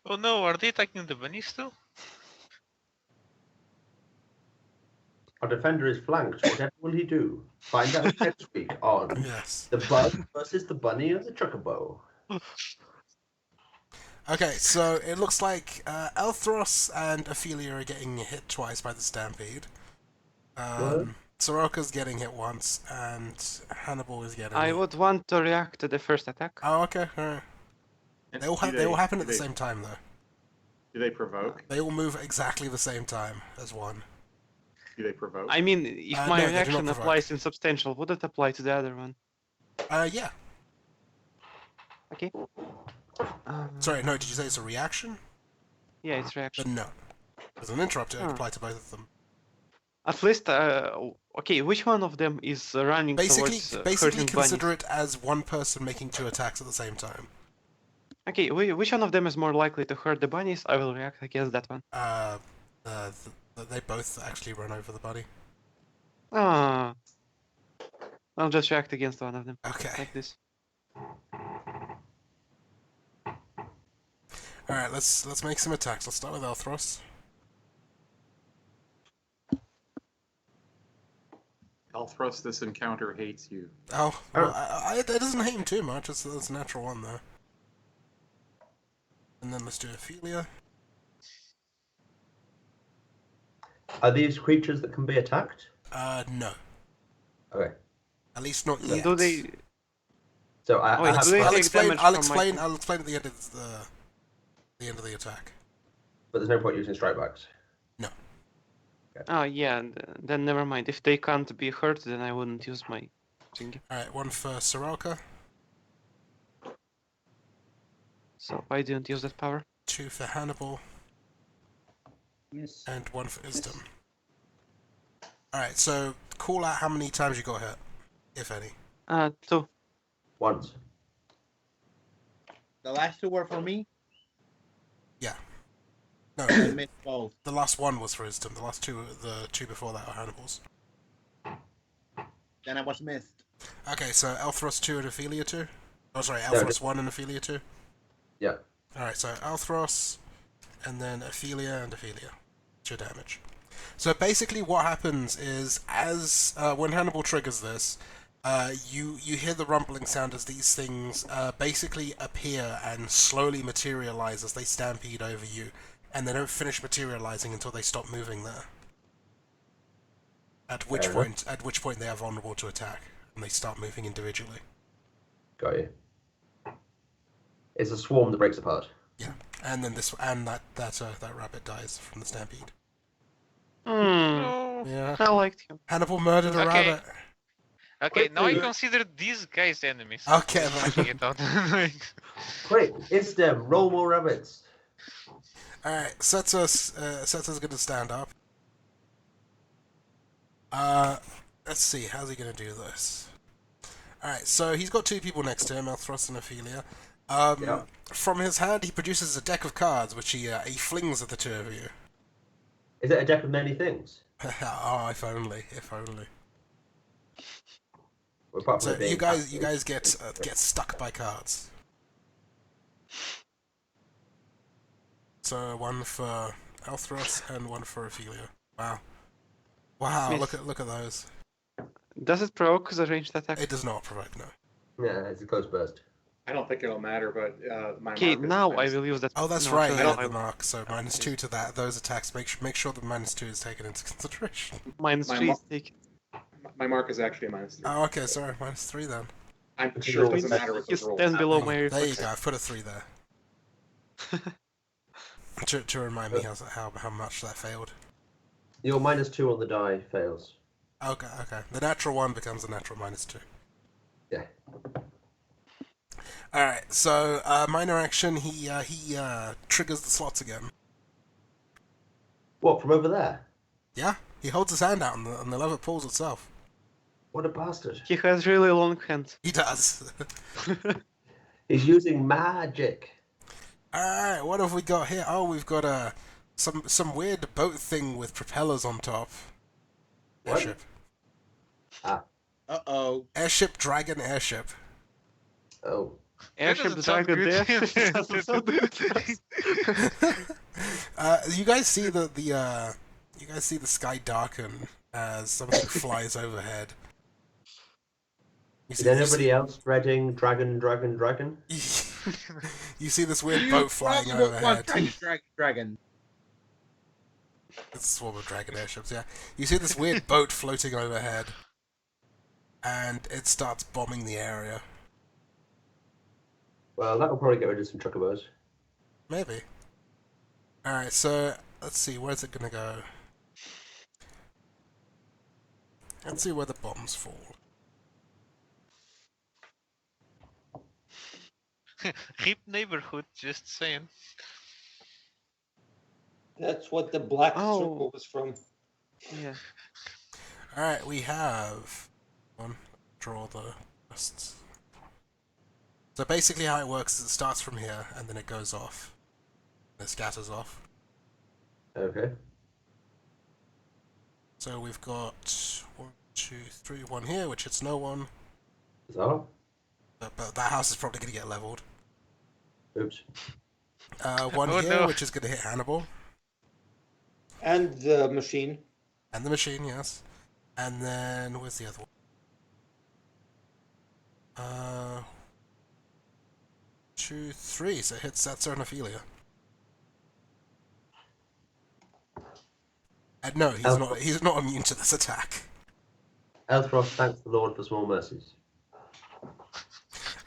Oh no, are they attacking the bunnies too? Our defender is flanked. Whatever will he do? Find out next week on Yes. the bug versus the bunny and the chocobo. Okay, so it looks like Elthros and Ophelia are getting hit twice by the Stampede. Soroka's getting hit once, and Hannibal is getting I hit. would want to react to the first attack. Oh, okay, alright. And They all happen at the same time, though. Do they provoke? They all move exactly the same time as one. Do they provoke? I mean, if No, my they do not reaction provoke. applies in substantial, would it apply to the other one? Yeah. Okay. Sorry, no, did you say it's a reaction? Yeah, it's reaction. Then no. As an interrupt, it would Huh. apply to both of them. At least, okay, which one of them is running Basically, towards hurting consider bunnies? it as one person making 2 attacks at the same time. Okay, which one of them is more likely to hurt the bunnies? I will react against that one. They both actually run over the body. Ah, I'll just react against one of them, Okay. like this. Alright, let's make some attacks. Let's start with Elthros. Elthros, this encounter hates you. Oh, well, it doesn't hate him too much. It's a natural one, though. And then let's do Ophelia. Are these creatures that can be attacked? No. Okay. At least not yet. Do they? So I Wait, have, do they I'll take explain. damage I'll from my- explain. I'll explain at the end of the end of the attack. but there's no point using strike backs. Oh yeah, then never mind. If they can't be hurt, then I wouldn't use my thing. All right, one for Soraka, So I didn't use that power. 2 for Hannibal, Yes. and 1 for Isdom. All right, so call out how many times you got hit, if any. 2. Once. The last 2 were for me. No, I missed both. the last one was for Isdom. The two before that are Hannibal's. Then I was missed. Okay, so Elthros 2 and Ophelia 2. Oh, sorry, No, Elthros 1 and Ophelia 2. Yeah. All right, so Elthros, and then Ophelia and Ophelia. 2 damage. So basically, what happens is, as when Hannibal triggers this, you hear the rumbling sound as these things basically appear and slowly materialize as they stampede over you, and they don't finish materializing until they stop moving there. At which Fair enough. point they are vulnerable to attack, and they start moving individually. Got you. It's a swarm that breaks apart. Yeah, and then that rabbit dies from the stampede. No. Yeah, I liked him. Hannibal murdered a Okay. rabbit. Okay, now I Quickly. consider these guys enemies. Okay, then. Fucking it out. Quick, it's them. Roll more rabbits. Alright, Setsa's gonna stand up. Let's see, how's he gonna do this? Alright, so he's got 2 people next to him, Elthros and Ophelia. Yeah. From his hand, he produces a deck of cards, which he flings at the 2 of you. Is it a deck of many things? Oh, if only, if only. Well, apart from So it being you guys active. get stuck by cards. So 1 for Elthros and 1 for Ophelia. Wow. Wow, Smith. look at those. Does it provoke the ranged attack? It does not provoke, no. Yeah, it's a close burst. I don't think it'll matter, but my Okay, mark is now I missed. will use that. Oh, that's no, right, so yeah, I- the mark. So -2 to those attacks. Make sure the -2 is taken into consideration. Minus My 3 mo- is taken. My mark is actually a -3. Oh, okay, sorry, -3 then. I'm sure it doesn't Means matter with You the roll. stand below my There you reflex. go. I've put a 3 there to remind me how much that failed. Your -2 on the die fails. Okay, okay. The natural 1 becomes a natural -2. Yeah. All right. So minor action. He triggers the slots again. What, from over there? Yeah. He holds his hand out and the lever pulls itself. What a bastard. He has really long hands. He does. He's using magic. Alright, what have we got here? Oh, we've got some weird boat thing with propellers on top. What? Airship. Uh-oh. Airship, dragon, airship. Oh. Airship doesn't sound dragon good. there. Doesn't sound good. You guys see you guys see the sky darken as something flies overhead. Is anybody else spreading dragon? You see this weird boat flying overhead. Dragon. It's a swarm of dragon airships, yeah. You see this weird boat floating overhead, and it starts bombing the area. Well, that will probably get rid of some chocobos. Maybe. Alright, so let's see, where's it gonna go? Let's see where the bombs fall. Hip neighborhood, just saying. That's what the black Oh. circle was from. Yeah. Alright, we have... Draw the lists. So basically how it works is it starts from here, and then it goes off. It scatters off. Okay. So we've got 1, 2, 3, 1 here, which hits no one. So, But that house is probably going to get leveled. oops. One Oh, here, no. which is going to hit Hannibal. And the machine. And the machine, yes. And then, where's the other one? 2, 3, so it hits that Cernophilia. And no, he's not immune to this attack. Elthros thanks the Lord for small mercies.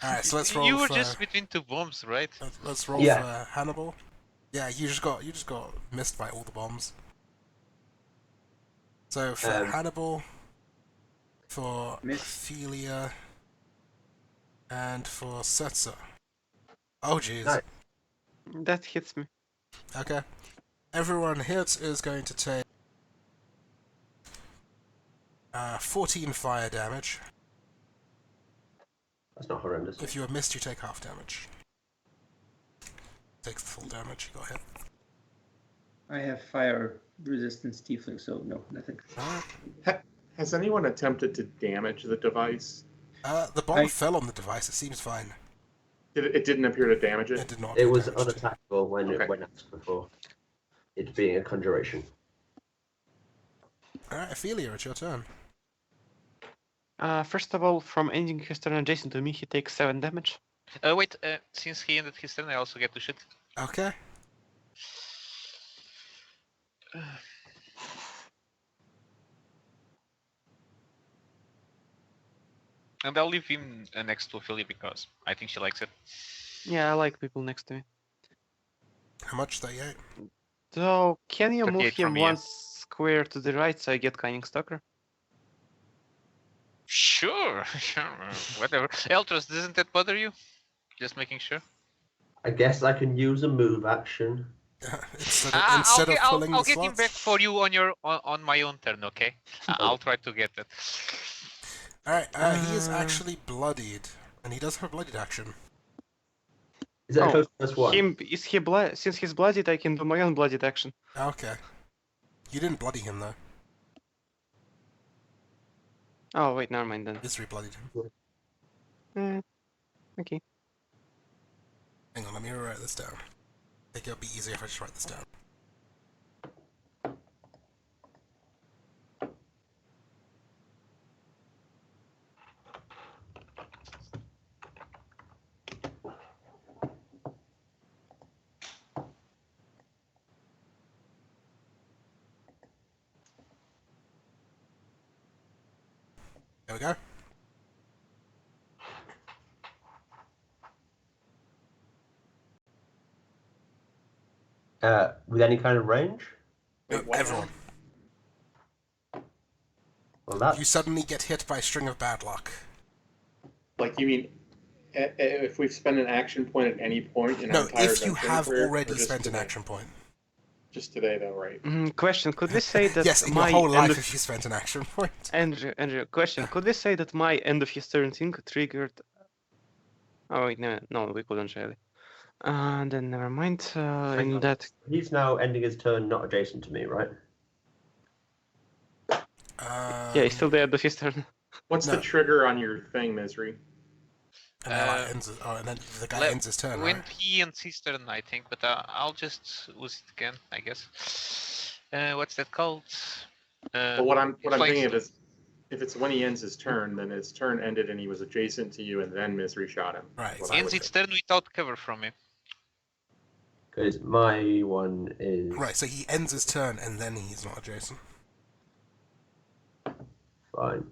Alright, so let's roll You were for, just between two bombs, right? let's roll Yeah. for Hannibal. Yeah, you just got missed by all the bombs. So for Hannibal, for Miss. Ophelia, and for Setzer. Oh jeez. Nice. That hits me. Okay. Everyone hit is going to take 14 fire damage. That's not horrendous. If you are missed, you take half damage. Takes the full damage, you got hit. I have fire resistance tiefling, so no, nothing. Alright. Has anyone attempted to damage the device? The bomb fell on the device, it seems fine. It didn't appear to damage It it? did not It do was damage to it. unattackable when Okay. it went asked before. It being a conjuration. Alright, Ophelia, it's your turn. First of all, from ending his turn adjacent to me, he takes 7 damage. Wait, since he ended his turn, I also get to shoot. Okay. And I'll leave him next to Ophelia because I think she likes it. Yeah, I like people next to me. How much? 38? So, can you move 38 him from here. 1 square to the right so I get Cunning Stalker? Sure, sure, whatever. Eltros, doesn't that bother you? Just making sure. I guess I can use a move action. instead of pulling I'll the get him slots? back for you on my own turn, okay? I'll try to get that. Alright, he is actually bloodied, and he does have a bloodied action. Is that Oh, close to plus one? Since he's bloodied, I can do my own bloodied action. Okay. You didn't bloody him, though. Oh, wait, never mind then. Just re-bloodied him. Okay. Hang on, let me write this down. I think it'll be easier if I just write this down. There we go. With any kind of range? No, Wait, what? everyone. Well, that You suddenly get hit by a string of bad luck. Like, you mean if we've spent an action point at any point in our No, entire if you adventuring have career, already or just spent an today? action point. Just today, though, right? Question: could we say that Yes, in your my whole end life of if you spent an action point. Andrew, question: could we say that my end of his turn thing triggered? Oh wait, no, we couldn't really. Then never mind. Hang In on. that, He's now ending his turn not adjacent to me, right? yeah, he's still the end of his turn. What's No. the trigger on your thing, Misery? And then ends it, and then the guy ends his turn, When right? he ends his turn, I think, but I'll just use it again, I guess. What's that called? But what I'm Flying thinking of Stone. is, if it's when he ends his turn, then his turn ended and he was adjacent to you, and then Misery shot him. Right. What I Ends would its say. turn without cover from me. Because my one is Right, so he ends his turn and then he's not adjacent. fine.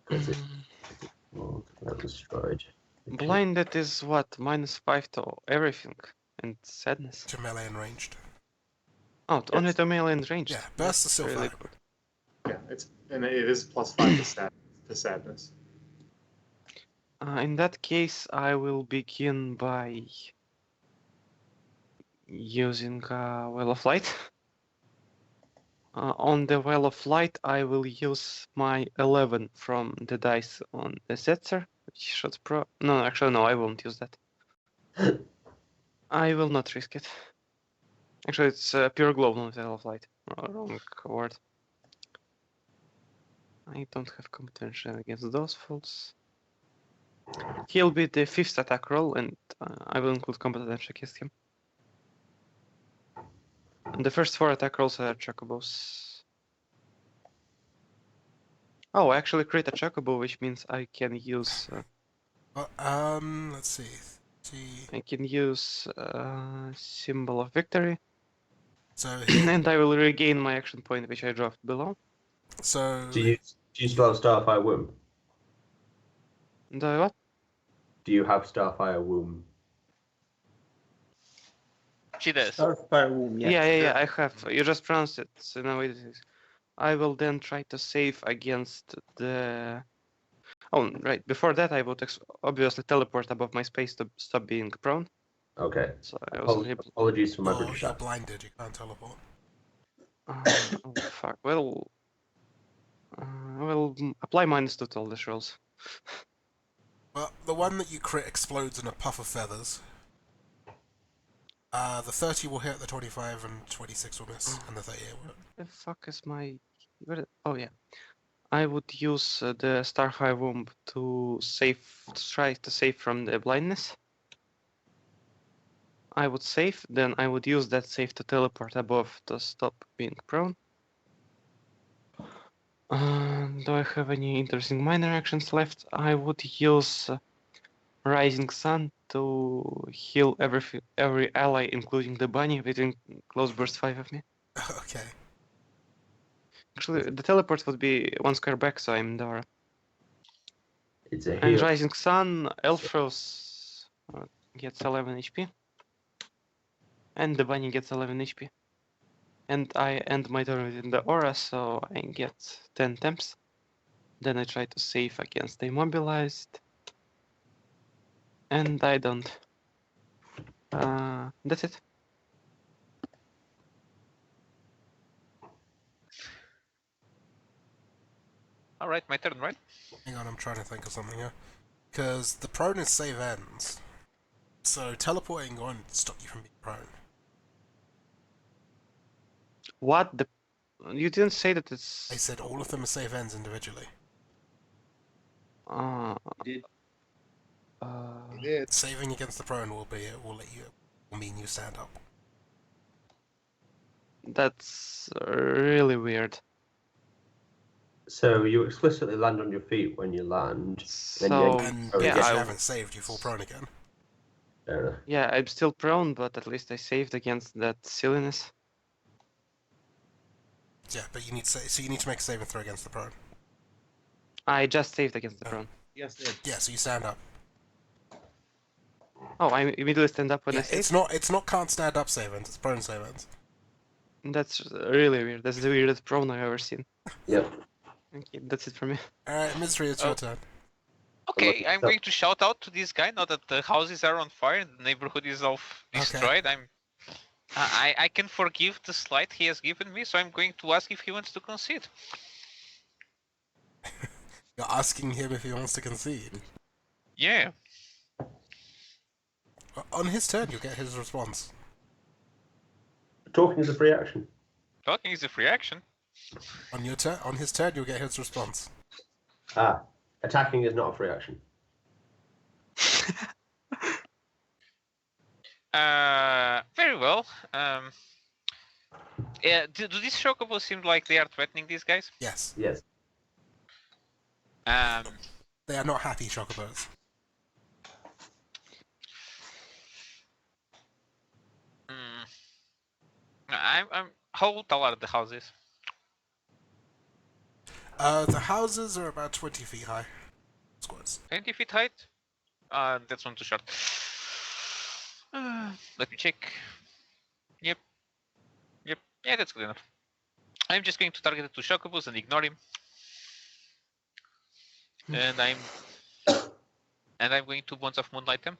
Because that was destroyed. Okay. Blinded is what? -5 to everything and sadness. To melee and ranged. Oh, only to melee and ranged. Yeah, burst is still really fine. good. Yeah, it is +5 to sadness. In that case, I will begin by using Well of Light. On the Well of Light, I will use my 11 from the dice on the Setzer, which should No, actually, no, I won't use that. I will not risk it. Actually, it's Pure Glow, not Well of Light. Wrong word. I don't have competition against those fools. He'll be the 5th attack roll, and I will include competence against him. And the first 4 attack rolls are chocobos. Oh, I actually create a chocobo, which means I can use. Let's see. I can use Symbol of Victory, So here, and I will regain my action point, which I dropped below. so Do you still have Starfire Womb? And what? Do you have Starfire Womb? She does. Starfire Womb, yeah. Yeah, I have. You just pronounced it. So no, it is. I will then try to save against the. Oh, right. Before that, I would obviously teleport above my space to stop being prone. Okay. So I was able. Apologies for my British you're accent. blinded, you can't teleport. Oh fuck. Well, apply -2 to all these rolls. Well, the one that you crit explodes in a puff of feathers. The 30 will hit, the 25 and 26 will miss, and the 38 will hit. The fuck is my? Oh yeah. I would use the Starfire Womb to try to save from the blindness. I would save, then I would use that save to teleport above to stop being prone. Do I have any interesting minor actions left? I would use Rising Sun to heal every ally, including the bunny, within close burst 5 of me. Okay. Actually, the teleport would be 1 square back, so I'm there. It's a And heal. Rising Sun, Elfros gets 11 HP. And the bunny gets 11 HP. And I end my turn within the aura, so I get 10 temps. Then I try to save against the immobilized. And I don't. That's it. Alright, my turn, right? Hang on, I'm trying to think of something here. Because the prone is save ends. So teleporting won't stop you from being prone. What the? You didn't say that I it's. said all of them are save ends individually. Did. Saving against the prone will mean you stand up. That's really weird. So you explicitly land on your feet when you land. So And Oh, yeah, because you I, haven't saved, you fall prone again. Fair enough. yeah, I'm still prone, but at least I saved against that silliness. Yeah, but you need so you need to make a saving throw against the prone. I just saved against the Oh. prone. Yes, Yeah, so you stand up. Oh, I immediately stand up when I Yeah, save? it's not can't stand up save ends, it's prone save ends. That's really weird. That's the weirdest prone I've ever seen. Yep. Okay, that's it for me. Alright, Misery, it's your Oh. turn. Okay, I'm so- going to shout out to this guy now that the houses are on fire and the neighborhood is all destroyed. I'm I can forgive the slight he has given me, so I'm going to ask if he wants to concede. You're asking him if he wants to concede. Yeah. On his turn, you get his response. Talking is a free action. Talking is a free action. On his turn, you'll get his response. Ah, attacking is not a free action. Very well. Yeah, do these chocobos seem like they are threatening these guys? Yes. Yes. They are not happy chocobos. I'm. How tall are the houses? The houses are about 20 feet high. Squares. 20 feet height? That's one too short. Let me check. Yep. Yeah, that's good enough. I'm just going to target the two chocobos and ignore him. And I'm going to Bonds of Moonlight them.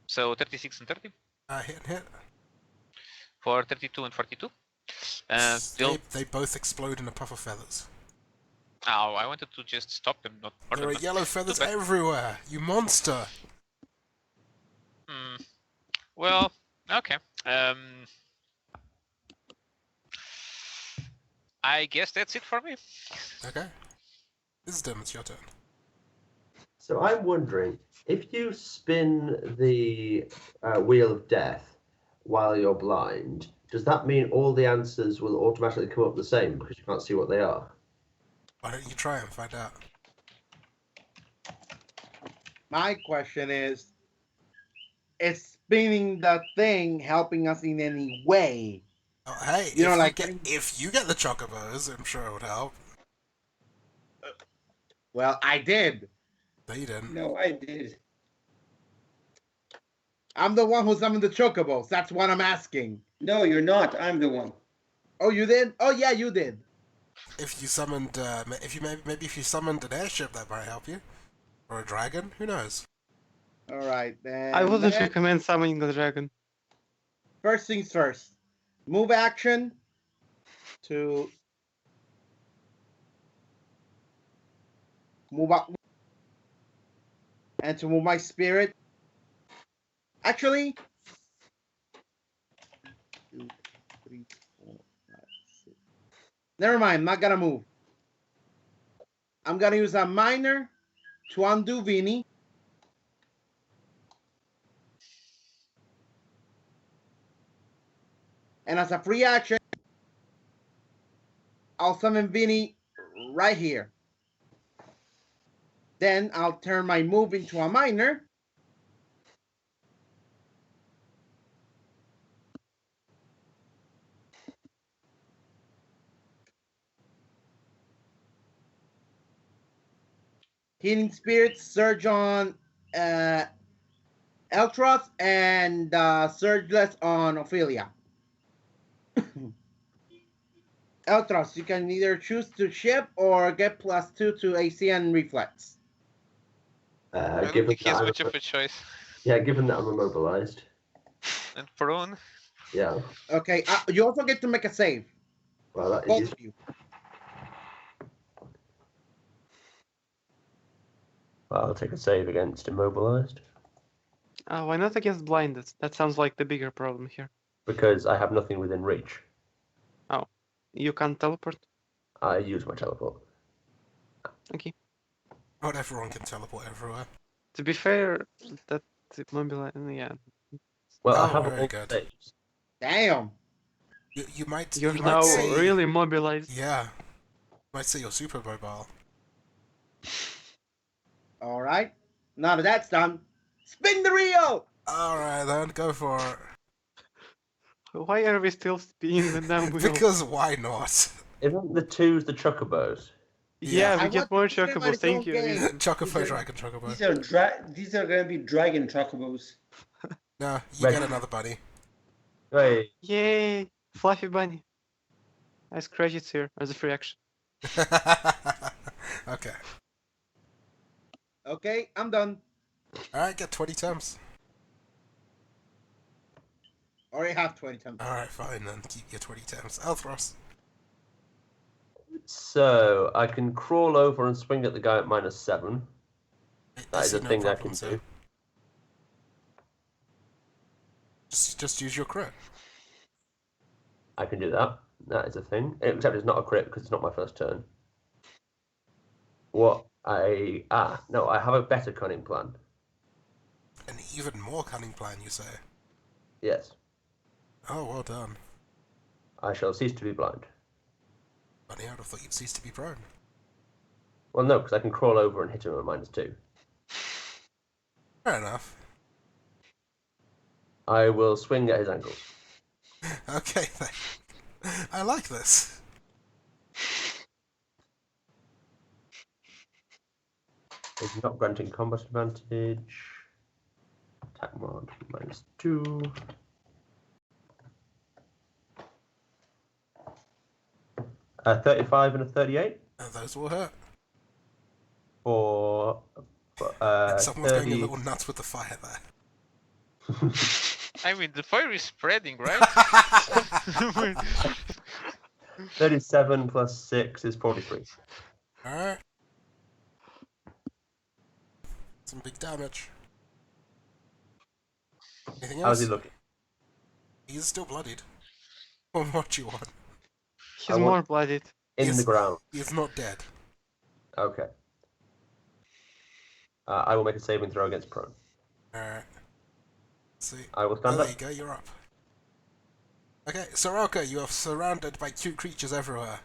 So 36 and 30 Hit and hit. for 32 and 42. They both explode in a puff of feathers. Oh, I wanted to just stop them, not hurt There them. are yellow feathers bad. everywhere, you monster! Well, okay. I guess that's it for me. Okay. Wisdom, it's your turn. So I'm wondering, if you spin the wheel of death while you're blind, does that mean all the answers will automatically come up the same because you can't see what they are? Why don't you try and find out? My question is spinning the thing helping us in any way? Oh, hey, You know, like if you get the chocobos, I'm sure it would help. Well, I did. No, you didn't. No, I did. I'm the one who summoned the chocobos. That's what I'm asking. No, you're not. I'm the one. Oh, you did? Oh, yeah, you did. If you summoned, maybe if you summoned an airship, that might help you, or a dragon. Who knows? All right, then. I wouldn't recommend summoning the dragon. First things first. Move action to move up and to move my spirit. Actually, 2, 3, 4, 5, 6. Never mind. I'm not gonna move. I'm gonna use a minor to undo Vinny. And as a free action, I'll summon Vinny right here. Then I'll turn my move into a minor. Healing Spirits, Surge on Eltros, and Surgeless on Ophelia. Eltros, you can either choose to ship or get +2 to AC and Reflex. I don't think he has much of a choice. Yeah, given that I'm immobilized. And prone. Yeah. Okay, you also get to make a save. Well, that Both is. of you. Well, I'll take a save against immobilized. Why not against blinded? That sounds like the bigger problem here. Because I have nothing within reach. Oh, you can't teleport? I use my teleport. Okay. Not everyone can teleport everywhere. To be fair, that immobilize, yeah. Well, I Oh, have very all good. saves. Damn. You might. You're you now might say, really mobilized. Yeah. You might say you're super mobile. All right. Now that that's done, spin the reel. All right, then go for it. Why are we still spinning the damn wheel? Because why not? Isn't the twos the chocobos? Yeah, I we get want more this game on chocobos, its thank own you. game. Chocobo, dragon, chocobo. These are going to be dragon chocobos. No, you Right. get another buddy. Hey. Yay! Fluffy bunny. I scratch it here as a free action. Okay. Okay, I'm done. Alright, get 20 temps. Already have 20 temps. Alright, fine then. Keep your 20 temps. Elthros. So I can crawl over and swing at the guy at -7. I That is see a no thing I can problems do. here. Just use your crit. I can do that. That is a thing. Except it's not a crit because it's not my first turn. No, I have a better cunning plan. An even more cunning plan, you say? Yes. Oh, well done. I shall cease to be blind. Funny, I would have thought you'd cease to be prone. Well, no, because I can crawl over and hit him at -2. Fair enough. I will swing at his ankles. Okay, then. I like this. It's not granting combat advantage. Attack mod -2. 35 and a 38 Those will hurt. for And someone's going a 30. little nuts with the fire there. I mean, the fire is spreading, right? 37 plus 6 is 43. Alright. Some big damage. Anything else? How's he looking? He's still bloodied. What do you want? He's more bloodied. In Yes. the ground. He is not dead. Okay. I will make a saving throw against prone. Alright. See. I will stand There up. you go, you're up. Okay, Soraka, you are surrounded by cute creatures everywhere.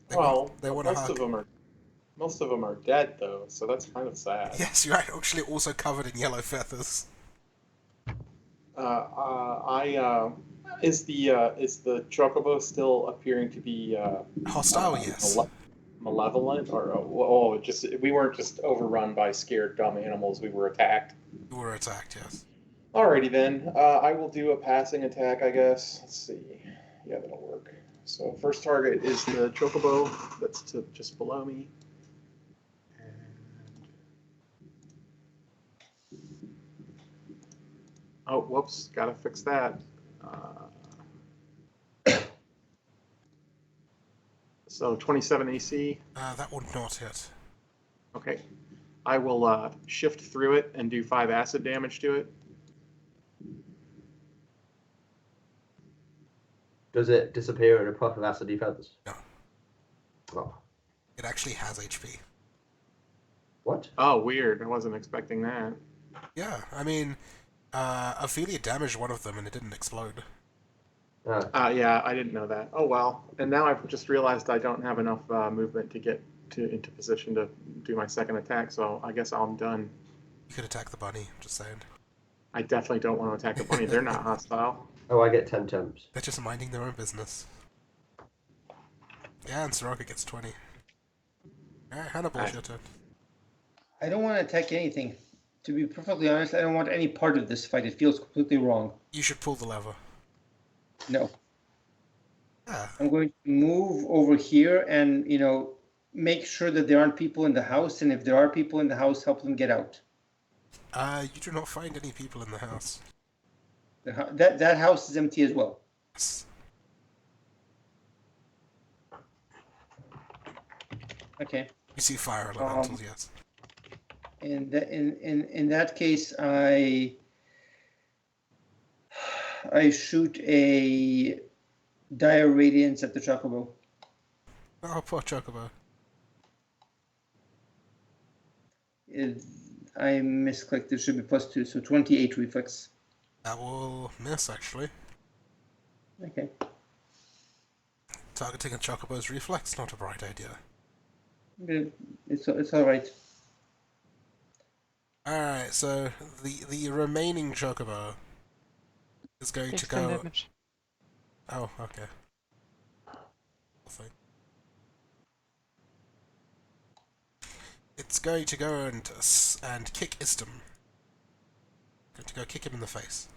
They want to most hug. of them are dead though, so that's kind of sad. Yes, you're actually also covered in yellow feathers. Is the chocobo still appearing to be Hostile, yes. malevolent, or we weren't just overrun by scared dumb animals, we were attacked. You were attacked, yes. Alrighty then, I will do a passing attack, I guess. Let's see. Yeah, that'll work. So first target is the chocobo that's just below me. Oh, whoops, gotta fix that. So 27 AC. That would not hit. Okay. I will shift through it and do 5 acid damage to it. Does it disappear in a puff of acidy feathers? No. Oh. It actually has HP. What? Oh, weird. I wasn't expecting that. Yeah, I mean, Ophelia damaged one of them and it didn't explode. Yeah, I didn't know that. Oh, well. And now I've just realized I don't have enough movement to get into position to do my second attack, so I guess I'm done. You could attack the bunny, just saying. I definitely don't want to attack the bunny. They're not hostile. Oh, I get 10 temps. They're just minding their own business. Yeah, and Soraka gets 20. Alright, Hannibal, your turn. I don't want to attack anything. To be perfectly honest, I don't want any part of this fight. It feels completely wrong. You should pull the lever. No. Yeah. I'm going to move over here and, make sure that there aren't people in the house. And if there are people in the house, help them get out. You do not find any people in the house. That house is empty as well. Yes. Okay. You see fire elementals, yes. In that case, I shoot a dire radiance at the chocobo. Oh, poor Chocobo. I misclicked. It should be +2, so 28 reflex. That will miss, actually. Okay. Targeting a Chocobo's reflex, not a bright idea. It's all right. Alright, so the remaining Chocobo is going to 16 go... damage. Oh, okay. Thing. It's going to go and kick Istum. Going to go kick him in the face.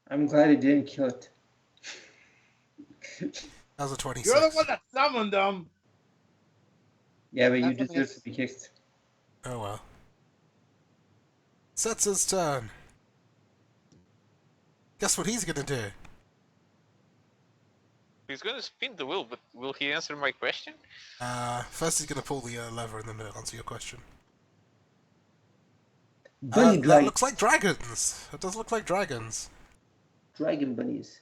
I'm glad it didn't kill it. How's a 26? You're the one that summoned them. Yeah, but you That's a deserve miss. to be kicked. Oh well. Setzer's turn. Guess what he's gonna do? He's gonna spin the wheel, but will he answer my question? First he's gonna pull the lever and then he'll answer your question. Bunny That glide. looks like dragons. It does look like dragons. Dragon bunnies.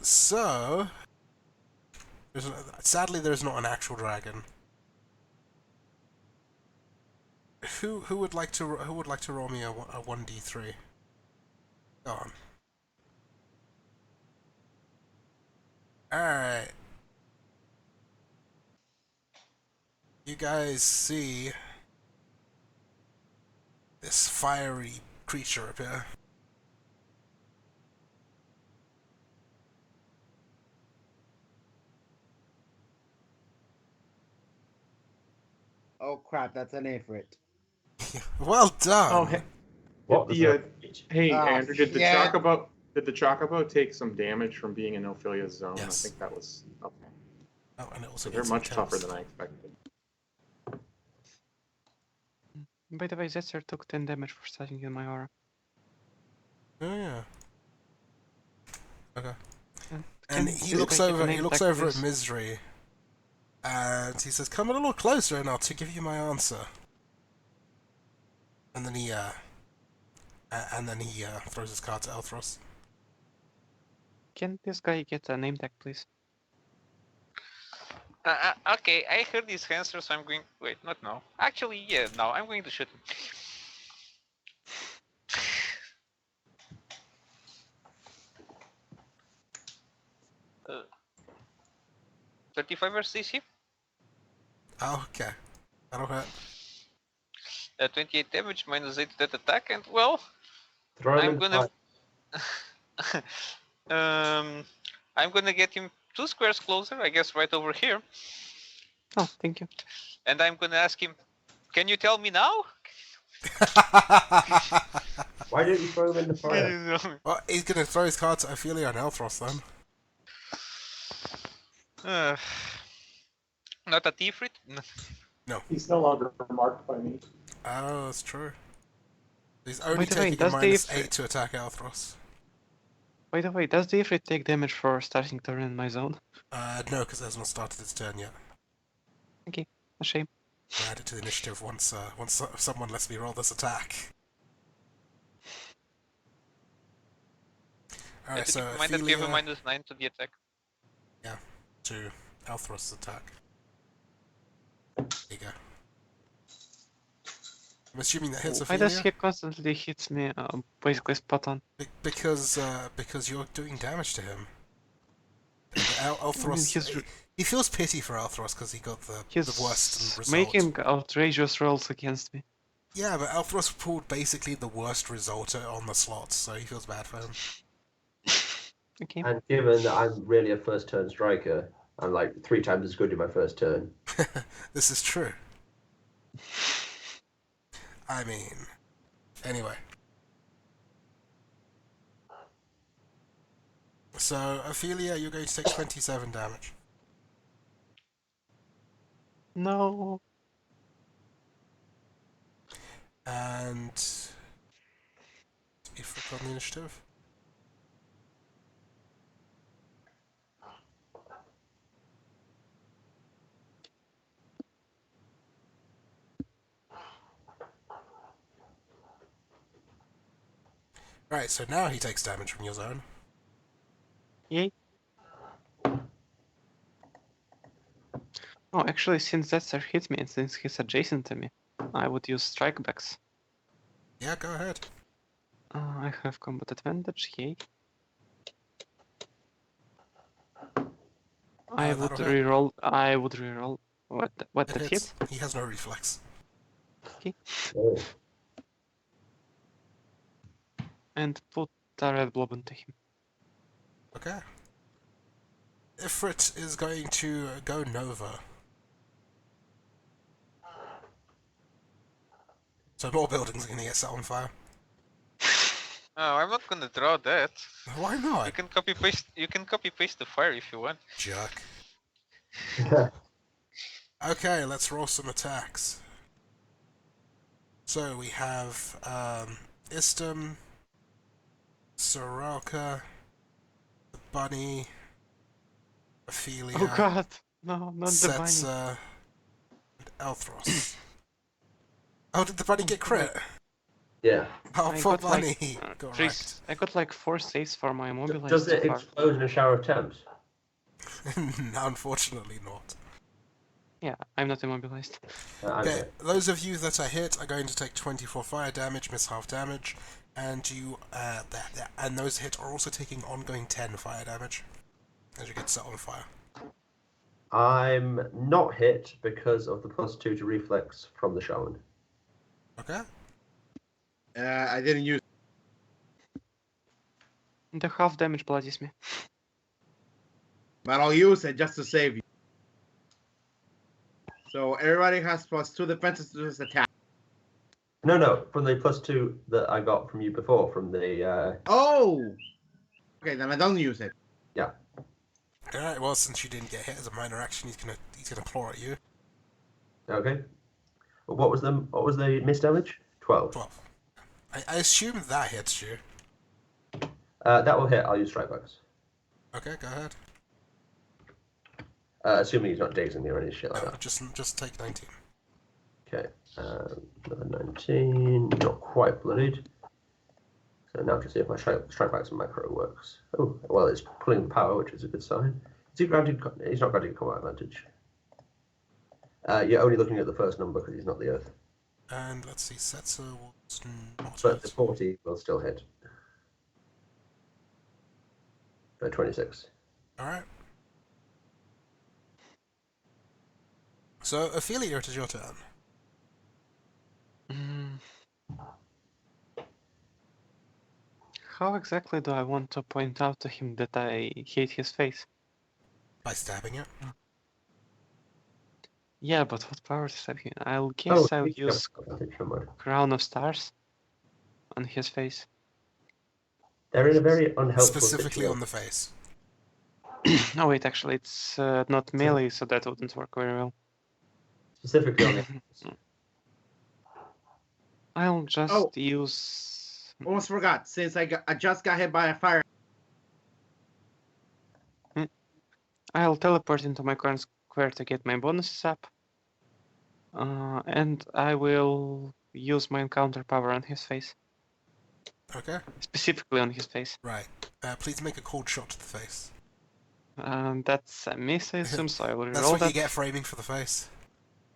So sadly there's not an actual dragon. Who would like to roll me a 1d3? Go on. Alright. You guys see this fiery creature appear. Oh crap, that's an Ifrit. Well done! Oh, hey, What was that? hey Ah, Andrew, did the shit. chocobo take some damage from being in Ophelia's zone? Yes. I think that was okay. Oh, and it also So they're gets some much tougher kills. than I expected. By the way, Zetzer took 10 damage for starting in my aura. Oh yeah. Okay. And And can he this looks guy get over. a He name looks tag, over at please? Misery, and he says, "Come a little closer, and I'll to give you my answer." And then he throws his card to Elthros. Can this guy get a name tag, please? Okay, I heard his answer, so I'm going. Wait, not now. Actually, yeah, now I'm going to shoot him. 35 versus AC. Oh, okay. That'll hurt. 28 damage minus 8 that attack, and well, Throw him I'm in the gonna. fire. I'm gonna get him 2 squares closer, I guess, right over here, Oh, thank you. and I'm gonna ask him, "Can you tell me now?" Why didn't you throw him in the fire? Well, he's gonna throw his card to Ophelia and Elthros then. Not a Tifrit? He's no longer marked by me. Oh, that's true. He's only By the way, taking a does the -8 to attack Elthros. By the way, does the Ifrit take damage for starting turn in my zone? No, because it has not started its turn yet. Okay, a shame. We'll add it to the initiative once someone lets me roll this attack. Alright, Did so you mind that we have a Ophelia -9 to the attack? to Elthros' attack. There you go. I'm assuming that hits Why does Ophelia he constantly hits me basically spot on? because you're doing damage to him. And Elthros, he's- he feels pity for Elthros because he got the He's worst result. making outrageous rolls against me. Yeah, but Elthros pulled basically the worst result on the slots, so he feels bad for him. Okay. And given that I'm really a first turn striker, I'm like 3 times as good in my first turn. This is true. I mean, anyway. So, Ophelia, you're going to take 27 damage. No. And if we on the initiative. Right, so now he takes damage from your zone. Yay. Oh, actually, since Zetzer hits me and since he's adjacent to me, I would use strikebacks. Yeah, go ahead. I have combat advantage, yay. I would that'll hit. reroll. What It that hits. hit? He has no reflex. Oh. And put a red blob into him. Okay. Ifrit is going to go Nova. So more buildings are going to get set on fire. Oh, I'm not gonna draw that. Why You not? can copy paste. You can copy paste the fire if you want. Jerk. Okay, let's roll some attacks. So we have Istam, Soraka, the bunny, Ophelia, Oh god, no, not the bunny. Setsa, and Elthros. Oh, did the bunny get crit? Yeah. Oh, I poor got like bunny. Got three. wrecked. I got like 4 saves for my immobilized Does so it far. explode in a shower of temps? Unfortunately not. Yeah, I'm not immobilized. I'm Okay, hit. those of you that are hit are going to take 24 fire damage, miss half damage, and and those hit are also taking ongoing 10 fire damage as you get set on fire. I'm not hit because of the +2 to reflex from the shaman. Okay? I didn't use. The half damage bloodies me. But I'll use it just to save you. So everybody has +2 defenses to this attack. No, from the +2 that I got from you before, from the Oh! Okay, then I don't use it. Alright, well, since you didn't get hit as a minor action, he's gonna claw at you. okay. What was the miss damage? 12. 12. I assume that hits you. That will hit. I'll use strikebacks. Okay, go ahead. Assuming he's not dazing me or any shit like No, that. just take 19. Okay. Another 19. Not quite bloodied. So now to see if my strikebacks and macro works. Oh, well, it's pulling power, which is a good sign. Is he granted? He's not granted combat advantage. You're only looking at the first number because he's not the Earth. And let's see, Setsa was not But the hit. 40 will still hit. For 26. Alright. So, Ophelia, it is your turn. Mm. How exactly do I want to point out to him that I hate his face? By stabbing it. Yeah, but what power to stab him? I'll Oh, guess I'll speaking of use advantage, never mind. Crown of Stars on his face. They're in a very unhelpful Specifically situation. on the face. Oh wait, actually it's not melee, so that wouldn't work very well. Specifically on the I'll just Oh. use... Almost forgot. Since I just got hit by a fire. I'll teleport into my current square to get my bonuses up. And I will use my encounter power on his face. Okay? Specifically on his face. Right. Please make a cold shot to the face. That's a miss, I assume, so I will That's reroll what that. you get for aiming for the face.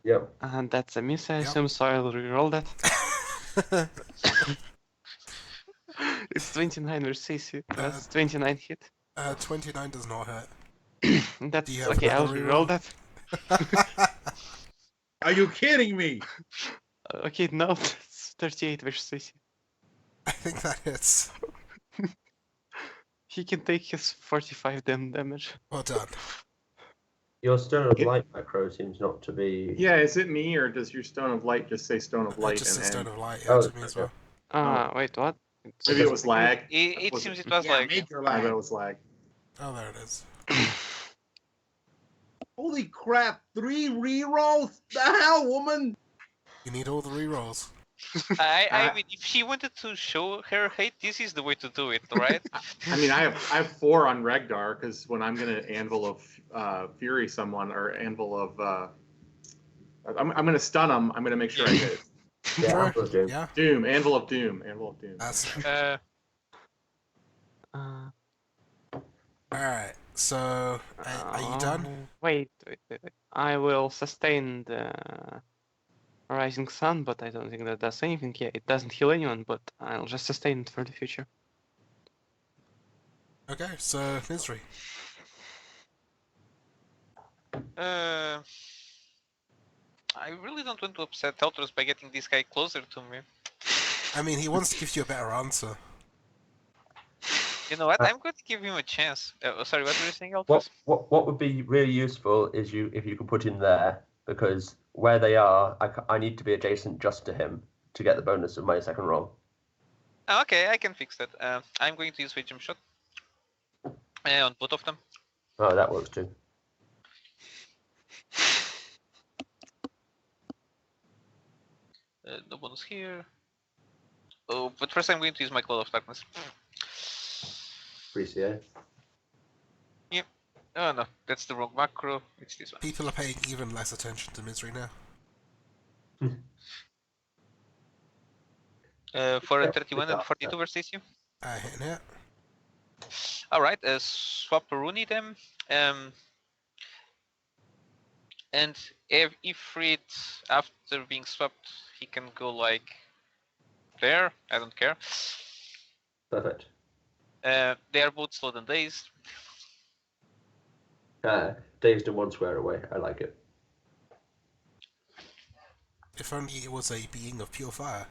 Yep. And that's a miss, I Yep. assume, so I will reroll that. It's 29 versus AC. That's 29 hit. 29 does not hurt. That's Do you have okay, I'll another reroll reroll? that. Are you kidding me? Okay, no, that's 38 versus AC. I think that hits. He can take his 45 damage. Well done. Your Stone of Yeah. Light macro seems not to be. Yeah, is it me or does your Stone of Light just say Stone of Light Just and a Stone end? of Light, Oh, to me as well. Wait, what? Maybe it was lag. It Was seems it? it was Yeah, like major I bet lag. it was lag. Oh, there it is. Holy crap! 3 rerolls? The hell, woman? You need all the rerolls. I mean, if she wanted to show her hate, this is the way to do it, right? I mean, I have 4 on Regdar because when I'm gonna Anvil of Fury someone or Anvil of I'm gonna stun them. I'm gonna make sure I hit. Yeah, Sure. Anvil of Doom. Yeah, Doom, Anvil of Doom, Anvil of Doom. that's Alright, so are you done? Wait. I will sustain the Rising Sun, but I don't think that does anything. Yeah, it doesn't heal anyone, but I'll just sustain it for the future. Okay, so Misery. I really don't want to upset Eltros by getting this guy closer to me. I mean, he wants to give you a better answer. You know what? I'm going to give him a chance. Sorry, what were you saying, Eltros? What would be really useful is if you could put him there, because where they are, I need to be adjacent just to him to get the bonus of my second roll. Oh, okay, I can fix that. I'm going to use Jump Shot on both of them. Oh, that works too. No bonus here. Oh, but first I'm going to use my Cloud of Darkness. Appreciate. Oh no, that's the wrong macro. It's this one. People are paying even less attention to misery now. For a Yeah, 31 and 42 versus you. Hitting it. Alright, swap Rooney them. And if Ifrit, after being swapped, he can go like there. I don't care. Perfect. They are both slowed and dazed. Dazed and one square away. I like it. If only it was a being of pure fire.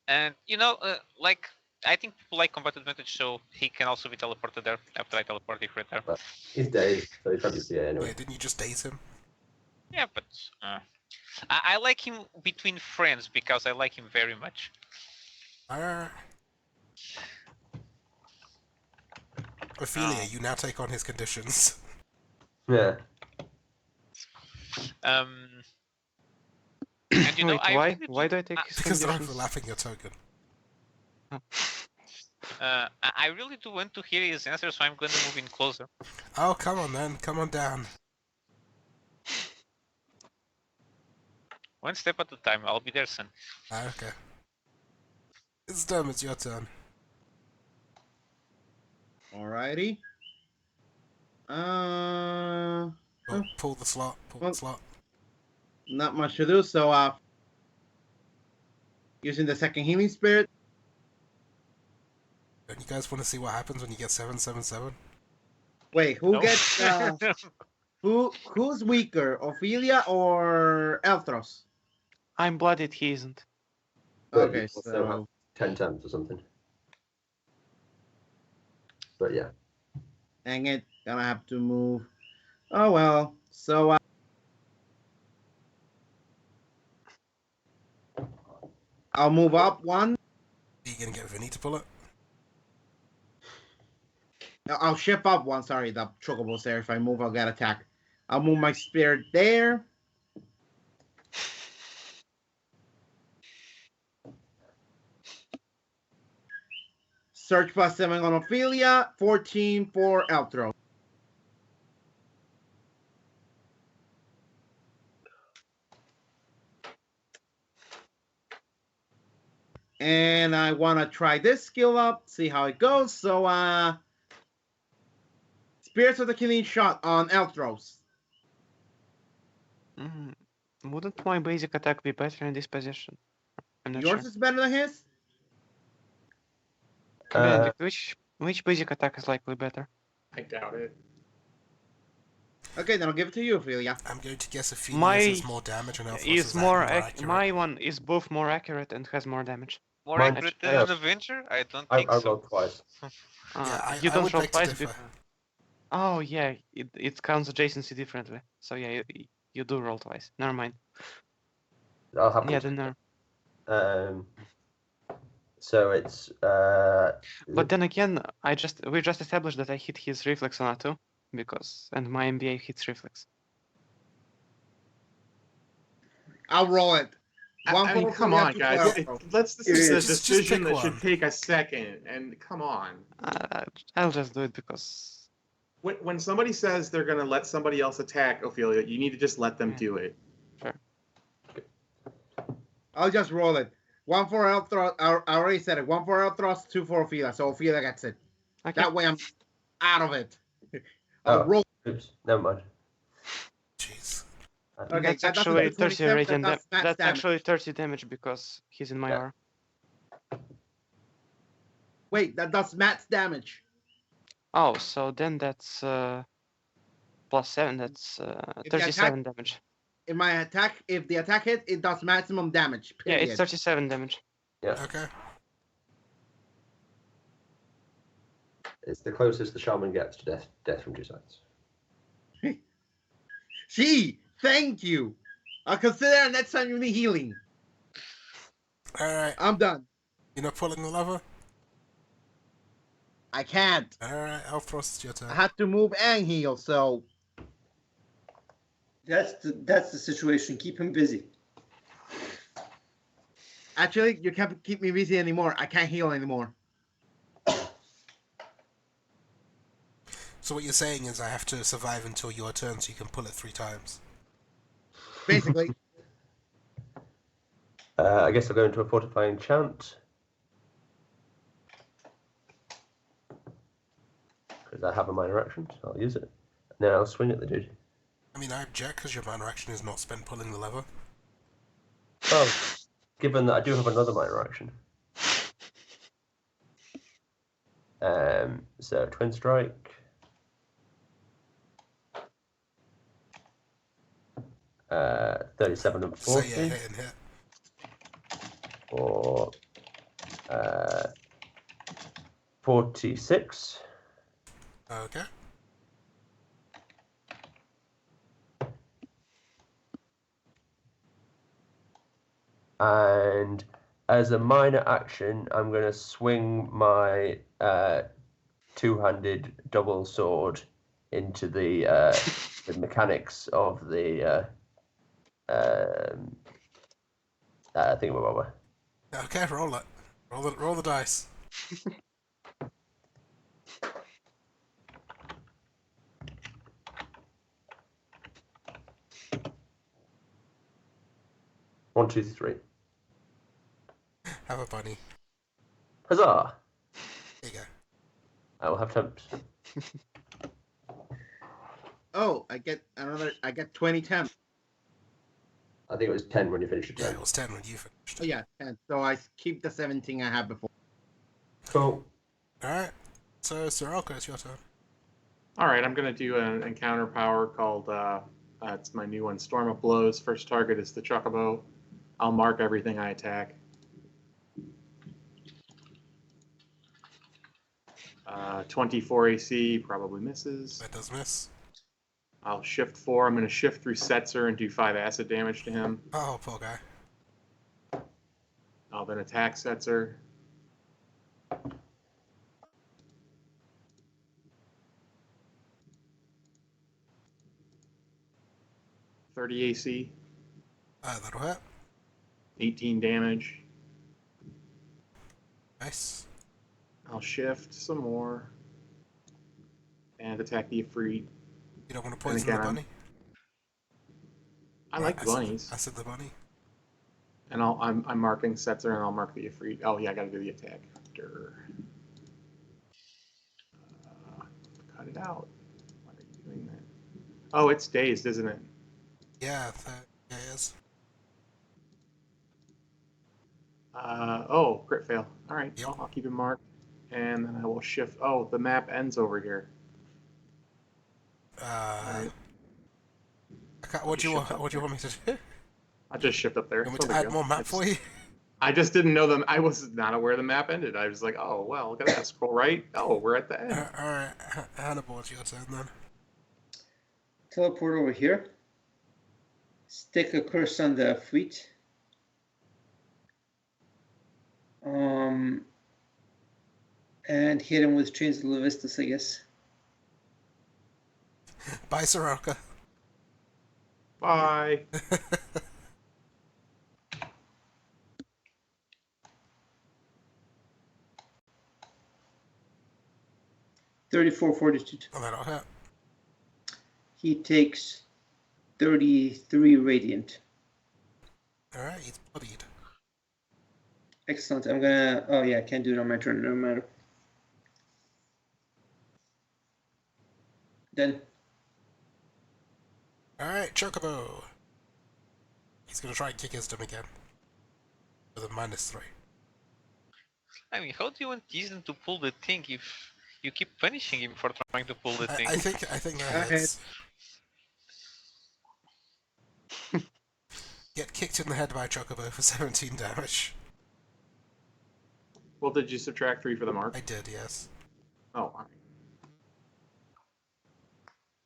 And you know, like I think people like combat advantage, so he can also be teleported there after I teleport Ifrit there. But he's dazed, so he's probably CA anyway. Wait, didn't you just daze him? Yeah, but I like him between friends because I like him very much. Ophelia, you now take on his conditions. Yeah. And you know, Wait, why? really Why do I take his Because they're conditions? overlapping your token. I really do want to hear his answer, so I'm going to move in closer. Oh, come on then. Come on down. One step at a time. I'll be there soon. Okay. It's done. It's your turn. Alrighty. Oh, pull the slot. Pull well- the slot. Not much to do, so using the second healing spirit. Don't you guys want to see what happens when you get 777? Wait, who No. gets who's weaker, Ophelia or Elthros? I'm blooded, he isn't. But Okay, you also have so 10 times or something. But yeah. dang it, gonna have to move. Oh well. So I'll move up one. Are you gonna get Vinny to pull it? I'll shift up one. Sorry, the chocobo's there. If I move, I'll get attack. I'll move my spirit there. Search +7 on Ophelia, 14 for Elthro. And I want to try this skill up, see how it goes. So, Spirits of the Killing Shot on Elthros. Wouldn't my basic attack be better in this position? I'm not Yours sure. is better than his? Benedict, which basic attack is likely better? I doubt it. Okay, then I'll give it to you, Ophelia. I'm going to guess Ophelia's My is more damage and Elthros Is is more accurate. my one is both more accurate and has more damage. More Mine- accurate I than an have- Avenger? I don't I think so. rolled twice. Yeah, You I don't would roll beg to twice. differ. Oh yeah, it counts adjacency differently. So yeah, you do roll twice. Never mind. I'll have Yeah, to. then no. So it's But then again, we just established that I hit his reflex on A2 and my MBA hits reflex. I'll roll it. I mean, for come Ophelia, on, two guys. for Elthros. This is a Just decision pick that should one. take a second. And come on. I'll just do it because When somebody says they're going to let somebody else attack Ophelia, you need to just let them Yeah. do it. I'll just roll it. 1 for Elthros. I already said it. 1 for Elthros, 2 for Ophelia. So Ophelia gets it. okay. That way I'm out of it. I'll Oh. roll. oops, never mind. Jeez. Okay, That's that doesn't actually do 30 27, radiant. that's max That's damage. actually 30 damage because he's in my Yeah. aura. Wait, that does max damage. Oh, so then that's +7. That's If the 37 damage. In my attack, if the attack hit, it does maximum damage. Yeah, Period. it's 37 damage. Okay. It's the closest the shaman gets to death from two sides. Gee, thank you. I'll consider it next time you need healing. Alright. I'm done. You're not pulling the lever? I can't. Alright, Elthros, it's your turn. I had to move and heal, so That's the situation. Keep him busy. Actually, you can't keep me busy anymore. I can't heal anymore. So what you're saying is I have to survive until your turn so you can pull it 3 times. Basically, I guess I'll go into a fortifying chant. Because I have a minor action, so I'll use it. And then I'll swing at the dude. I mean, I object because your minor action is not spent pulling the lever. Well, given that I do have another minor action. So twin strike. 37 and 40. So yeah, hit and hit. Or 46. Okay. And as a minor action, I'm going to swing my two-handed double sword into the mechanics of the thingamabobber. Okay, roll it. Roll the dice. One, two, three. Have a bunny. Huzzah! There you go. I will have temps. oh, I get 20 temp. I think it was 10 when you finished your Yeah, turn. it was 10 when you finished. Oh yeah, 10. So I keep the 17 I had before. Cool. Alright, so Sorelka, it's your turn. All right, I'm gonna do an encounter power called. It's my new one, Storm of Blows. First target is the Chocobo. I'll mark everything I attack. 24 AC probably misses. That does miss. I'll shift 4. I'm going to shift through Setzer and do 5 acid damage to him. Oh, poor guy. I'll then attack Setzer. .30 AC, That'll hit. 18 damage. Nice. I'll shift some more and attack the Ifrit. You don't want to poison the again, bunny? I like bunnies. I said the bunny. And I'm marking Setzer and I'll mark the Ifrit. Oh yeah, I got to do the attack. Cut it out. Why are you doing that? Oh, it's dazed, isn't it? Yeah, it is. Oh, crit fail. All right, Yep. I'll keep it marked. And then I will shift. Oh, the map ends over here. Alright. What do you want me to do? I'll just shift up there. You want It's me no to big add deal. more map for you? I just didn't know them. I was not aware the map ended. I was like, oh, well, look at that. Scroll right. Oh, we're at the end. Alright, Hannibal, it's your turn then. Teleport over here. Stick a curse on the Ifrit. And hit him with Chains of Levistus, I guess. Bye, Soraka. Bye. $34, 42. Oh, that'll hit. He takes 33 radiant. Alright, he's bloodied. Excellent. I'm gonna. Oh yeah, I can't do it on my turn. No matter. Then. Alright, Chocobo. He's gonna try and kick his dim again. With a -3. I mean, how do you want Ethan to pull the thing if you keep punishing him for trying to pull the thing? I think that hits. Get kicked in the head by Chocobo for 17 damage. Well, did you subtract 3 for the mark? I did, yes. Oh, all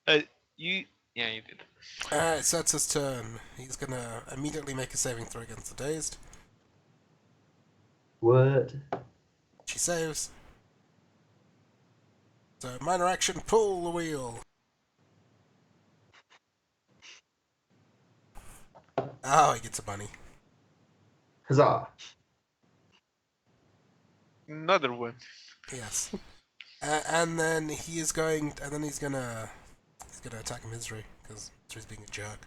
Yeah, you did. Alright, so it's his turn. He's gonna immediately make a saving throw against the dazed. What? She saves. So, minor action, pull the wheel. Oh, he gets a bunny. Huzzah! Another one. Yes. And then he's gonna attack Misery because Misery's being a jerk.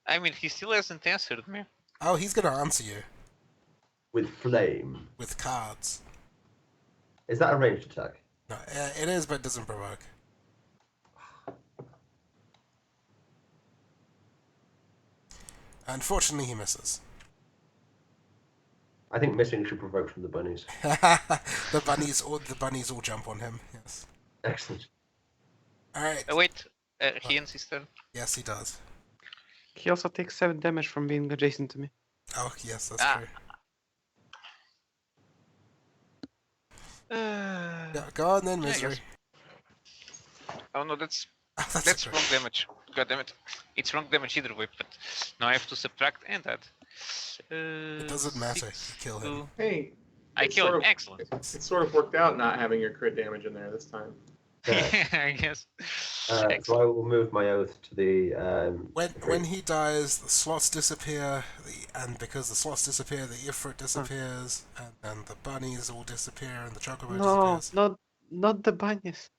I mean, he still hasn't answered me. Oh, he's gonna answer you With flame. with cards. Is that a ranged attack? No, it is, but it doesn't provoke. Unfortunately, he misses. I think missing should provoke from the bunnies. the bunnies all jump on him. Yes. Excellent. All right. Wait, he ends his turn. Yes, he does. He also takes 7 damage from being adjacent to me. Oh, yes, that's Ah. true. Yeah, Yeah, go on then, I Misery. guess. Oh no, that's Oh, that's that's okay. wrong damage. God damn it. It's wrong damage either way, but now I have to subtract and add. It doesn't matter. You kill him. Hey, I It's killed sort him. of- Excellent. it sort of worked out not having your crit damage in there this time. Yeah. I guess. So Excellent. I will move my oath to the. When he dies, the slots disappear, and because the slots disappear, the Ifrit disappears, and then the bunnies all disappear, and the chocobo No, disappears. not the bunnies.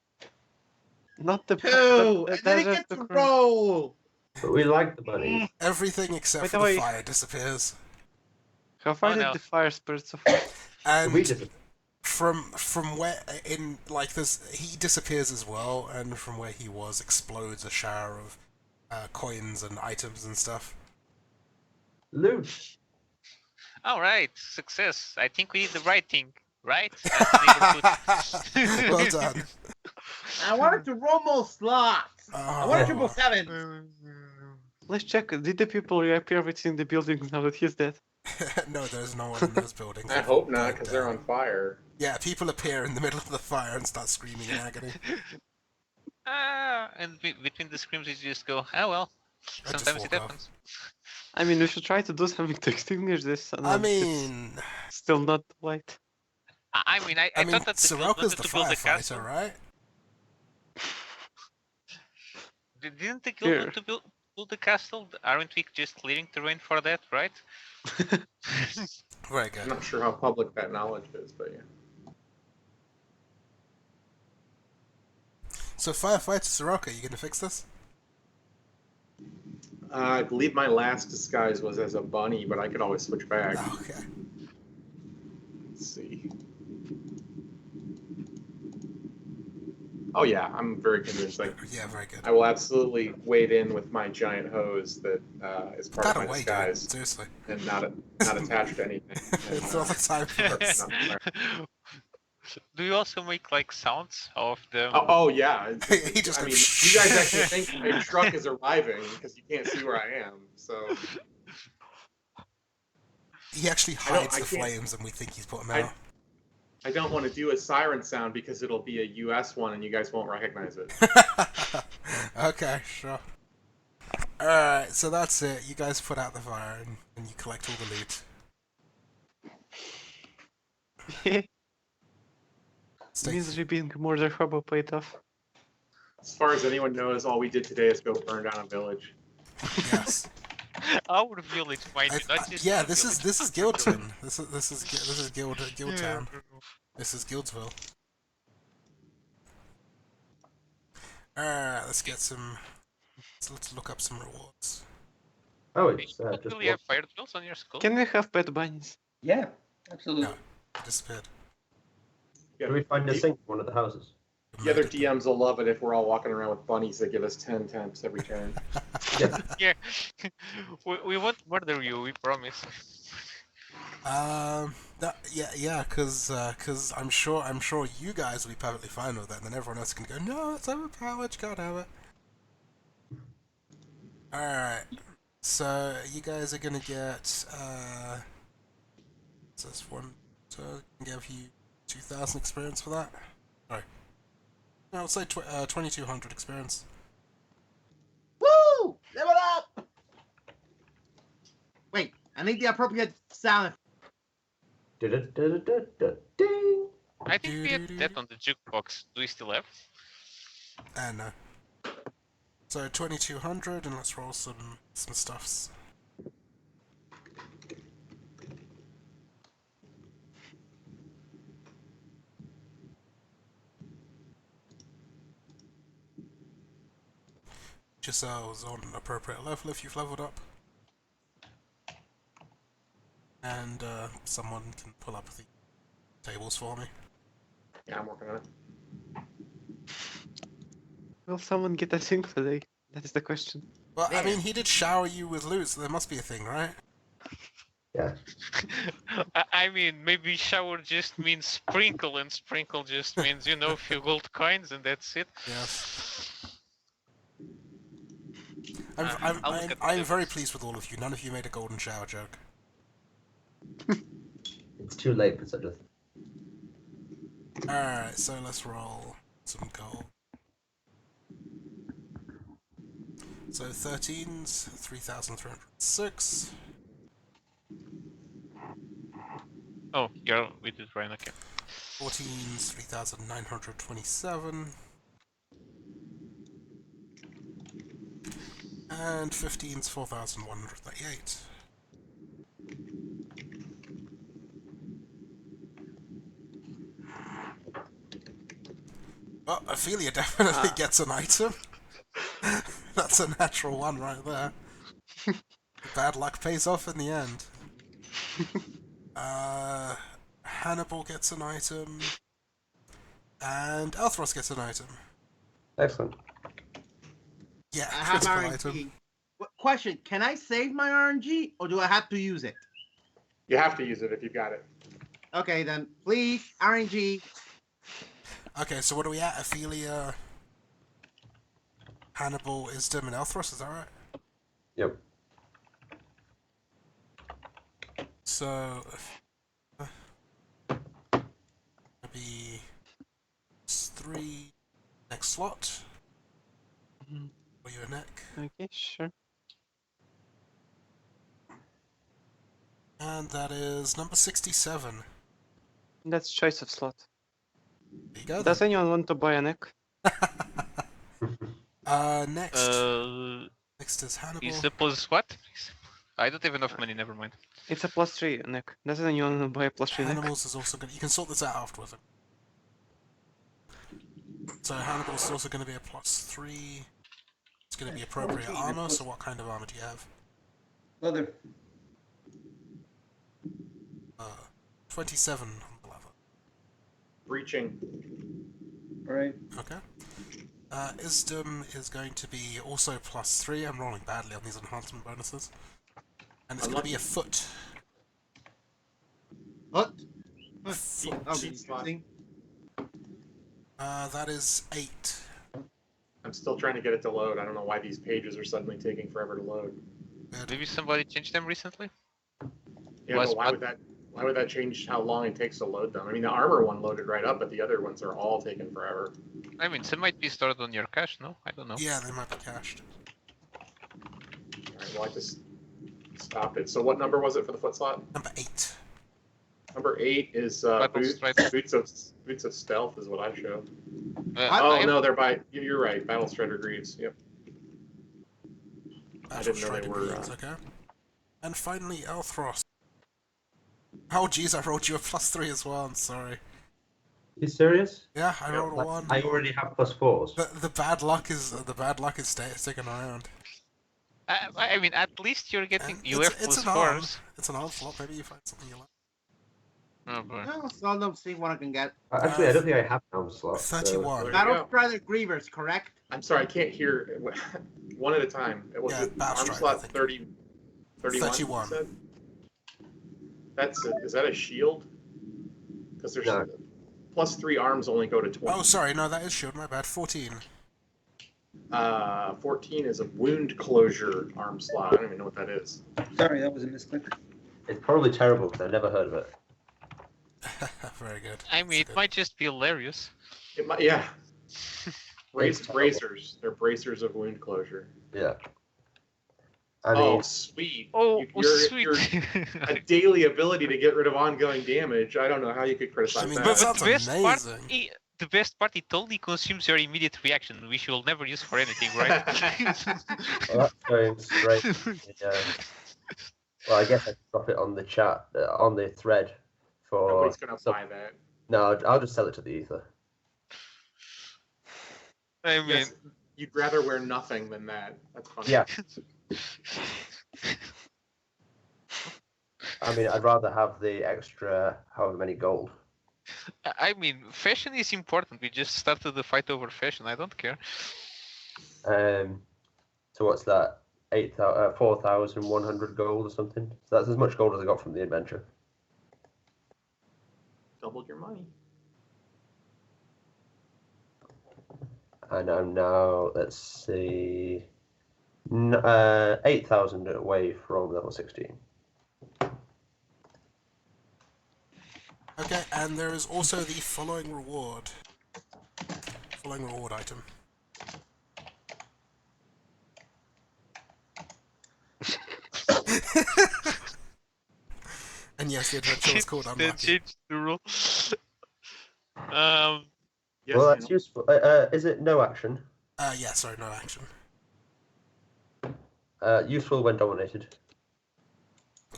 Not the Two, and then he desert gets to to roll. But we like the bunnies. Everything except By for the the way- fire disappears. How far Oh, did no. the fire spirits of And We just from where in like this, he disappears as well, and from where he was explodes a shower of coins and items and stuff. loot. All right, success. I think we did the right thing, right? As the neighborhood. Well done. I wanted to roll more slots. I want a Oh. 777. Let's check. Did the people reappear within the buildings now that he's dead? No, there's no one in those buildings. I hope not, because they're on fire. Yeah, people appear in the middle of the fire and start screaming in agony. And between the screams, you just go, oh well. I just Sometimes it walk off. happens. I mean, we should try to do something to extinguish this. and I then it's mean, still not light. I mean, I thought that the guild Soroka's wanted the to build a castle. firefighter, right? Didn't the guild Here. want to build a castle? Aren't we just clearing terrain for that, right? Very I'm good. not sure how public that knowledge is, but yeah. So, firefighter Soroka, you gonna fix this? I believe my last disguise was as a bunny, but I could always switch back. Oh, okay. Let's see. Oh yeah, I'm very convincing. Yeah, very good. I will absolutely wade in with my giant hose that is part That of my away, dude. disguise Seriously. and not attached to anything. And, It's all the time for it's us. not- Do you also make like sounds of the? oh yeah. He just I mean, goes, you guys actually think my truck is arriving because you can't see where I am. So He actually I don't- hides I the can't- flames and we think he's put them I- out. I don't want to do a siren sound because it'll be a US one and you guys won't recognize it. Okay, sure. Alright, so that's it. You guys put out the fire and you collect all the loot. Stay- Misery being a murder hobo paid off. As far as anyone knows, all we did today is go burn down a village. Yes. Our village, mind you, not just Yeah, the this village. is Guildton. This is Guildtown. This is Guildsville. Alright, let's get some. Let's look up some rewards. Oh, Wait, it's you don't just really have fire drills on your skull? Can we have pet bunnies? Yeah, absolutely. No. It disappeared. Can we find a the, sink in one of the houses? the other DMs will love it if we're all walking around with bunnies that give us 10 temps every turn. Yeah. Yeah, we won't murder you, we promise. Cause I'm sure you guys will be perfectly fine with that, and then everyone else can go, no, it's overpowered, you can't have it. Alright, so you guys are gonna get, this one, so I can give you 2,000 experience for that. Sorry. No, I'll say 2,200 experience. Woo! Level up! Wait, I need the appropriate sound. Ding. I think we had that on the jukebox. Do we still have? No. So 2,200, and let's roll some stuffs. put yourselves on an appropriate level if you've leveled up. And someone can pull up the tables for me. Yeah, I'm working on it. Will someone get a thing today? That is the question. Well, I There. mean, he did shower you with loot, so there must be a thing, right? Yeah. I mean, maybe shower just means sprinkle, and sprinkle just means, you know, a few gold coins, and that's it. Yes. I'll look at the I'm very tables. pleased with all of you. None of you made a golden shower joke. It's too late for such a. Alright, so let's roll some gold. So 13's 3,306. Oh, you're with it, Ryan, okay. 14's 3,927. And 15's 4,138. Well, Ophelia definitely gets an item. That's a natural one right there. Bad luck pays off in the end. Hannibal gets an item. And Elthros gets an item. Excellent. Yeah, I have critical RNG. item. Question: can I save my RNG, or do I have to use it? You have to use it if you've got it. Okay, then please RNG. Okay, so what are we at? Ophelia, Hannibal, Isdom, and Elthros, is that right? Yep. So, maybe 3 next slot. Mhm. For your neck. Okay, sure. And that is number 67. That's choice of slot. There you go. Does anyone want to buy a neck? Next. Uh, Next is Hannibal. is the plus what? I don't have enough money, never mind. It's a +3 neck. Does anyone want to buy a +3 neck? Hannibal's is also going to... You can sort this out afterwards. So Hannibal's also going to be a +3. It's going to be appropriate armor, so what kind of armor do you have? Leather. 27 on the level. Breaching. All right. Okay. Isdom is going to be also +3. I'm rolling badly on these enhancement bonuses. And it's going to be a foot. What? Foot. Oh, Cheat spot. interesting. That is 8. I'm still trying to get it to load. I don't know why these pages are suddenly taking forever to load. Good. Maybe somebody changed them recently? Yeah, Was but why what? would that? Why would that change how long it takes to load them? I mean, the armor one loaded right up, but the other ones are all taking forever. I mean, some might be stored on your cache, no? I don't know. Yeah, they might be cached. All right, well, I just stopped it. So what number was it for the foot slot? Number 8. Number 8 is Battle Strider. boots of stealth is what I showed. I Oh have- no, they're by. You're right. Battle Strider greaves. Yep. I Battle didn't know they Strider were, greaves, okay. And finally, Elthros. Oh jeez, I rolled you a +3 as well, I'm sorry. You serious? Yeah, I Yeah, rolled a 1. I already have +4s. The bad luck is sticking around. I mean, at least you're getting. And You it's, have it's plus an arm. 4s. It's an arm slot. Maybe you find something you like. Oh boy. Well, seldom see what I can get. Actually, I don't think I have an arm slot. 31. There you Battle go. Strider Grievers, correct? I'm sorry, I can't hear. One at a time. It was Yeah, Battle arm Strider, I slot think. 30, 31. 31. you said? Is that a shield? Because there's No. +3 arms only go to 20. Oh, sorry, no, that is shield, my bad. 14. 14 is a wound closure arm slot. I don't even know what that is. Sorry, that was a misclick. It's probably terrible because I've never heard of it. Very good. I mean, That's it good. might just be hilarious. It might, yeah. It's terrible. Bracers. They're bracers of wound closure. Yeah. I Oh, mean, sweet. Oh, You're sweet. a daily ability to get rid of ongoing damage. I don't know how you could criticize I mean, that. that sounds amazing. The best part, it only consumes your immediate reaction, which you will never use for anything, right? well, that's going straight. Yeah. Well, I guess I can drop it on the chat, on the thread for. Nobody's gonna some- buy that. No, I'll just sell it to the ether. I mean, Yes, You'd rather wear nothing than that. That's funny. Yeah. I mean, I'd rather have the extra however many gold. I mean, fashion is important. We just started the fight over fashion. I don't care. So what's that? 4,100 gold or something. So that's as much gold as I got from the adventure. Doubled your money. And I'm now, let's see, 8,000 away from level 16. Okay, and there is also the following reward. Following reward item. And yes, the adventure was called They Unlucky. changed the rule. Yes, Well, I that's know. useful. Is it no action? Yeah, sorry, no action. Useful when dominated.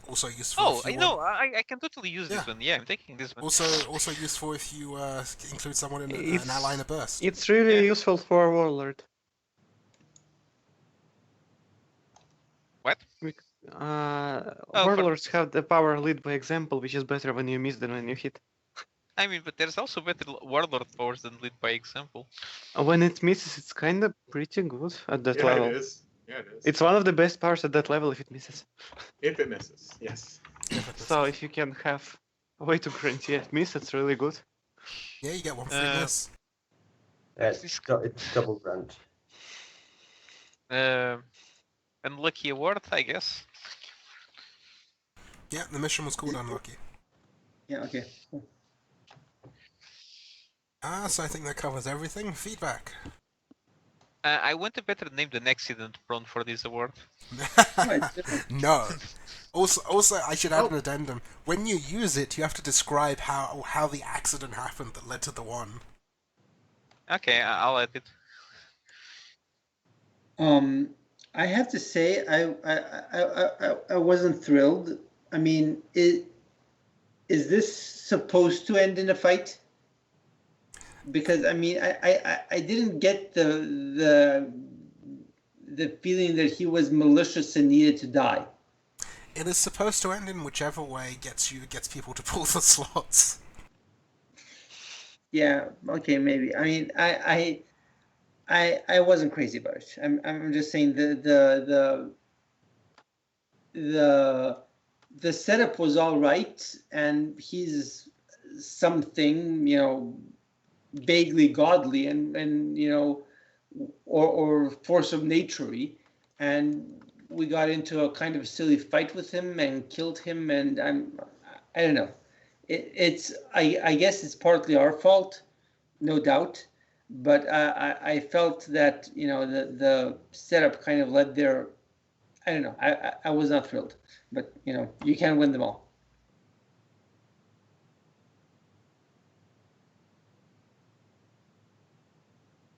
Also useful Oh, if I you know. want... I can totally use this Yeah. one. Yeah, I'm taking this one. Also useful if you include someone in an ally in a burst. It's really Yeah. useful for a warlord. What? For- Warlords have the power lead by example, which is better when you miss than when you hit. I mean, but there's also better warlord powers than lead by example. When it misses, it's kind of pretty good at that Yeah, level. it is. Yeah, it is. It's one of the best powers at that level if it misses. If it misses, yes. So if you can have a way to grant yet miss, it's really good. Yeah, you get one free miss. It's double grant. Unlucky award, I guess. Yeah, the mission was called Unlucky. Yeah, okay. Cool. So I think that covers everything. Feedback. I want a better name than accident prone for this award. No. Also, I should add an addendum. When you use it, you have to describe how the accident happened that led to the one. Okay, I'll add it. I have to say, I wasn't thrilled. I mean, is this supposed to end in a fight? Because I mean, I didn't get the feeling that he was malicious and needed to die. It is supposed to end in whichever way gets people to pull the slots. Yeah. Okay. Maybe. I mean, I wasn't crazy about it. I'm just saying the setup was all right, and he's something, you know, vaguely godly and you know, or force of nature-y, and we got into a kind of silly fight with him and killed him, and I don't know. I guess it's partly our fault, no doubt, but I felt that, you know, the setup kind of led there. I don't know. I was not thrilled, but you know, you can't win them all.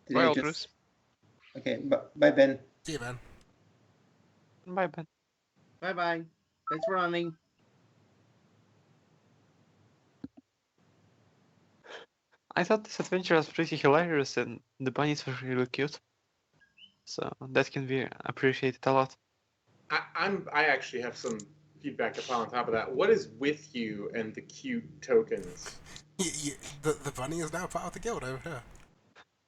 Did I Well, just- Bruce. Okay, bye Ben. See you, man. Bye, Ben. Bye bye. Thanks for running. I thought this adventure was pretty hilarious and the bunnies were really cute. So that can be appreciated a lot. I actually have some feedback to pile on top of that. What is with you and the cute tokens? The bunny is now part of the guild over here.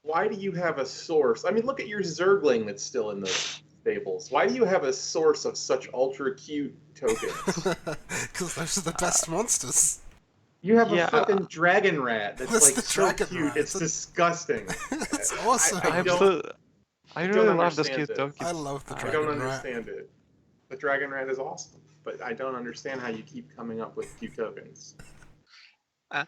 Why do you have a source? I mean, look at your Zergling that's still in the stables. Why do you have a source of such ultra cute tokens? Because those are the best monsters. You have Yeah, a fucking dragon rat that's That's like the so dragon cute. rat. It's disgusting. It's awesome. I don't- I don't really love those understand cute this. tokens. I love the I dragon don't rat. understand it. The dragon rat is awesome, but I don't understand how you keep coming up with cute tokens. How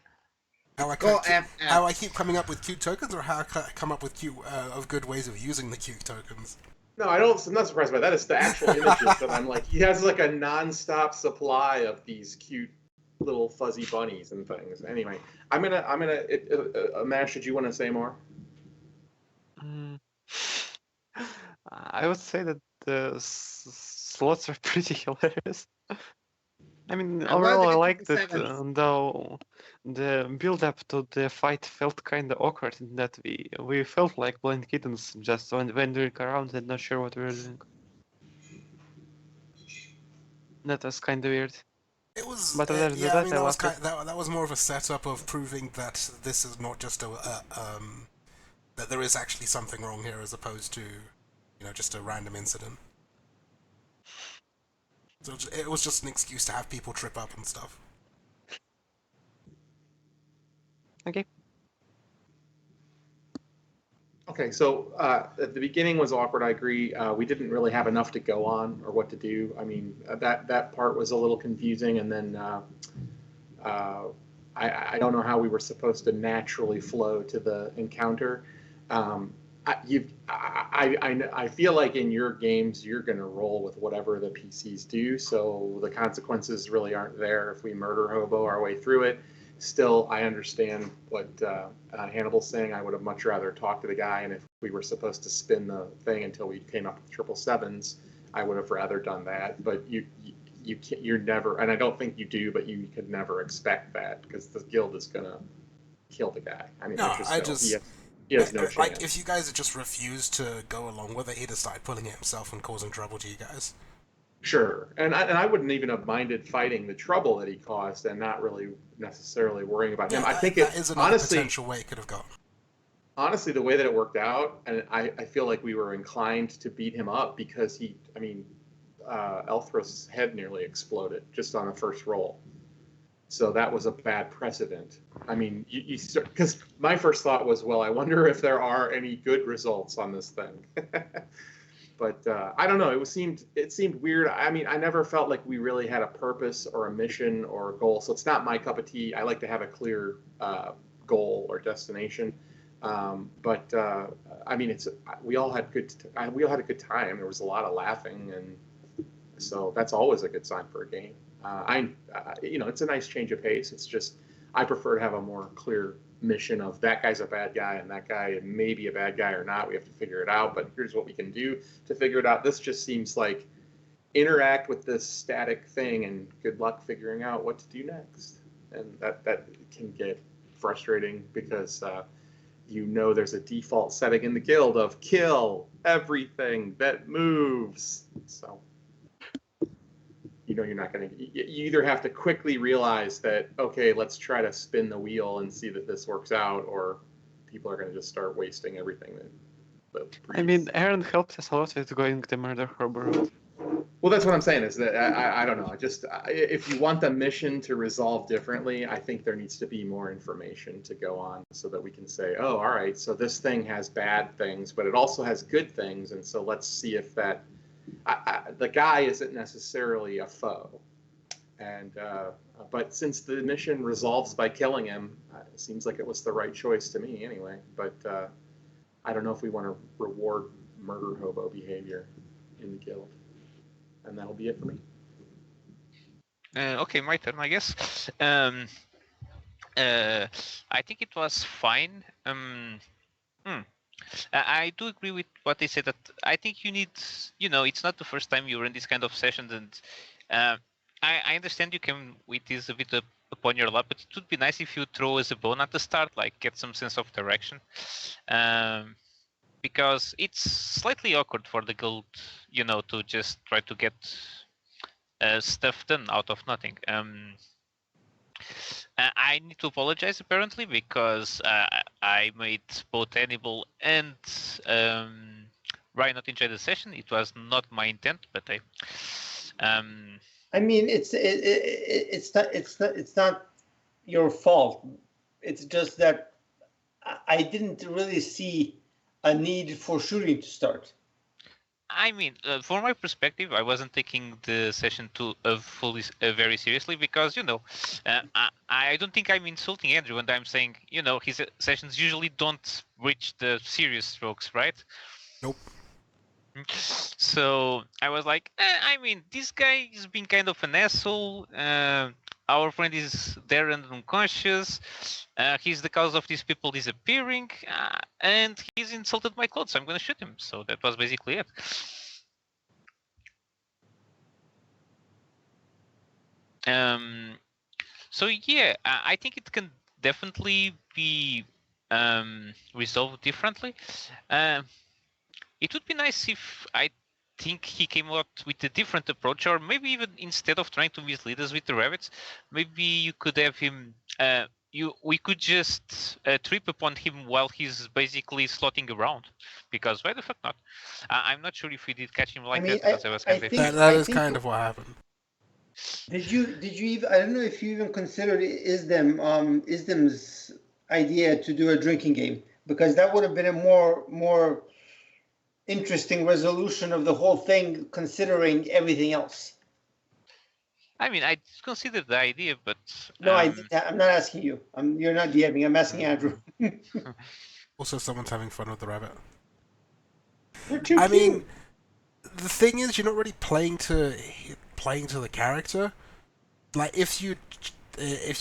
I, Go keep, FF. how I keep coming up with cute tokens, or how I come up with of good ways of using the cute tokens. No, I'm not surprised by that. It's the actual images that I'm like, he has like a non-stop supply of these cute little fuzzy bunnies and things. Anyway, Mash, did you want to say more? Mm. I would say that the slots are pretty hilarious. I mean, I wanted to overall, I get to liked the it, sevens. though the build-up to the fight felt kind of awkward in that we felt like blind kittens, just wandering around and not sure what we were doing. That was kind of weird. It was, But other than yeah. I that, mean, I that was loved it. that was more of a setup of proving that this is not just that there is actually something wrong here, as opposed to, just a random incident. So it was just an excuse to have people trip up and stuff. Okay. Okay, so at the beginning was awkward. I agree. We didn't really have enough to go on or what to do. I mean, that part was a little confusing, and then I don't know how we were supposed to naturally flow to the encounter. I feel like in your games you're going to roll with whatever the PCs do, so the consequences really aren't there if we murder hobo our way through it. Still, I understand what Hannibal's saying. I would have much rather talked to the guy, and if we were supposed to spin the thing until we came up with 777s, I would have rather done that. But you're never, and I don't think you do, but you could never expect that because the guild is gonna kill the guy. I mean, No, he has no chance. like, if you guys had just refused to go along with it, he'd have started pulling it himself and causing trouble to you guys. Sure, and I wouldn't even have minded fighting the trouble that he caused and not really necessarily worrying about him. Yeah, I think that is another honestly, potential way it could have gone. honestly, the way that it worked out, and I feel like we were inclined to beat him up because Elthros's head nearly exploded just on the first roll. So that was a bad precedent. I mean, because my first thought was, well, I wonder if there are any good results on this thing. But I don't know. It seemed weird. I mean, I never felt like we really had a purpose or a mission or a goal. So it's not my cup of tea. I like to have a clear goal or destination. But I mean, we all had a good time. There was a lot of laughing, and so that's always a good sign for a game. It's a nice change of pace. It's just I prefer to have a more clear mission of that guy's a bad guy and that guy may be a bad guy or not. We have to figure it out, but here's what we can do to figure it out. This just seems like interact with this static thing and good luck figuring out what to do next. And that can get frustrating because there's a default setting in the guild of kill everything that moves. So you're not going to, you either have to quickly realize that, okay, let's try to spin the wheel and see that this works out, or people are going to just start wasting everything that I mean, Aaron helped us a lot with going the murder hobo route. Well, that's what I'm saying is that I don't know. If you want the mission to resolve differently, I think there needs to be more information to go on so that we can say, oh, all right, so this thing has bad things, but it also has good things. And so let's see if that, the guy isn't necessarily a foe. And but since the mission resolves by killing him, it seems like it was the right choice to me anyway. But I don't know if we want to reward murder hobo behavior in the guild. And that'll be it for me. Okay, my turn, I guess. I think it was fine. I do agree with what they said, that I think you need, it's not the first time you run this kind of sessions, and I understand you came with this a bit upon your lap, but it would be nice if you throw us a bone at the start, like get some sense of direction. Because it's slightly awkward for the guild, to just try to get stuff done out of nothing. I need to apologize apparently because I made both Hannibal and Ryan not enjoy the session. It was not my intent, but I mean, it's not your fault. It's just that I didn't really see a need for shooting to start. I mean, from my perspective, I wasn't taking the session fully very seriously because, I don't think I'm insulting Andrew when I'm saying, his sessions usually don't reach the serious strokes, right? Nope. So I was like, I mean, this guy is being kind of an asshole. Our friend is there and unconscious. He's the cause of these people disappearing, and he's insulted my clothes. So I'm going to shoot him. So that was basically it. So yeah, I think it can definitely be resolved differently. Um, it would be nice if I think he came out with a different approach, or maybe even instead of trying to mislead us with the rabbits, maybe you could have him. We could just trip upon him while he's basically slotting around, because why the fuck not? I'm not sure if we did catch him like mean, that, because I was I kind of. think- That is think- kind of what happened. Did you even? I don't know if you even considered Isdem's idea to do a drinking game, because that would have been a more interesting resolution of the whole thing, considering everything else. I mean, I considered the idea, but No, I'm not asking you. You're not DMing. I'm asking Andrew. Also, someone's having fun with the rabbit. They're too I cute. mean, the thing is, you're not really playing to the character. Like, if you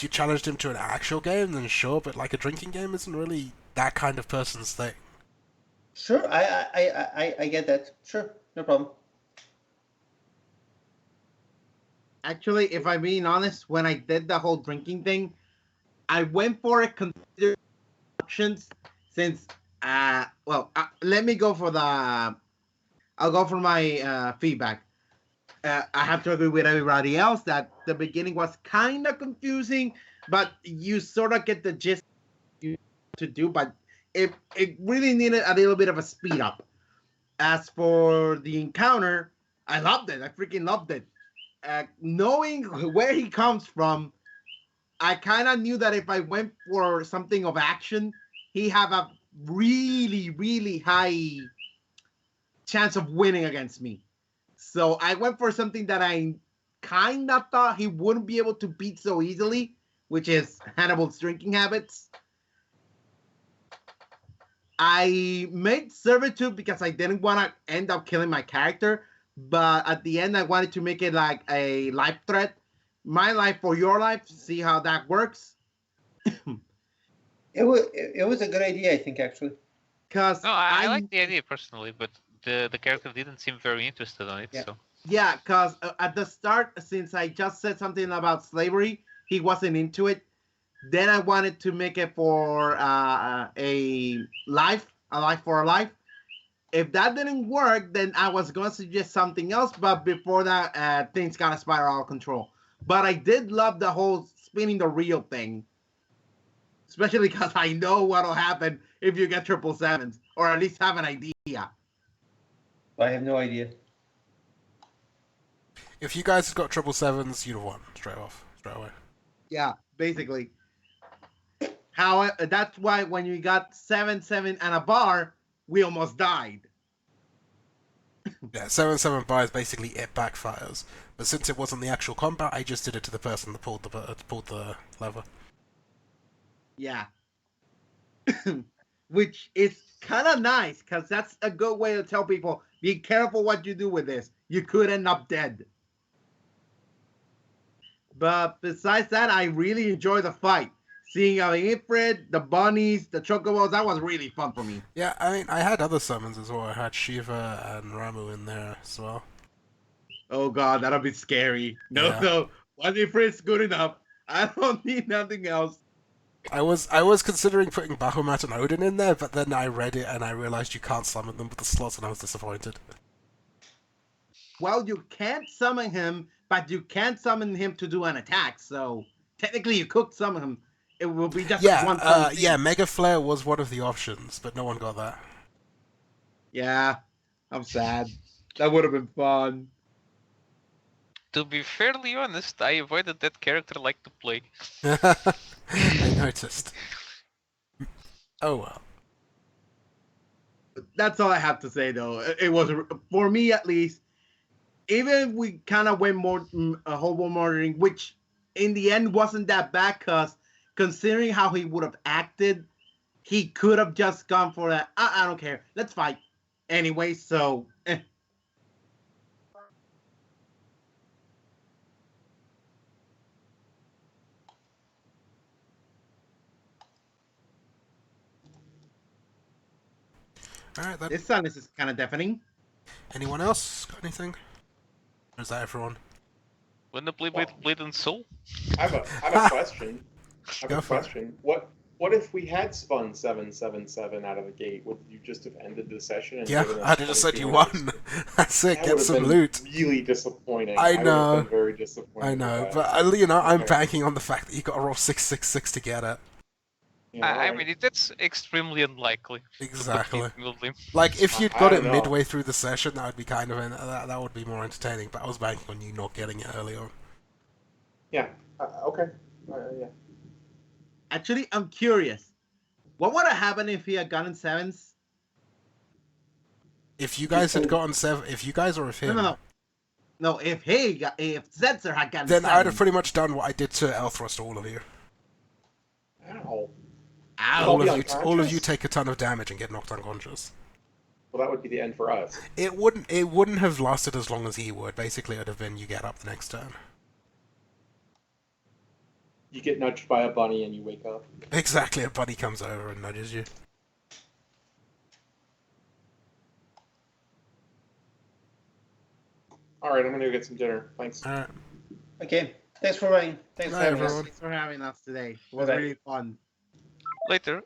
challenged him to an actual game, then sure. But like a drinking game isn't really that kind of person's thing. Sure, I get that. Sure, no problem. Actually, if I'm being honest, when I did the whole drinking thing, I went for it considering options since let me go for the I'll go for my feedback. I have to agree with everybody else that the beginning was kind of confusing, but you sort of get the gist to do, but it really needed a little bit of a speed up. As for the encounter, I loved it. I freaking loved it. Knowing where he comes from, I kind of knew that if I went for something of action, he have a really, really high chance of winning against me. So I went for something that I kind of thought he wouldn't be able to beat so easily, which is Hannibal's drinking habits. I made servitude because I didn't want to end up killing my character, but at the end I wanted to make it like a life threat. My life for your life, see how that works. It was a good idea, I think, actually. Cause no, I like the idea personally, but the character didn't seem very interested on it. Yeah. So Yeah, because at the start, since I just said something about slavery, he wasn't into it. Then I wanted to make it for a life for a life. If that didn't work, then I was going to suggest something else. But before that, things got to spiral out of control. But I did love the whole spinning the reel thing, especially because I know what'll happen if you get 777s, or at least have an idea. I have no idea. If you guys had got 777s, you'd have won straight away. Yeah, basically. How that's why when you got 7-7 and a bar, we almost died. Yeah, 7-7 bars basically it backfires. But since it wasn't the actual combat, I just did it to the person that pulled the lever. Yeah. Which is kind of nice, because that's a good way to tell people, be careful what you do with this. You could end up dead. But besides that, I really enjoy the fight. Seeing Ifrit, the bunnies, the chocobos, that was really fun for me. Yeah, I mean, I had other summons as well. I had Shiva and Ramu in there as well. Oh god, that'll be scary. No, Yeah. no. One Ifrit's good enough. I don't need nothing else. I was considering putting Bahamut and Odin in there, but then I read it and I realized you can't summon them with the slots, and I was disappointed. Well, you can't summon him, but you can't summon him to do an attack, so technically you could summon him. It will be just one thing. Yeah, Mega Flare was one of the options, but no one got that. Yeah, I'm sad. That would have been fun. to be fairly honest, I avoided that character like the plague. I noticed. Oh well. That's all I have to say, though. It was, for me at least, even if we kind of went more hobo murdering, which in the end wasn't that bad, because considering how he would have acted, he could have just gone for that. I don't care. Let's fight. Anyway, so. Alright then. This silence is kind of deafening. Anyone else got anything? Or is that everyone? Wanna play Well- Blade and Soul? I have a question. Go for it. What if we had spun 777 out of the gate? Would you just have ended the session? And Yeah, given us I'd have just said you 2200? won. That's it. That Get would have some been loot. really disappointing. I would have know. been very disappointed. I with know, that. but I'm Okay. banking on the fact that you got to roll 666 to get it. Yeah, I alright. mean, that's extremely unlikely. to put Exactly. it mildly. Like, if you'd I got it don't know. midway through the session, that would be kind of that would be more entertaining. But I was banking on you not getting it early on. Yeah. Okay. Yeah. Actually, I'm curious. What would have happened if he had gotten sevens? If you guys had gotten seven, if you guys or if him, No, if Zetzer had gotten then sevens. I'd have pretty much done what I did to Elthrust to all of you. Ow. Ow. All be of you unconscious? take a ton of damage and get knocked unconscious. Well, that would be the end for us. It wouldn't have lasted as long as he would. Basically, it would have been you get up the next turn. You get nudged by a bunny and you wake up. Exactly, a buddy comes over and nudges you. All right, I'm gonna go get some dinner. Thanks. Alright. Okay. Thanks for running. Thanks for Bye, having us. everyone. Thanks for having us today. It was Bye-bye. really fun. Later.